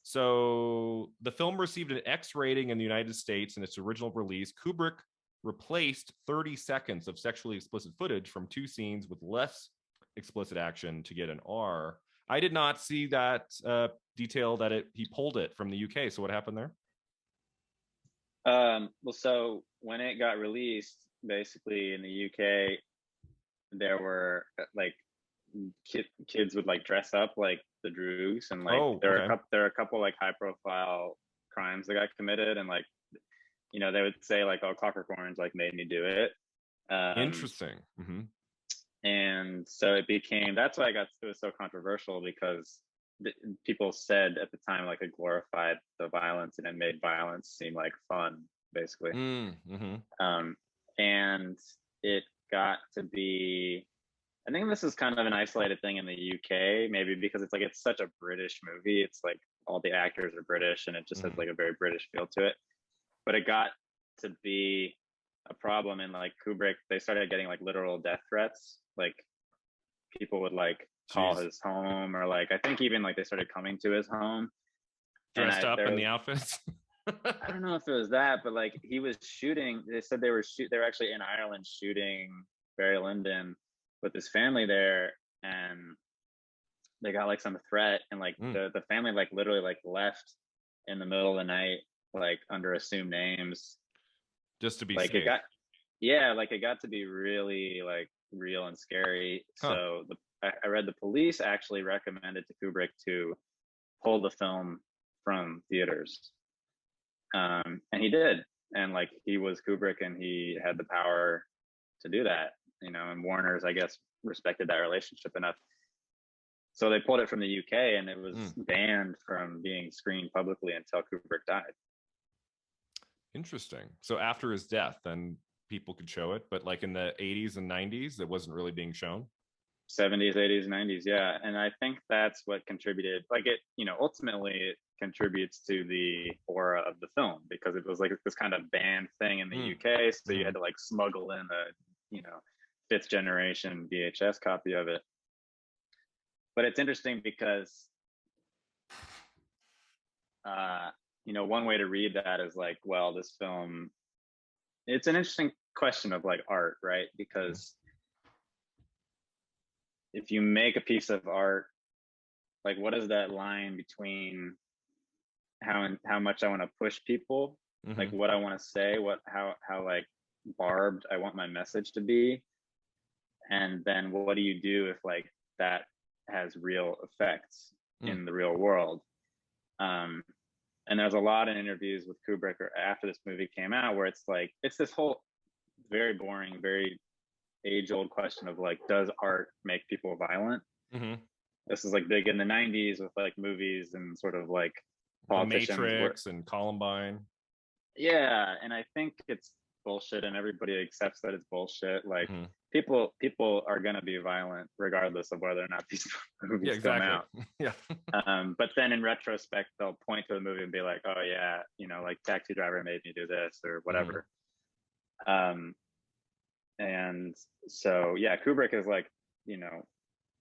So the film received an X rating in the United States in its original release. Kubrick replaced 30 seconds of sexually explicit footage from 2 scenes with less explicit action to get an R. I did not see that detail that he pulled it from the UK. So what happened there? So when it got released, basically in the UK, there were like kids would like dress up like the Droogs, and like there are a couple like high profile crimes that got committed, and like they would say like, oh, Clockwork Orange like made me do it. Interesting. And so it became, that's why it was so controversial, because people said at the time like it glorified the violence and it made violence seem like fun, basically. And it got to be, I think this is kind of an isolated thing in the UK, maybe because it's such a British movie. It's like all the actors are British and it just has like a very British feel to it. But it got to be a problem. And like Kubrick, they started getting like literal death threats. Like people would like call his home, or like I think even like they started coming to his home dressed up in the outfits. I don't know if it was that, but like he was shooting. They said they were actually in Ireland shooting Barry Lyndon with his family there, and they got like some threat, and like the family like literally like left in the middle of the night, like under assumed names, just to be like safe. It got to be really like real and scary. So I read the police actually recommended to Kubrick to pull the film from theaters, and he did. And like he was Kubrick, and he had the power to do that, and Warner's, I guess, respected that relationship enough. So they pulled it from the UK, and it was banned from being screened publicly until Kubrick died. Interesting. So after his death, then people could show it, but like in the 80s and 90s, it wasn't really being shown. 70s, 80s, 90s, yeah. And I think that's what contributed. Like it, ultimately it contributes to the aura of the film, because it was like this kind of banned thing in the UK. So you had to like smuggle in a, fifth generation VHS copy of it. But it's interesting because, one way to read that is like, well, this film, it's an interesting question of like art, right? Because if you make a piece of art, like what is that line between how much I want to push people, like what I want to say, how like barbed I want my message to be, and then what do you do if like that has real effects in the real world? And there's a lot of interviews with Kubrick after this movie came out where it's like, it's this whole very boring, very age-old question of like, does art make people violent? This is like big in the 90s with like movies and sort of like politicians. The Matrix and Columbine. Yeah, and I think it's bullshit, and everybody accepts that it's bullshit. Like people are gonna be violent regardless of whether or not these movies come out. Yeah. But then in retrospect, they'll point to the movie and be like, "Oh yeah, like Taxi Driver made me do this or whatever." And so yeah, Kubrick is like,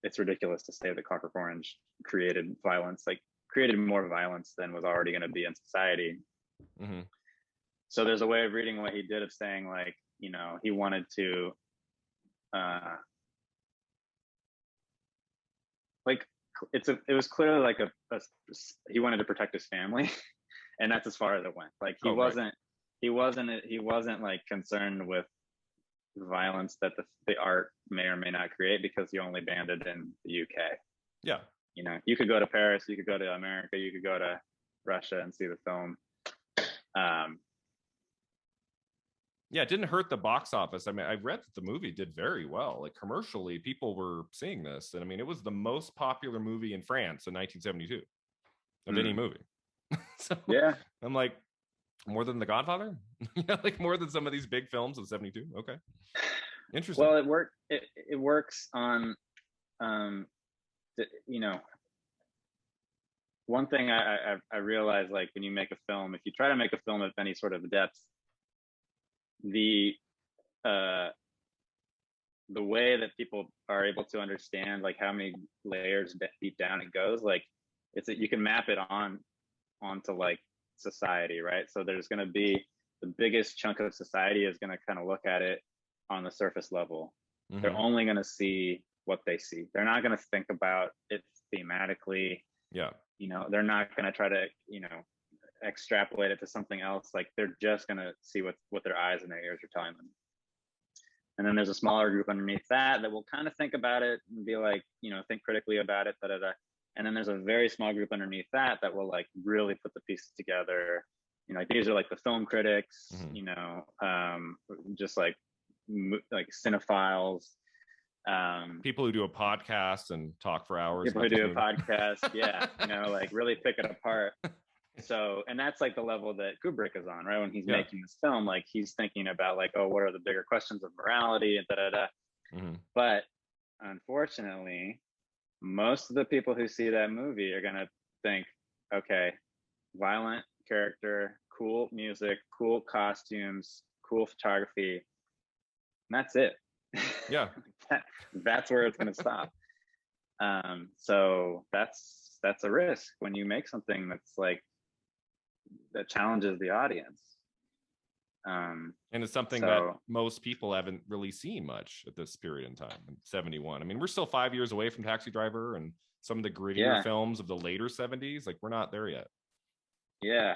it's ridiculous to say that Clockwork Orange created violence, like created more violence than was already going to be in society. So there's a way of reading what he did of saying like, he wanted to, like, it was clearly like he wanted to protect his family, and that's as far as it went. Like he wasn't like concerned with violence that the art may or may not create, because he only banned it in the UK. Yeah. You could go to Paris, you could go to America, you could go to Russia and see the film. Yeah, it didn't hurt the box office. I mean, I read that the movie did very well. Like commercially, people were seeing this. And I mean, it was the most popular movie in France in 1972 of any movie. So yeah, I'm like, more than The Godfather? Yeah, like more than some of these big films of 72. Okay. Interesting. Well, it works on, one thing I realized, like when you make a film, if you try to make a film of any sort of depth, the way that people are able to understand like how many layers deep down it goes, like you can map it onto like society, right? So there's going to be the biggest chunk of society is going to kind of look at it on the surface level. They're only going to see what they see. They're not going to think about it thematically. Yeah. They're not going to try to, extrapolate it to something else. Like they're just going to see what their eyes and their ears are telling them. And then there's a smaller group underneath that will kind of think about it and be like, think critically about it, And then there's a very small group underneath that will like really put the pieces together. Like these are like the film critics, just like cinephiles, people who do a podcast and talk for hours. People who do a podcast, yeah, like really pick it apart. So, and that's like the level that Kubrick is on, right? When he's making this film, like he's thinking about like, oh, what are the bigger questions of morality and But unfortunately, most of the people who see that movie are gonna think, okay, violent character, cool music, cool costumes, cool photography, and that's it. Yeah. That's where it's going to stop. So that's a risk when you make something that's like that challenges the audience. And it's something that most people haven't really seen much at this period in time. In 71, I mean, we're still 5 years away from Taxi Driver and some of the grittier films of the later 70s. Like, we're not there yet. Yeah,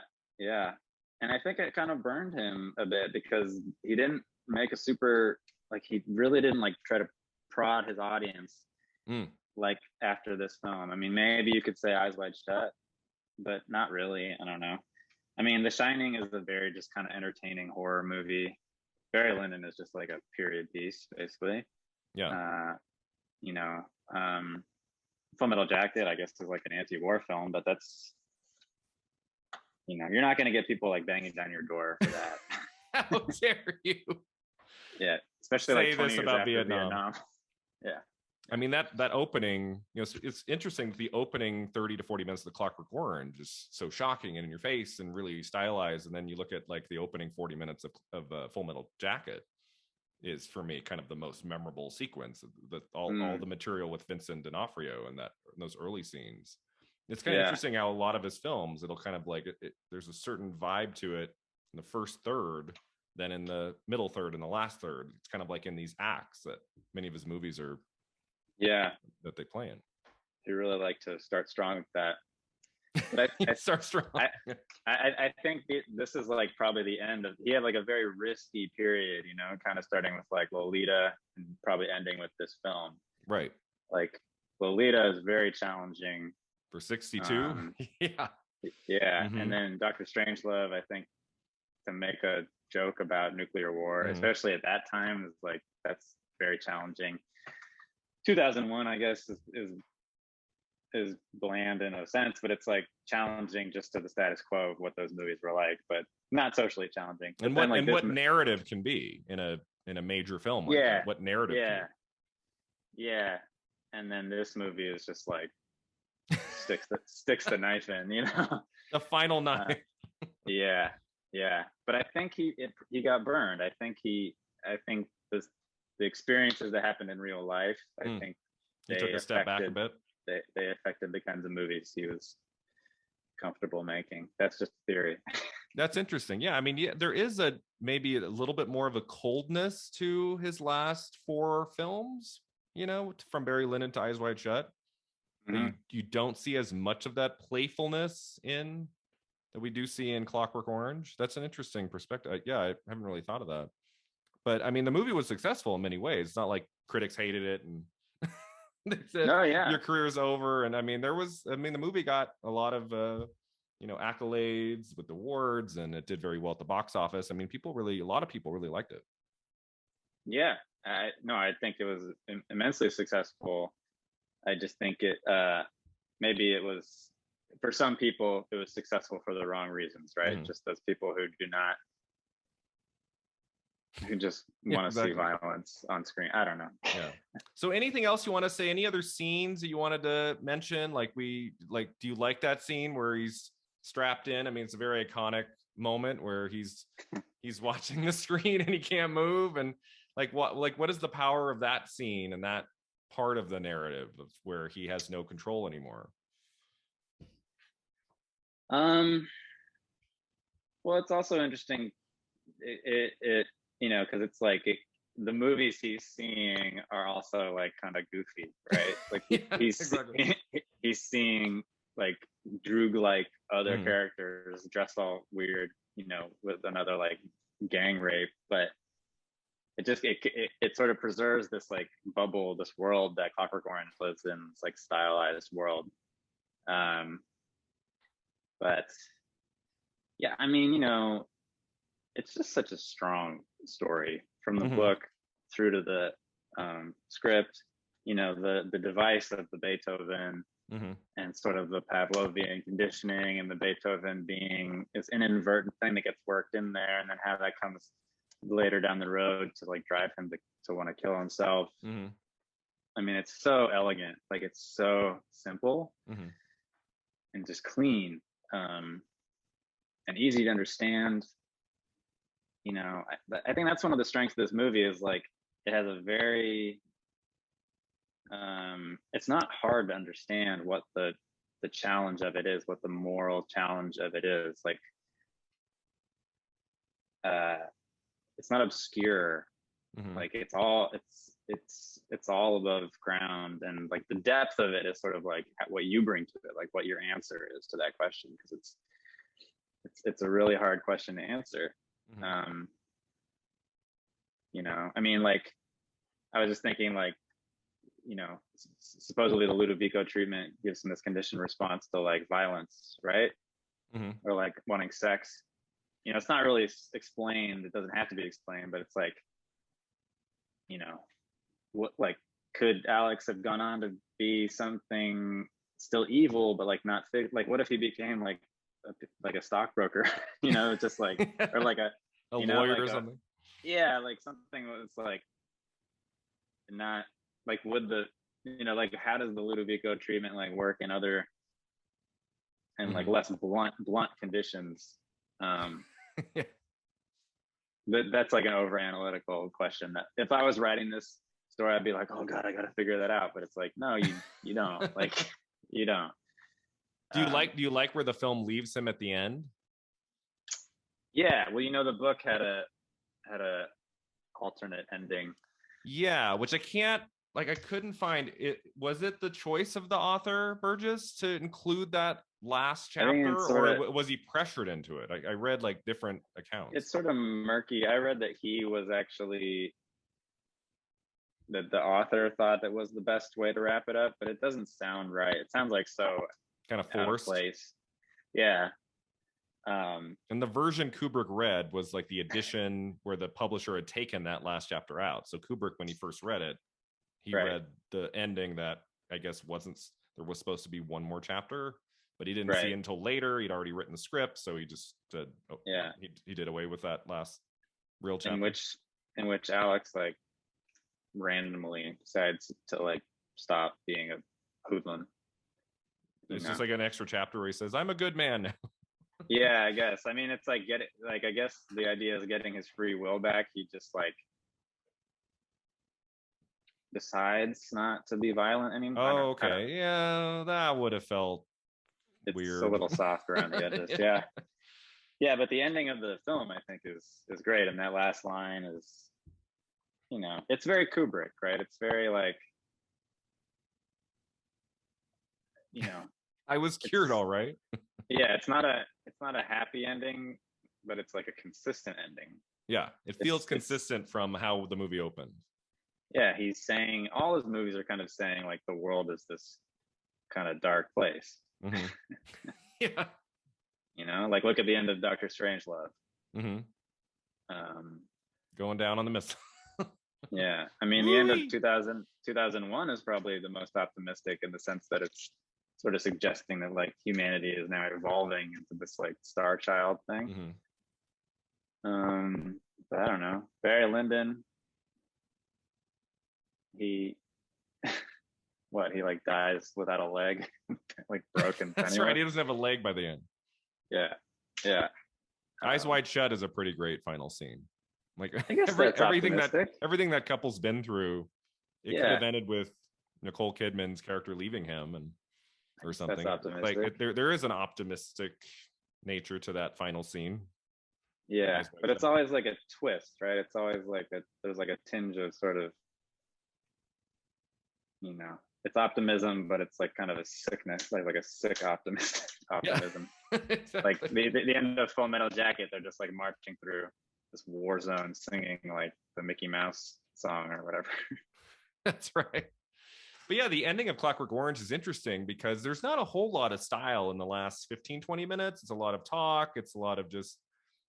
and I think it kind of burned him a bit because he didn't make a super, like, he really didn't like try to prod his audience like after this film. I mean, maybe you could say Eyes Wide Shut, but not really. I don't know. I mean, The Shining is a very just kind of entertaining horror movie. Barry Lyndon is just like a period piece, basically. Yeah. You know, Full Metal Jacket, I guess, is like an anti-war film, but that's, you know, you're not going to get people like banging down your door for that. How dare you? Yeah, especially say like 20 this years about after Vietnam. Yeah. I mean, that opening, you know, it's interesting. The opening 30 to 40 minutes of The Clockwork Orange is so shocking and in your face and really stylized. And then you look at like the opening 40 minutes of Full Metal Jacket is, for me, kind of the most memorable sequence. All the material with Vincent D'Onofrio and those early scenes. It's kind of interesting how a lot of his films, it'll kind of like there's a certain vibe to it in the first third, then in the middle third and the last third. It's kind of like in these acts that many of his movies are. That they play in. You really like to start strong with that. But I start strong. I think this is like probably the end of. He had like a very risky period, you know, kind of starting with like Lolita and probably ending with this film. Right. Like Lolita is very challenging for 62. Yeah. Mm-hmm. And then Dr. Strangelove, I think, to make a joke about nuclear war, especially at that time, is like that's very challenging. 2001, I guess, is bland in a sense, but it's like challenging just to the status quo of what those movies were like, but not socially challenging. And what narrative can be in a major film like that? What narrative? Yeah. And then this movie is just like sticks the knife in, you know, the final knife. Yeah. But I think he got burned. I think the experiences that happened in real life, I think he took a step back a bit. They affected the kinds of movies he was comfortable making. That's just a theory. That's interesting. Yeah, I mean, there is maybe a little bit more of a coldness to his last 4 films, you know, from Barry Lyndon to Eyes Wide Shut. You don't see as much of that playfulness in that we do see in Clockwork Orange. That's an interesting perspective. Yeah, I haven't really thought of that. But I mean, the movie was successful in many ways. It's not like critics hated it and they said, your career's over. And I mean, the movie got a lot of, accolades with awards, and it did very well at the box office. I mean, a lot of people really liked it. Yeah, I think it was immensely successful. I just think maybe it was, for some people, it was successful for the wrong reasons, right? Just those people who just want to see violence on screen. I don't know. Yeah. So anything else you want to say? Any other scenes that you wanted to mention? Do you like that scene where he's strapped in? I mean, it's a very iconic moment where he's watching the screen and he can't move. And what is the power of that scene and that part of the narrative of where he has no control anymore? Well, it's also interesting. It you know, because it's like the movies he's seeing are also like kind of goofy, right? Like he's seeing like Droog-like other characters dressed all weird, you know, with another like gang rape, but it sort of preserves this like bubble, this world that Clockwork Orange lives in, this like stylized world. But yeah, I mean, you know, it's just such a strong story from the book through to the script. You know, the device of the Beethoven and sort of the Pavlovian conditioning, and the Beethoven being this inadvertent thing that gets worked in there, and then how that comes later down the road to like drive him to want to kill himself. I mean, it's so elegant, like it's so simple and just clean. and easy to understand. I think that's one of the strengths of this movie is like it has a very it's not hard to understand what the challenge of it is, what the moral challenge of it is. Like it's not obscure. Like it's all above ground, and like the depth of it is sort of like what you bring to it, like what your answer is to that question, because it's a really hard question to answer. I mean, like I was just thinking, like, supposedly the Ludovico treatment gives them this conditioned response to like violence, right? Or like wanting sex. It's not really explained. It doesn't have to be explained, but it's like, what, like, could Alex have gone on to be something still evil, but like not like, what if he became like a stockbroker, just like, or like a lawyer like or something. Like something was like not like, would the like, how does the Ludovico treatment like work in other and like less blunt conditions? That's like an over analytical question that if I was writing this story, I'd be like, oh god, I gotta figure that out. But it's like, no, you don't. Like, you don't. Do you like where the film leaves him at the end? Yeah, well, the book had a alternate ending. Yeah, which I couldn't find it. Was it the choice of the author, Burgess, to include that last chapter, or was he pressured into it? I read like different accounts. It's sort of murky. I read that he was actually, that the author thought that was the best way to wrap it up, but it doesn't sound right. It sounds like so kind of forced. Out of place. Yeah. And the version Kubrick read was like the edition where the publisher had taken that last chapter out. So Kubrick, when he first read it, he read the ending that I guess there was supposed to be one more chapter, but he didn't see it until later. He'd already written the script, so he just said, he did away with that last real chapter. In which Alex like randomly decides to like stop being a hoodlum. It's just like an extra chapter where he says, "I'm a good man now." Yeah, I guess. I mean, it's like I guess the idea is getting his free will back. He just like decides not to be violent anymore. Oh, okay. Yeah, that would have felt weird. It's a little soft around the edges. Yeah, but the ending of the film, I think, is great, and that last line is, it's very Kubrick, right? It's very like, I was cured, all right. Yeah, it's not a happy ending, but it's like a consistent ending. Yeah, it feels consistent from how the movie opened. Yeah, he's saying, all his movies are kind of saying like the world is this kind of dark place. Yeah. Like look at the end of Dr. Strangelove. Going down on the missile. Yeah, I mean, the end of 2001 is probably the most optimistic in the sense that it's sort of suggesting that like humanity is now evolving into this like star child thing. But I don't know. Barry Lyndon, he he like dies without a leg, like broken. That's right. He doesn't have a leg by the end. Yeah. Eyes Wide Shut is a pretty great final scene. Like I guess everything that couple's been through, it could have ended with Nicole Kidman's character leaving him or something. That's optimistic. Like there is an optimistic nature to that final scene. Yeah, but it's always like a twist, right? It's always like there's like a tinge of sort of, it's optimism, but it's like kind of a sickness, like a sick optimism. Yeah. Exactly. Like the end of Full Metal Jacket, they're just like marching through this war zone, singing like the Mickey Mouse song or whatever. That's right. But yeah, the ending of Clockwork Orange is interesting because there's not a whole lot of style in the last 15-20 minutes. It's a lot of talk. It's a lot of just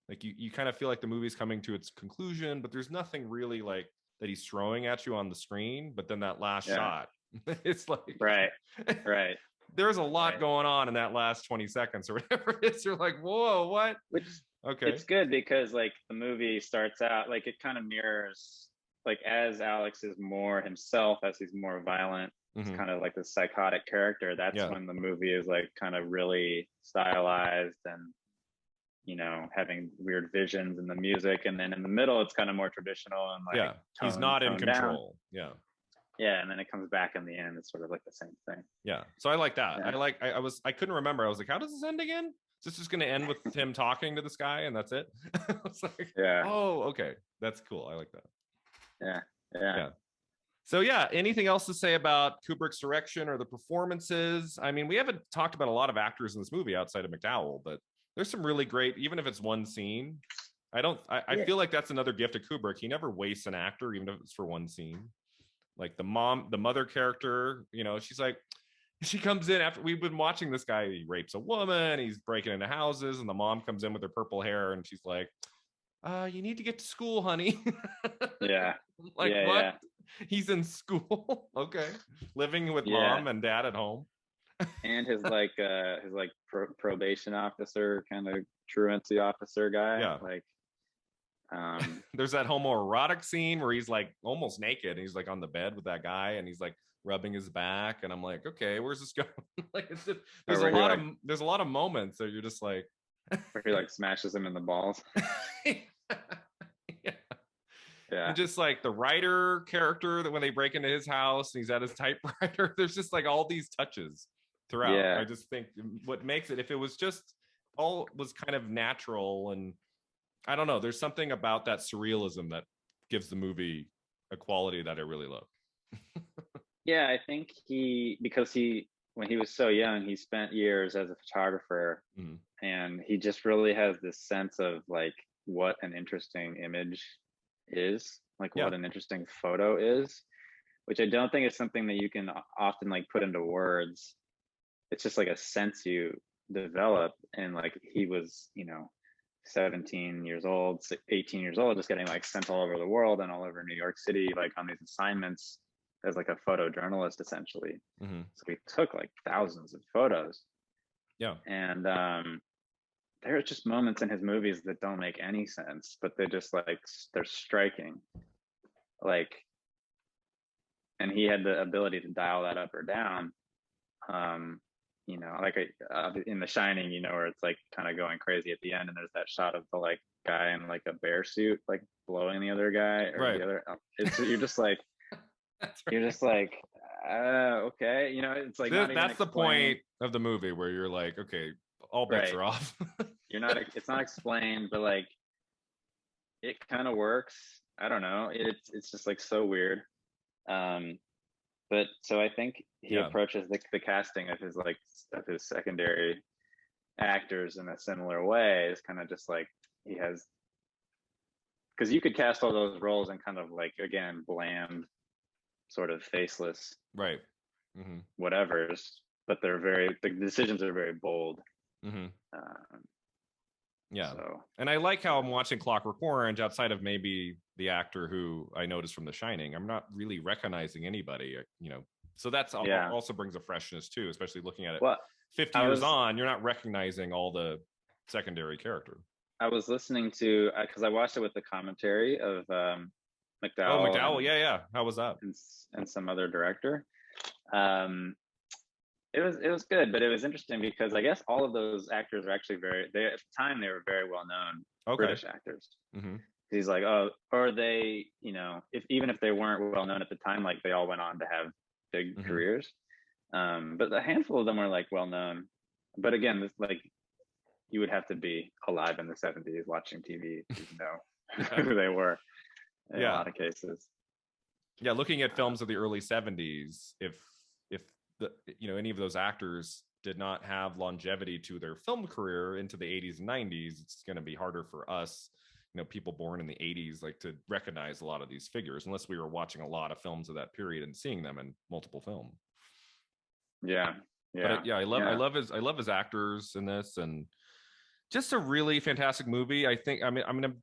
like you kind of feel like the movie's coming to its conclusion, but there's nothing really like that he's throwing at you on the screen. But then that last shot, it's like right. There's a lot going on in that last 20 seconds or whatever it is. You're like, whoa, what? Okay. It's good because like the movie starts out like it kind of mirrors like as Alex is more himself, as he's more violent, it's kind of like the psychotic character. That's when the movie is like kind of really stylized and you know, having weird visions and the music, and then in the middle it's kind of more traditional and like he's not in control down. Yeah, and then it comes back in the end. It's sort of like the same thing. Yeah, so I like that. I couldn't remember. I was like, how does this end again? Is this just going to end with him talking to this guy and that's it? I was like, oh, okay, that's cool. I like that. Yeah. So yeah, anything else to say about Kubrick's direction or the performances? I mean, we haven't talked about a lot of actors in this movie outside of Mcdowell, but there's some really great, even if it's one scene. I feel like that's another gift of Kubrick. He never wastes an actor, even if it's for one scene. Like the mother character, you know, she's like, she comes in after we've been watching this guy, he rapes a woman, he's breaking into houses, and the mom comes in with her purple hair and she's like, you need to get to school, honey. Yeah. Like, what? Yeah. He's in school. Okay. Living with mom and dad at home. And his probation officer, kind of truancy officer guy. Yeah. Like, there's that homoerotic scene where he's like almost naked and he's like on the bed with that guy and he's like rubbing his back, and I'm like, okay, where's this going? Like, it's just, there's a lot of moments that you're just like, where he like smashes him in the balls. Yeah. And just like the writer character, that when they break into his house and he's at his typewriter, there's just like all these touches throughout. Yeah. I just think what makes it, if it was just all was kind of natural, and I don't know, there's something about that surrealism that gives the movie a quality that I really love. Yeah, I think because when he was so young, he spent years as a photographer, and he just really has this sense of like what an interesting image is, like what an interesting photo is, which I don't think is something that you can often like put into words. It's just like a sense you develop. And like he was, you know, 17 years old, 18 years old, just getting like sent all over the world and all over New York City, like on these assignments as like a photojournalist essentially. So we took like thousands of photos. And there are just moments in his movies that don't make any sense, but they're just like, they're striking. Like, and he had the ability to dial that up or down. You know, like in The Shining, you know, where it's like kind of going crazy at the end, and there's that shot of the like guy in like a bear suit, like blowing the other guy, or the other. You're just like, you're just like, okay, you know, it's like that's the point of the movie where you're like, okay, all bets are off. It's not explained, but like it kind of works. I don't know. It's just like so weird. But so I think he approaches the casting of his secondary actors in a similar way. It's kind of just like he has, because you could cast all those roles in kind of like, again, bland, sort of faceless, whatevers, but the decisions are very bold. And I like how I'm watching Clockwork Orange, outside of maybe the actor who I noticed from The Shining, I'm not really recognizing anybody, you know, so that's also brings a freshness too, especially looking at it 50 years on. You're not recognizing all the secondary character. I was listening to, because I watched it with the commentary of McDowell. Oh, McDowell, how was that? And some other director. It was good, but it was interesting because I guess all of those actors are actually at the time they were very well known British actors. He's like, or they, you know, even if they weren't well known at the time, like they all went on to have big careers. But a handful of them were like well known. But again, this, like, you would have to be alive in the 70s watching TV to know who they were in a lot of cases. Yeah, looking at films of the early 70s, if any of those actors did not have longevity to their film career into the 80s and 90s, it's going to be harder for us, you know, people born in the 80s, like, to recognize a lot of these figures unless we were watching a lot of films of that period and seeing them in multiple films. I love his actors in this, and just a really fantastic movie. I think I'm going to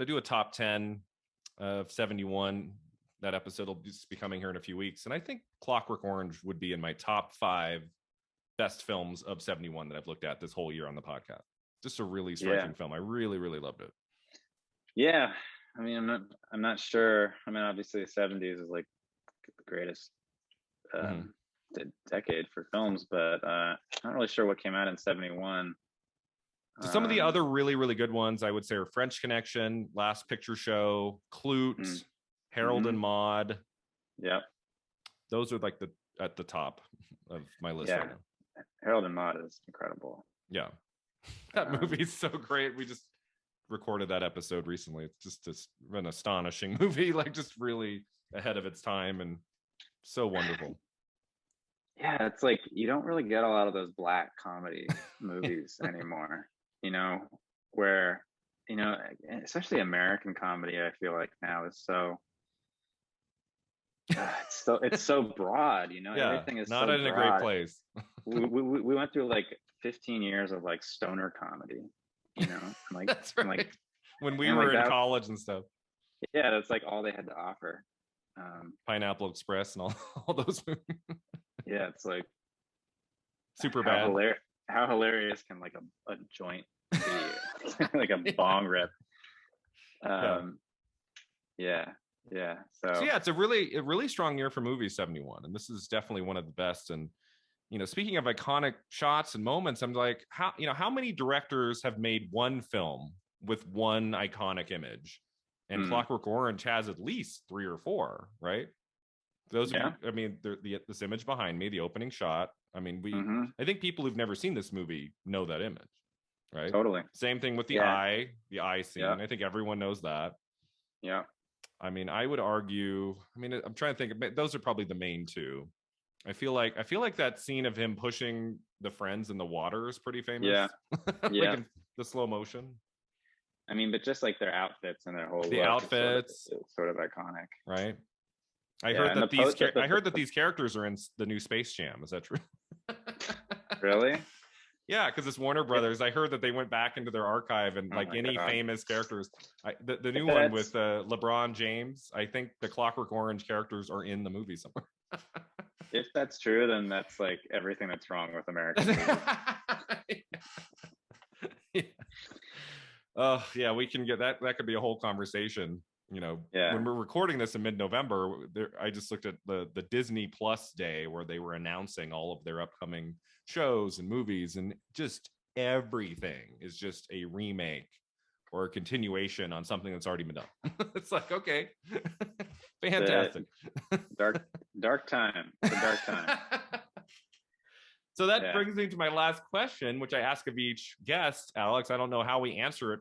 do a top 10 of 71. That episode will just be coming here in a few weeks. And I think Clockwork Orange would be in my top 5 best films of 71 that I've looked at this whole year on the podcast. Just a really striking film. I really, really loved it. Yeah. I mean, I'm not sure. I mean, obviously the 70s is like the greatest decade for films, but I'm not really sure what came out in 71. So some of the other really, really good ones I would say are French Connection, Last Picture Show, Clute, Harold and Maude. Yep. Those are like at the top of my list right now. Harold and Maude is incredible. Yeah. That movie is so great. We just recorded that episode recently. It's just an astonishing movie, like just really ahead of its time and so wonderful. Yeah, it's like you don't really get a lot of those black comedy movies anymore, where, especially American comedy, I feel like now is so it's so broad, everything is not so in broad. a great place. we went through like 15 years of like stoner comedy, like that's right. Like, when we were in college and stuff. Yeah, that's like all they had to offer. Pineapple Express and all those movies. Yeah, it's like super bad. How hilarious can like a joint be? Like a bong rip. Yeah. So yeah, it's a really strong year for movies, 71, and this is definitely one of the best. And speaking of iconic shots and moments, I'm like, how many directors have made one film with one iconic image? And Clockwork Orange has at least 3 or 4, right? Those, I mean, this image behind me, the opening shot. I mean, I think people who've never seen this movie know that image, right? Totally. Same thing with the eye scene. I think everyone knows that. Yeah. I mean, I would argue. I mean, I'm trying to think. Those are probably the main two. I feel like that scene of him pushing the friends in the water is pretty famous. Yeah. Like in the slow motion. I mean, but just like their outfits and their whole outfits, it's sort of iconic, right? I heard that these characters are in the new Space Jam. Is that true? Really? Yeah, because it's Warner Brothers. I heard that they went back into their archive and famous characters. The new one with LeBron James. I think the Clockwork Orange characters are in the movie somewhere. If that's true, then that's like everything that's wrong with American movies. Oh yeah, we can get that. That could be a whole conversation. When we're recording this in mid-November, I just looked at the Disney Plus day where they were announcing all of their upcoming shows and movies, and just everything is just a remake or a continuation on something that's already been done. It's like, okay, fantastic. Dark time. It's a dark time. So that brings me to my last question, which I ask of each guest. Alex, I don't know how we answer it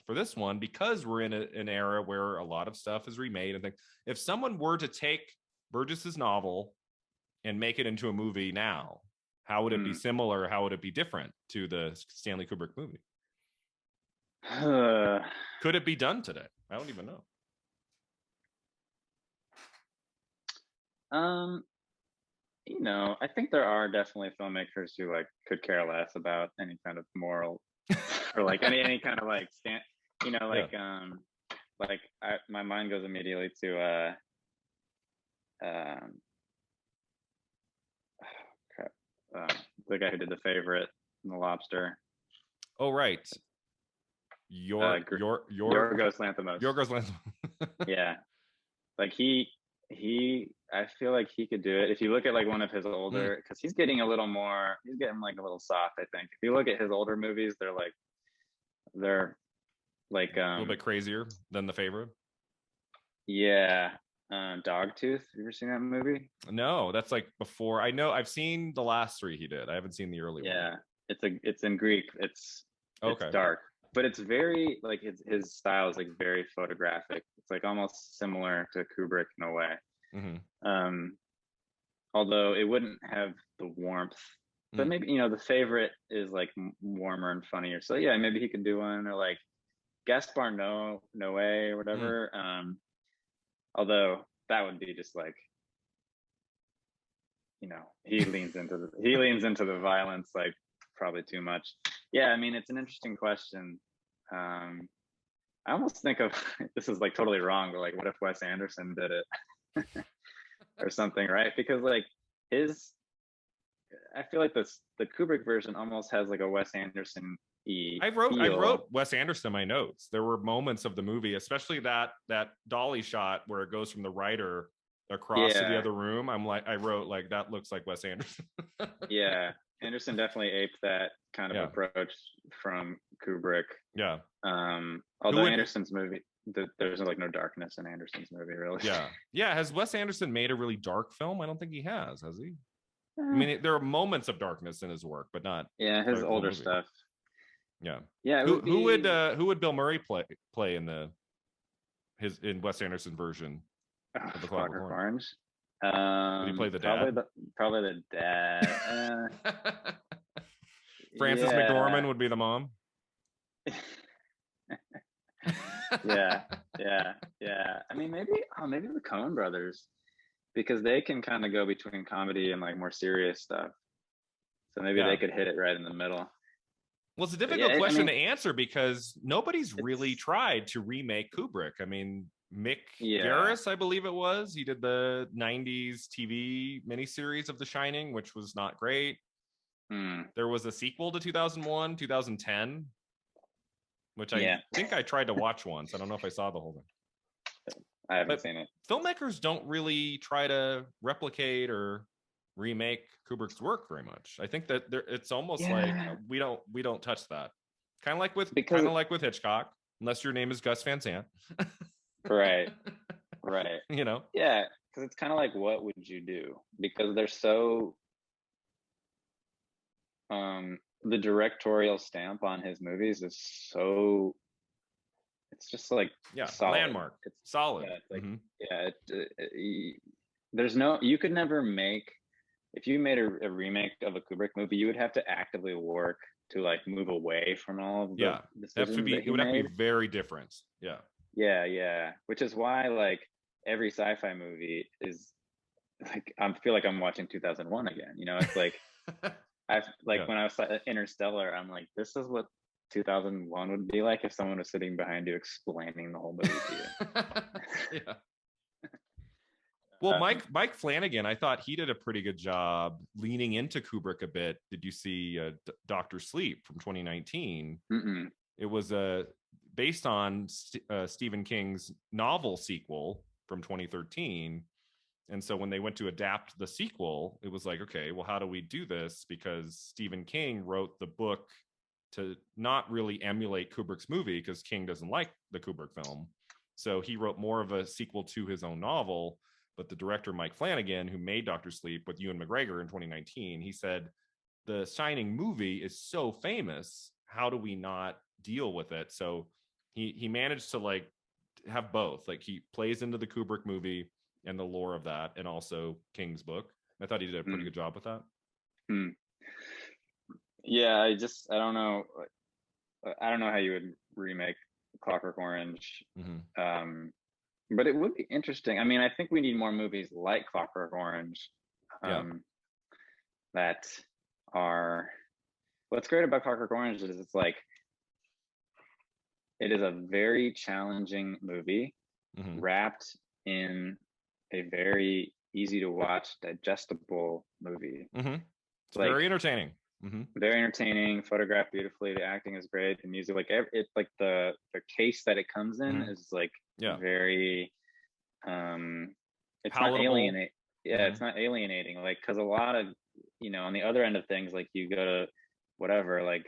for this one, because we're in an era where a lot of stuff is remade and things. If someone were to take Burgess's novel and make it into a movie now, how would it be similar? How would it be different to the Stanley Kubrick movie? Could it be done today? I don't even know. I think there are definitely filmmakers who like could care less about any kind of moral or like any kind of like my mind goes immediately to the guy who did The Favorite and The Lobster. Oh right. Yorgos Lanthimos. Yorgos Lanthimos. Yeah. Like he I feel like he could do it. If you look at like one of his older, because he's getting like a little soft, I think. If you look at his older movies, they're like a little bit crazier than The Favorite. Yeah. Dogtooth. Have you ever seen that movie? No, that's like before. I know I've seen the last 3 he did. I haven't seen the early one. Yeah. It's in Greek. It's dark. But it's very like his style is like very photographic. It's like almost similar to Kubrick in a way. Although it wouldn't have the warmth. But maybe The Favorite is like warmer and funnier. So yeah, maybe he could do one, or like Gaspar Noé or whatever. Although that would be just like, he leans into the violence like probably too much. Yeah, I mean, it's an interesting question. I almost think of, this is like totally wrong, but like, what if Wes Anderson did it or something, right? Because like I feel like the Kubrick version almost has like a Wes Anderson. I wrote Wes Anderson in my notes. There were moments of the movie, especially that dolly shot where it goes from the writer across to the other room. I wrote like, that looks like Wes Anderson. Yeah. Anderson definitely aped that kind of approach from Kubrick. Yeah. Although Anderson's movie, there's like no darkness in Anderson's movie, really. Yeah. Has Wes Anderson made a really dark film? I don't think he has he? I mean, there are moments of darkness in his work, but not. Yeah, his older stuff. Yeah. Who would Bill Murray play in Wes Anderson version of The Clockwork Orange? Would he play the dad? Probably the dad. Frances McDormand would be the mom. yeah. I mean, maybe the Coen brothers, because they can kind of go between comedy and like more serious stuff. So maybe they could hit it right in the middle. Well, it's a difficult question to answer because nobody's really tried to remake Kubrick. I mean, Mick Garris, I believe it was. He did the 90s TV miniseries of The Shining, which was not great. There was a sequel to 2001, 2010, which I think I tried to watch once. I don't know if I saw the whole thing. I haven't seen it. Filmmakers don't really try to replicate or remake Kubrick's work very much. I think that it's almost like we don't touch that. Kind of like with Hitchcock, unless your name is Gus Van Sant. Right. You know. Yeah, because it's kind of like, what would you do? Because they're so the directorial stamp on his movies is so, it's just like solid. Landmark. It's solid. Yeah, it's like there's no, you could never make, if you made a remake of a Kubrick movie, you would have to actively work to like move away from all of the decisions it would have to be very different. Yeah. Which is why like every sci-fi movie is like, I feel like I'm watching 2001 again. You know, it's like when I was Interstellar, I'm like, this is what 2001 would be like if someone was sitting behind you explaining the whole movie to you. Well, Mike Flanagan, I thought he did a pretty good job leaning into Kubrick a bit. Did you see Dr. Sleep from 2019? It was based on Stephen King's novel sequel from 2013. And so when they went to adapt the sequel, it was like, okay, well, how do we do this? Because Stephen King wrote the book to not really emulate Kubrick's movie because King doesn't like the Kubrick film. So he wrote more of a sequel to his own novel. But the director, Mike Flanagan, who made Dr. Sleep with Ewan McGregor in 2019, he said, the Shining movie is so famous. How do we not deal with it? So he managed to like have both. Like he plays into the Kubrick movie and the lore of that, and also King's book. I thought he did a pretty good job with that. Yeah, I don't know. I don't know how you would remake Clockwork Orange. But it would be interesting. I mean, I think we need more movies like Clockwork Orange that are, what's great about Clockwork Orange is it's like, it is a very challenging movie wrapped in a very easy to watch, digestible movie. It's like, very entertaining. Very entertaining, photographed beautifully. The acting is great. The music, like it's like the case that it comes in is like very it's palatable. Not alienating. It's not alienating. Like, because a lot of, you know, on the other end of things, like you go to whatever, like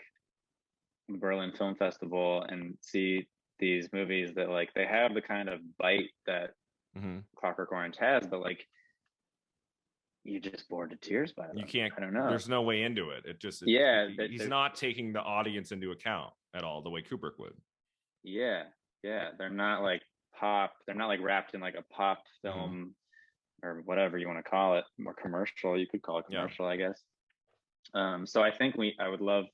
the Berlin Film Festival and see these movies that like they have the kind of bite that Clockwork Orange has, but like you just bored to tears by them. You can't. I don't know. There's no way into it. It just he's not taking the audience into account at all the way Kubrick would. Yeah. They're not like pop. They're not like wrapped in like a pop film or whatever you want to call it. More commercial. You could call it commercial, I guess. So I think I would love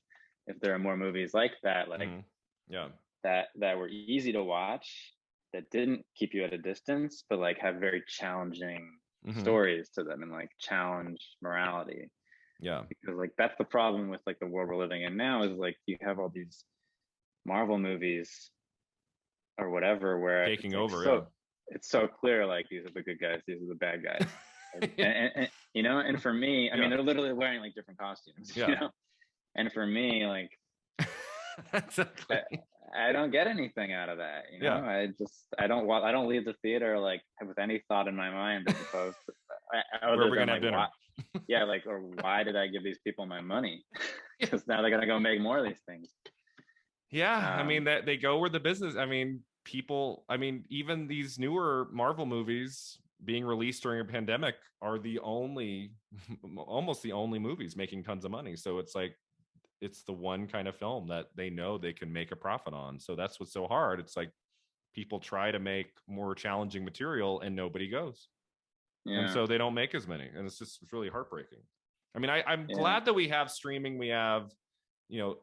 if there are more movies like that, like that were easy to watch, that didn't keep you at a distance, but like have very challenging stories to them and like challenge morality. Because like that's the problem with like the world we're living in now, is like you have all these Marvel movies or whatever where taking it's over. So, it's so clear, like these are the good guys, these are the bad guys. and you know, and for me, I mean, they're literally wearing like different costumes, you know. And for me, like I don't get anything out of that, you know. I don't leave the theater like with any thought in my mind as opposed to where we're gonna have dinner. Yeah, like, or why did I give these people my money? Because now they're gonna go make more of these things. Yeah, I mean that they go where the business. I mean, people. I mean, even these newer Marvel movies being released during a pandemic are the only, almost the only movies making tons of money. So it's like it's the one kind of film that they know they can make a profit on. So that's what's so hard. It's like people try to make more challenging material and nobody goes. And so they don't make as many. And it's really heartbreaking. I mean, I'm glad that we have streaming. We have,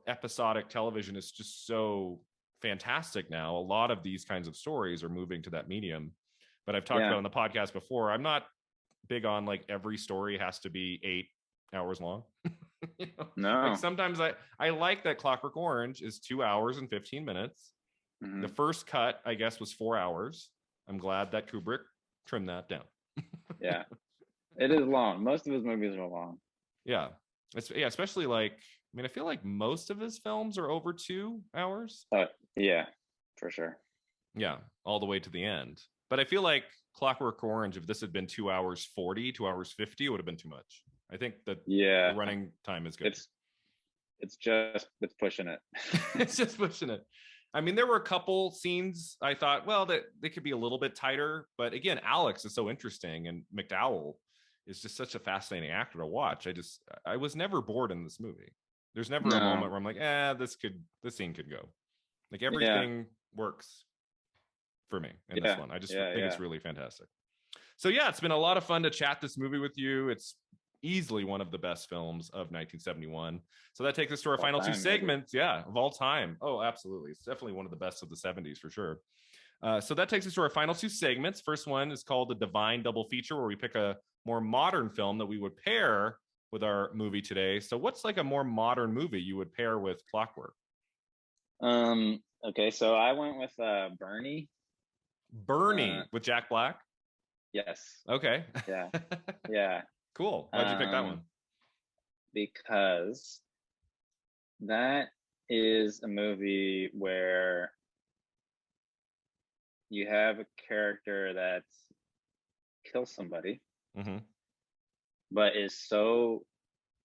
episodic television is just so fantastic now. A lot of these kinds of stories are moving to that medium. But I've talked about on the podcast before, I'm not big on like every story has to be 8 hours long. No. Like sometimes I like that Clockwork Orange is 2 hours and 15 minutes. The first cut, I guess, was 4 hours. I'm glad that Kubrick trimmed that down. Yeah, it is long. Most of his movies are long. Yeah, especially like, I mean, I feel like most of his films are over 2 hours. Yeah, for sure. Yeah, all the way to the end. But I feel like Clockwork Orange, if this had been 2 hours 40, 2 hours 50, it would have been too much. I think that the running time is good. It's pushing it. It's just pushing it. I mean, there were a couple scenes I thought, well, that they could be a little bit tighter. But again, Alex is so interesting, and Mcdowell is just such a fascinating actor to watch. I was never bored in this movie. There's never a moment where I'm like, this scene could go. Like everything works for me in this one. I just think it's really fantastic. So yeah, it's been a lot of fun to chat this movie with you. It's easily one of the best films of 1971. So that takes us to our final two segments. Maybe. Yeah, of all time. Oh, absolutely. It's definitely one of the best of the 70s for sure. So that takes us to our final two segments. First one is called the Divine Double Feature, where we pick a more modern film that we would pair with our movie today. So what's like a more modern movie you would pair with Clockwork? Okay, so I went with Bernie. Bernie with Jack Black? Yes. Okay. Yeah. Yeah. Cool. Why'd you pick that one? Because that is a movie where you have a character that kills somebody, but is so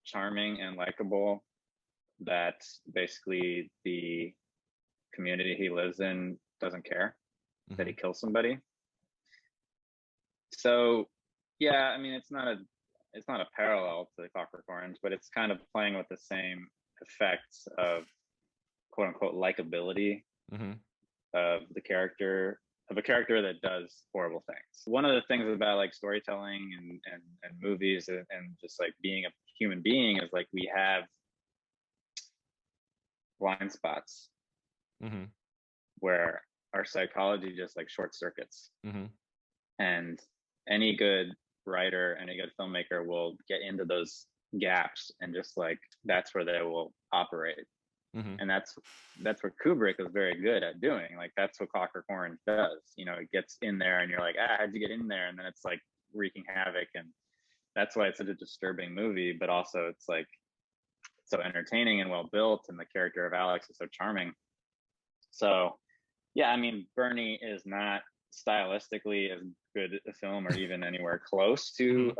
charming and likable that basically the community he lives in doesn't care that he kills somebody. So, yeah, I mean, it's not a parallel to the Clockwork Orange, but it's kind of playing with the same effects of quote unquote likability of a character that does horrible things. One of the things about like storytelling and movies and just like being a human being is like we have blind spots where our psychology just like short circuits. And any good writer, any good filmmaker will get into those gaps and just like that's where they will operate. And that's what Kubrick is very good at doing. Like that's what Clockwork Orange does. You know, it gets in there and you're like, how'd you get in there? And then it's like wreaking havoc. And that's why it's such a disturbing movie, but also it's like so entertaining and well built, and the character of Alex is so charming. So yeah, I mean, Bernie is not stylistically as good a film or even anywhere close to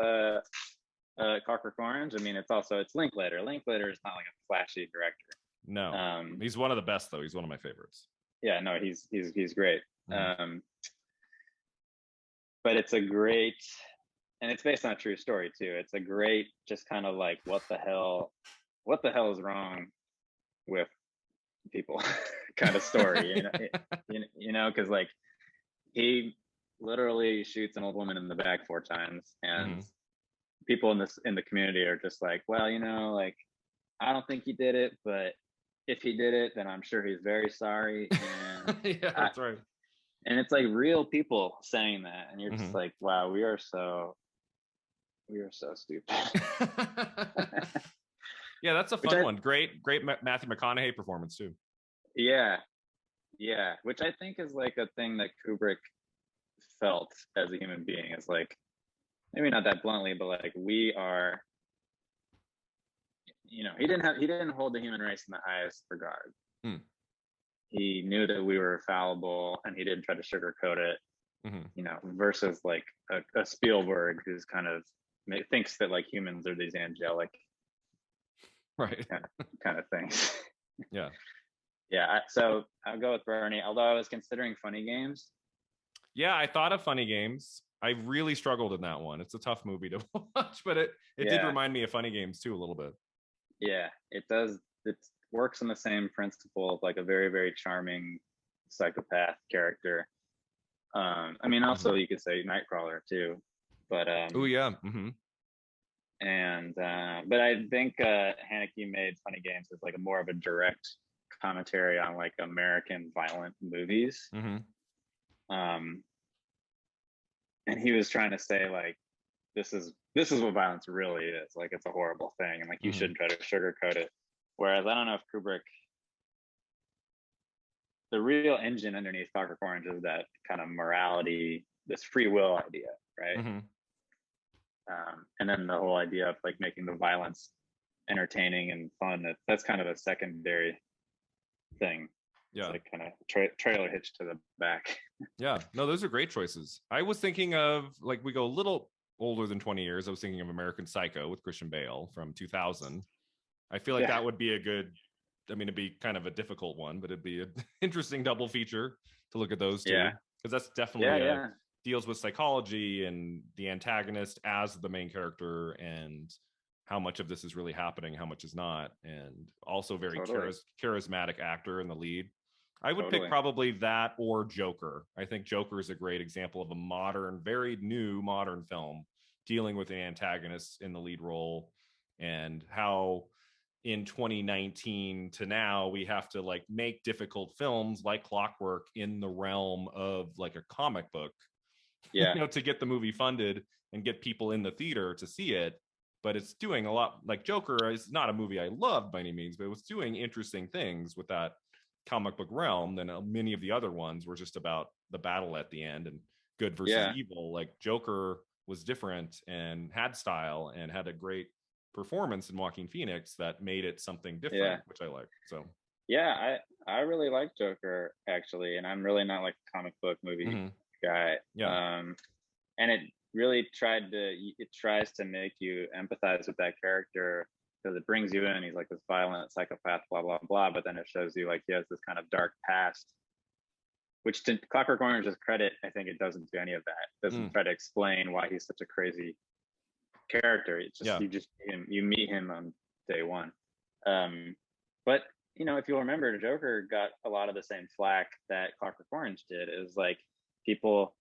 Clockwork Orange. I mean, it's Linklater. Linklater is not like a flashy director. No, he's one of the best though. He's one of my favorites. Yeah, no, he's great. But it's a great, and it's based on a true story too. It's a great, just kind of like what the hell is wrong with people kind of story. you know, because like he literally shoots an old woman in the back 4 times, and people in the community are just like, well, you know, like I don't think he did it, but if he did it, then I'm sure he's very sorry. And yeah, that's right. And it's like real people saying that, and you're just like, wow, we are so stupid. Yeah, that's a fun one. Great Matthew McConaughey performance too. Yeah, which I think is like a thing that Kubrick felt as a human being. Is like, maybe not that bluntly, but like we are. You know, he didn't hold the human race in the highest regard. He knew that we were fallible, and he didn't try to sugarcoat it. You know, versus like a Spielberg who's kind of thinks that like humans are these angelic Right. kind of things. Yeah. Yeah, so I'll go with Bernie, although I was considering Funny Games. Yeah, I thought of Funny Games. I really struggled in that one. It's a tough movie to watch, but it did Yeah. remind me of Funny Games too a little bit. Yeah, it does. It works on the same principle of like a very, very charming psychopath character. I mean, also you could say Nightcrawler too, but Oh yeah. Mm-hmm. and but I think Haneke made Funny Games as like a more of a direct commentary on like American violent movies. Mm-hmm. And he was trying to say like this is what violence really is. Like it's a horrible thing, and like you shouldn't try to sugarcoat it. Whereas I don't know if Kubrick, the real engine underneath Clockwork Orange is that kind of morality, this free will idea, right? Mm-hmm. And then the whole idea of like making the violence entertaining and fun, that's kind of a secondary thing. Yeah. It's like kind of trailer hitch to the back. Yeah. No, those are great choices. I was thinking of, like, we go a little older than 20 years. I was thinking of American Psycho with Christian Bale from 2000. I feel like that would be a good, I mean, it'd be kind of a difficult one, but it'd be an interesting double feature to look at those two. Yeah. Because that's definitely deals with psychology and the antagonist as the main character, and how much of this is really happening, how much is not, and also very charismatic actor in the lead. I would pick probably that or Joker. I think Joker is a great example of a modern, very new modern film dealing with an antagonist in the lead role, and how in 2019 to now we have to like make difficult films like Clockwork in the realm of like a comic book, to get the movie funded and get people in the theater to see it. But it's doing a lot. Like Joker is not a movie I loved by any means, but it was doing interesting things with that comic book realm than many of the other ones were just about the battle at the end and good versus evil. Like Joker was different and had style and had a great performance in Joaquin Phoenix that made it something different, which I like. So I really like Joker actually, and I'm really not like a comic book movie guy. And it really tries to make you empathize with that character, because it brings you in. He's like this violent psychopath, blah blah blah, but then it shows you like he has this kind of dark past, which to Clockwork Orange's credit, I think it doesn't do any of that. It doesn't try to explain why he's such a crazy character. It's just you meet him on day one. But if you'll remember, Joker got a lot of the same flack that Clockwork Orange did. It was like people,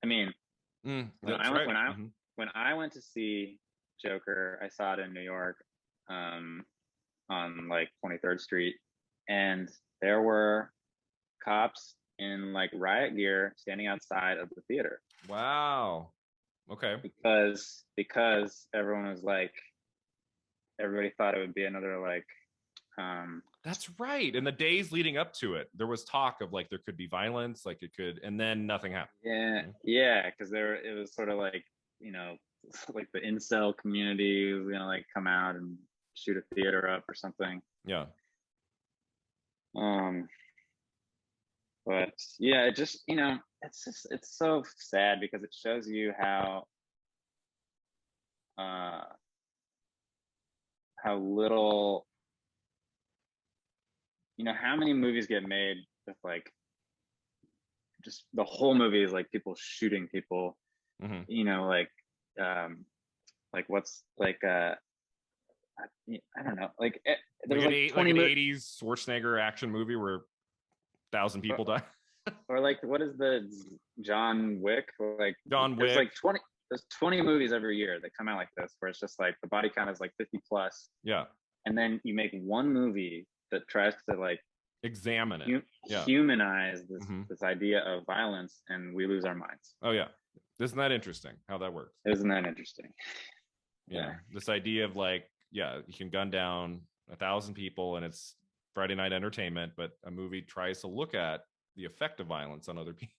I mean, when I went to see Joker, I saw it in New York, on like 23rd Street, and there were cops in like riot gear standing outside of the theater. Wow. Okay. Because everyone was like, everybody thought it would be another like that's right. In the days leading up to it, there was talk of like there could be violence, like it could, and then nothing happened. Because it was sort of like, like the incel community was gonna like come out and shoot a theater up or something. But it just, it's so sad because it shows you how little, how many movies get made with like just the whole movie is like people shooting people, like what's like I don't know, like there was like 20 like an 80s Schwarzenegger action movie where 1,000 people die. Or like, what is the John Wick? Like John Wick. There's 20 movies every year that come out like this, where it's just like the body count is like 50 plus. Yeah. And then you make one movie that tries to like examine it, humanize this idea of violence, and we lose our minds. Oh yeah. Isn't that interesting how that works? Isn't that interesting? Yeah. This idea of like, you can gun down 1,000 people and it's Friday night entertainment, but a movie tries to look at the effect of violence on other people.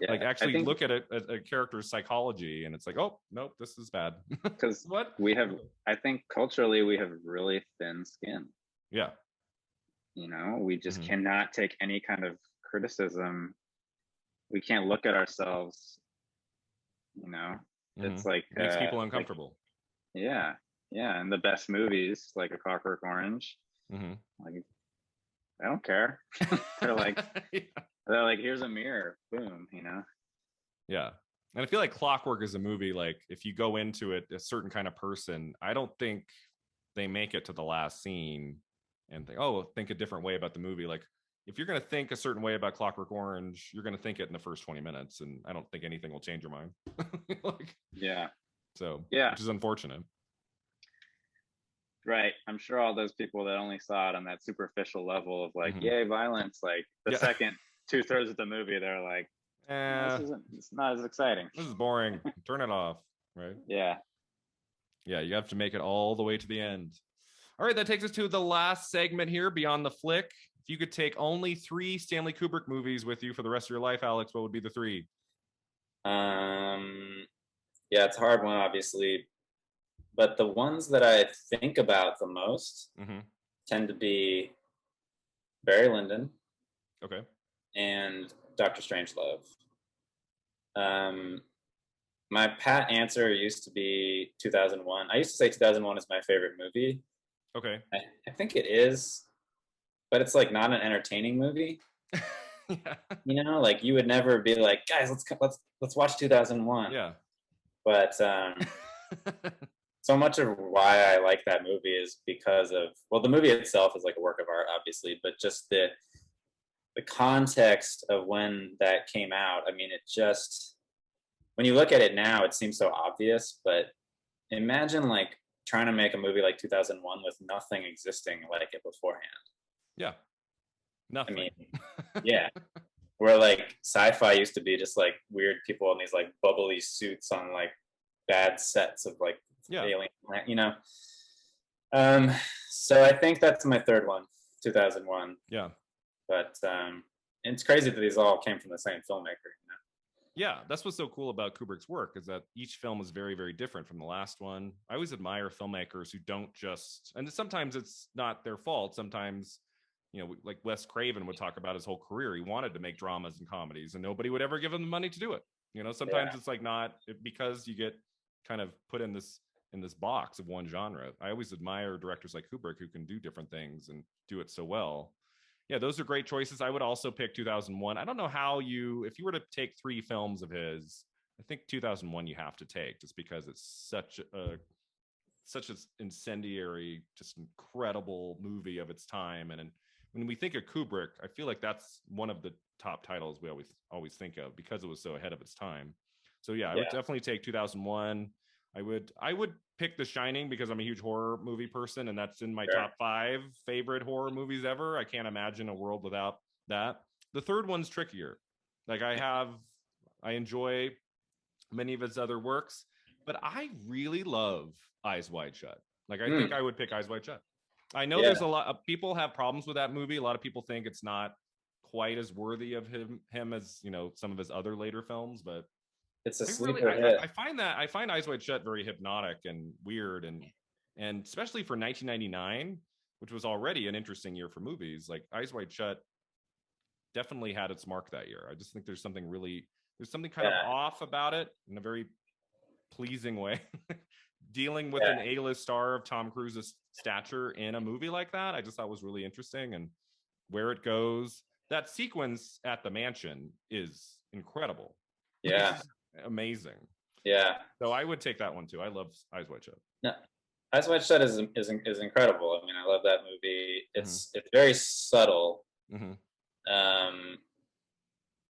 Like actually look at a character's psychology, and it's like, oh nope, this is bad. Because I think culturally we have really thin skin. We just cannot take any kind of criticism. We can't look at ourselves, It's like makes people uncomfortable. Yeah, and the best movies like A Clockwork Orange, like I don't care. they're like they're like, here's a mirror, boom, you know. Yeah. And I feel like Clockwork is a movie, like if you go into it a certain kind of person, I don't think they make it to the last scene and think, oh, think a different way about the movie. Like if you're going to think a certain way about Clockwork Orange, you're going to think it in the first 20 minutes, and I don't think anything will change your mind. Like, so which is unfortunate. Right. I'm sure all those people that only saw it on that superficial level of like, yay, violence, like the second 2/3 of the movie, they're like, it's not as exciting. This is boring. Turn it off. Right. Yeah, you have to make it all the way to the end. All right, that takes us to the last segment here, Beyond the Flick. If you could take only 3 Stanley Kubrick movies with you for the rest of your life, Alex, what would be the 3? Yeah, it's a hard one, obviously. But the ones that I think about the most tend to be Barry Lyndon. Okay. And Dr. Strangelove. My pat answer used to be 2001. I used to say 2001 is my favorite movie. Okay. I think it is, but it's like not an entertaining movie. You know, like you would never be like, guys, let's watch 2001. Yeah. But so much of why I like that movie is because of, well, the movie itself is like a work of art, obviously, but just the context of when that came out. I mean, it just, when you look at it now, it seems so obvious, but imagine like trying to make a movie like 2001 with nothing existing like it beforehand. Yeah. Nothing. I mean, yeah. Where like sci-fi used to be just like weird people in these like bubbly suits on like bad sets of like alien, you know. So I think that's my third one, 2001. Yeah. But it's crazy that these all came from the same filmmaker, you know? Yeah, that's what's so cool about Kubrick's work, is that each film is very, very different from the last one. I always admire filmmakers who don't just, and sometimes it's not their fault. Sometimes, you know, like Wes Craven would talk about his whole career. He wanted to make dramas and comedies, and nobody would ever give him the money to do it. You know, sometimes it's like because you get kind of put in this box of one genre. I always admire directors like Kubrick who can do different things and do it so well. Yeah, those are great choices. I would also pick 2001. I don't know how if you were to take 3 films of his, I think 2001 you have to take, just because it's such an incendiary, just incredible movie of its time. And when we think of Kubrick, I feel like that's one of the top titles we always think of because it was so ahead of its time. So I would definitely take 2001. I would pick The Shining because I'm a huge horror movie person, and that's in my top 5 favorite horror movies ever. I can't imagine a world without that. The third one's trickier. Like I enjoy many of his other works, but I really love Eyes Wide Shut. Like I think I would pick Eyes Wide Shut. I know there's a lot of people have problems with that movie. A lot of people think it's not quite as worthy of him as, you know, some of his other later films, but it's a sleeper hit. I find Eyes Wide Shut very hypnotic and weird, and especially for 1999, which was already an interesting year for movies. Like Eyes Wide Shut definitely had its mark that year. I just think there's something kind of off about it in a very pleasing way. Dealing with an A-list star of Tom Cruise's stature in a movie like that, I just thought was really interesting, and where it goes. That sequence at the mansion is incredible. Yeah. Amazing. Yeah. So I would take that one too. I love Eyes Wide Shut. No, Eyes Wide Shut is incredible. I mean, I love that movie. It's very subtle.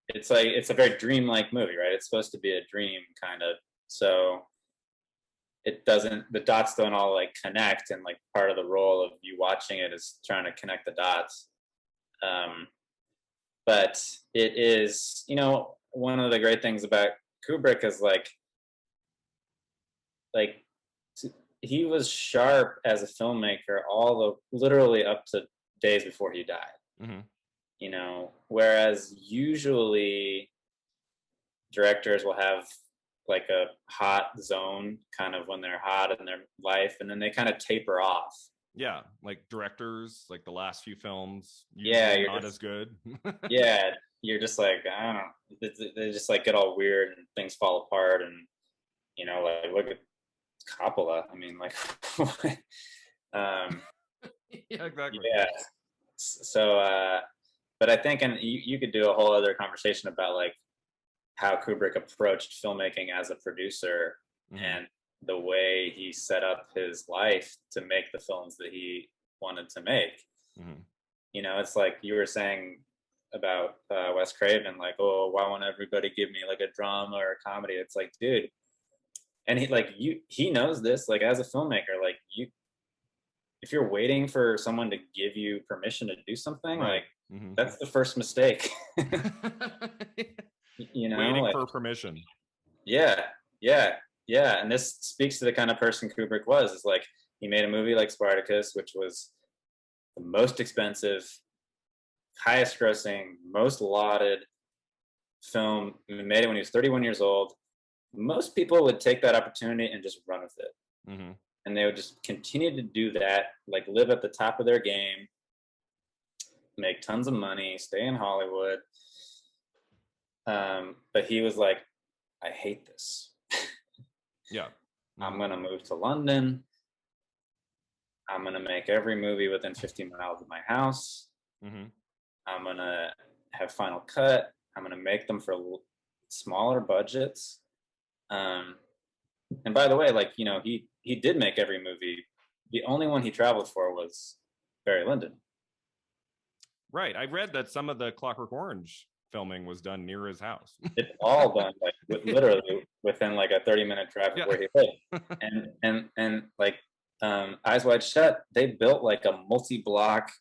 It's a very dreamlike movie, right? It's supposed to be a dream kind of. So the dots don't all like connect, and like part of the role of you watching it is trying to connect the dots. But it is, you know, one of the great things about Kubrick is like he was sharp as a filmmaker literally up to days before he died. You know, whereas usually directors will have like a hot zone kind of when they're hot in their life, and then they kind of taper off. Yeah, like directors, like the last few films, you're not as good. You're just like, I don't know, they just like get all weird and things fall apart, and you know, like look at Coppola. I mean, like, yeah, exactly. Yeah. So, but I think, and you could do a whole other conversation about like how Kubrick approached filmmaking as a producer and the way he set up his life to make the films that he wanted to make. You know, it's like you were saying about Wes Craven, like, oh, why won't everybody give me like a drama or a comedy? It's like, dude, and he knows this, like as a filmmaker, like if you're waiting for someone to give you permission to do something, right. like that's the first mistake. You know, waiting like, for permission. Yeah. And this speaks to the kind of person Kubrick was. Is like he made a movie like Spartacus, which was the most expensive, highest grossing, most lauded film. He made it when he was 31 years old. Most people would take that opportunity and just run with it. And they would just continue to do that, like live at the top of their game, make tons of money, stay in Hollywood. But he was like, I hate this. Yeah. I'm going to move to London. I'm going to make every movie within 50 miles of my house. I'm going to have Final Cut. I'm going to make them for smaller budgets. And by the way, like, you know, he did make every movie. The only one he traveled for was Barry Lyndon. Right. I read that some of the Clockwork Orange filming was done near his house. It's all done like literally within like a 30-minute drive of where he lived. And like Eyes Wide Shut, they built like a multi-block.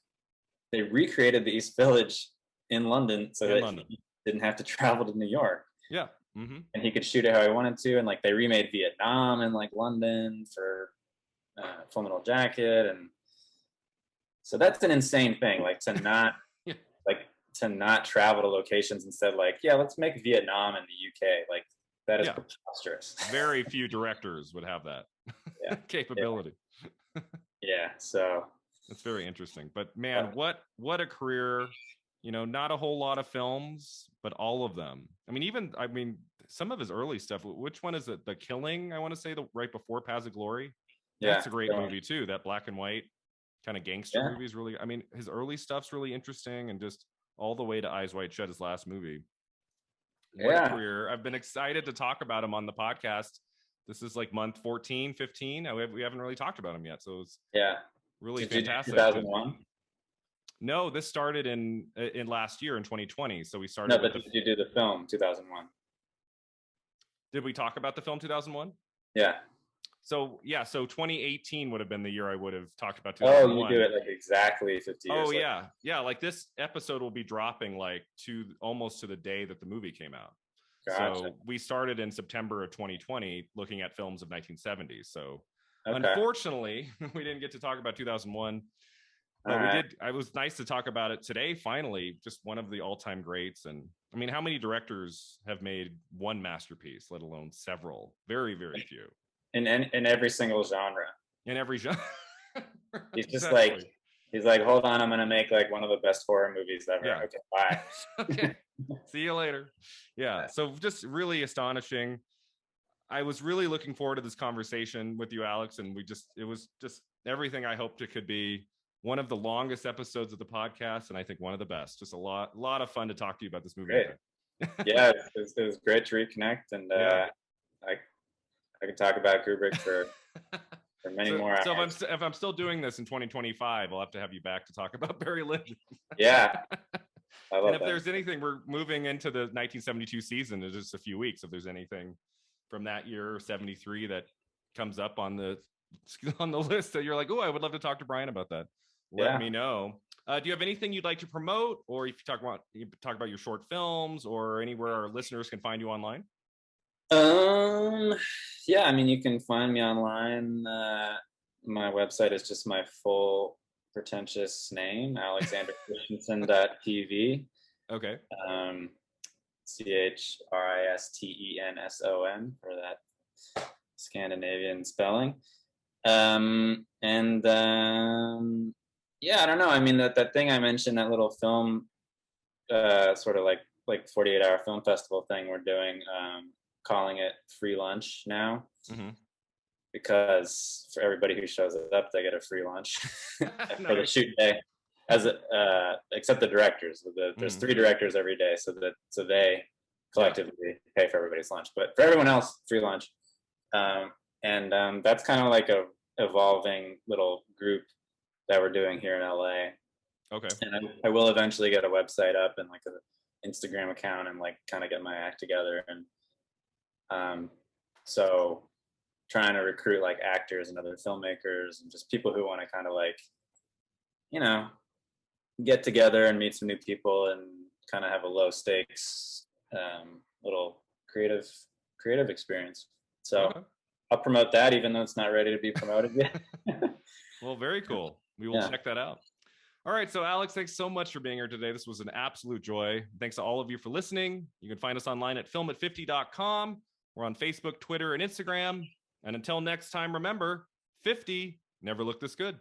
They recreated the East Village in London so that he didn't have to travel to New York. Yeah. And he could shoot it how he wanted to. And like they remade Vietnam in like London for Full Metal Jacket. And so that's an insane thing, like to not to not travel to locations instead, like, yeah, let's make Vietnam in the UK. Like that is preposterous. Very few directors would have that capability. Yeah. So it's very interesting. But man, what a career. You know, not a whole lot of films, but all of them. I mean, some of his early stuff. Which one is it? The Killing, I want to say, right before Paths of Glory. Yeah, that's a great movie too. That black and white kind of gangster movie is really. I mean, his early stuff's really interesting, and just all the way to Eyes Wide Shut, his last movie. What a career. I've been excited to talk about him on the podcast. This is like month 14, 15. We haven't really talked about him yet, so it's really fantastic. 2001. No, this started in last year in 2020. So we started. No, but did you do the film 2001? Did we talk about the film 2001? Yeah. So 2018 would have been the year I would have talked about 2001. Oh, you do it like exactly 50 years. Oh yeah, yeah. Like this episode will be dropping like almost to the day that the movie came out. Gotcha. So we started in September of 2020 looking at films of 1970s. So unfortunately, we didn't get to talk about 2001. But we did. It was nice to talk about it today. Finally, just one of the all-time greats. And I mean, how many directors have made one masterpiece, let alone several? Very, very few. In every single genre. In every genre. He's just like, he's like, hold on, I'm gonna make like one of the best horror movies ever. Yeah. Okay, bye. Okay. See you later. Yeah. So just really astonishing. I was really looking forward to this conversation with you, Alex, and it was just everything I hoped it could be. One of the longest episodes of the podcast, and I think one of the best. Just a lot of fun to talk to you about this movie. Yeah, it was great to reconnect, and I could talk about Kubrick for many more hours. So if I'm still doing this in 2025, I'll have to have you back to talk about Barry Lyndon. Yeah. I love and if there's anything, we're moving into the 1972 season in just a few weeks. If there's anything from that year, 73, that comes up on the list that you're like, oh, I would love to talk to Brian about that. Let me know. Do you have anything you'd like to promote, or if you talk about your short films, or anywhere our listeners can find you online? Yeah, I mean, you can find me online. My website is just my full pretentious name, alexanderchristenson.tv. Okay. CHRISTENSON for that Scandinavian spelling. Yeah, I don't know. I mean, that thing I mentioned, that little film, sort of like 48-hour film festival thing we're doing, calling it free lunch now. Mm-hmm. Because for everybody who shows up, they get a free lunch for the shoot day. Except the directors. There's 3 directors every day, so they collectively pay for everybody's lunch. But for everyone else, free lunch. And that's kind of like a evolving little group that we're doing here in LA. Okay. And I will eventually get a website up and like an Instagram account and like kind of get my act together. And so trying to recruit like actors and other filmmakers and just people who want to kind of like, you know, get together and meet some new people and kind of have a low stakes little creative experience. So I'll promote that, even though it's not ready to be promoted yet. Well, very cool. We will check that out. All right. So Alex, thanks so much for being here today. This was an absolute joy. Thanks to all of you for listening. You can find us online at filmat50.com. We're on Facebook, Twitter, and Instagram. And until next time, remember, 50 never looked this good.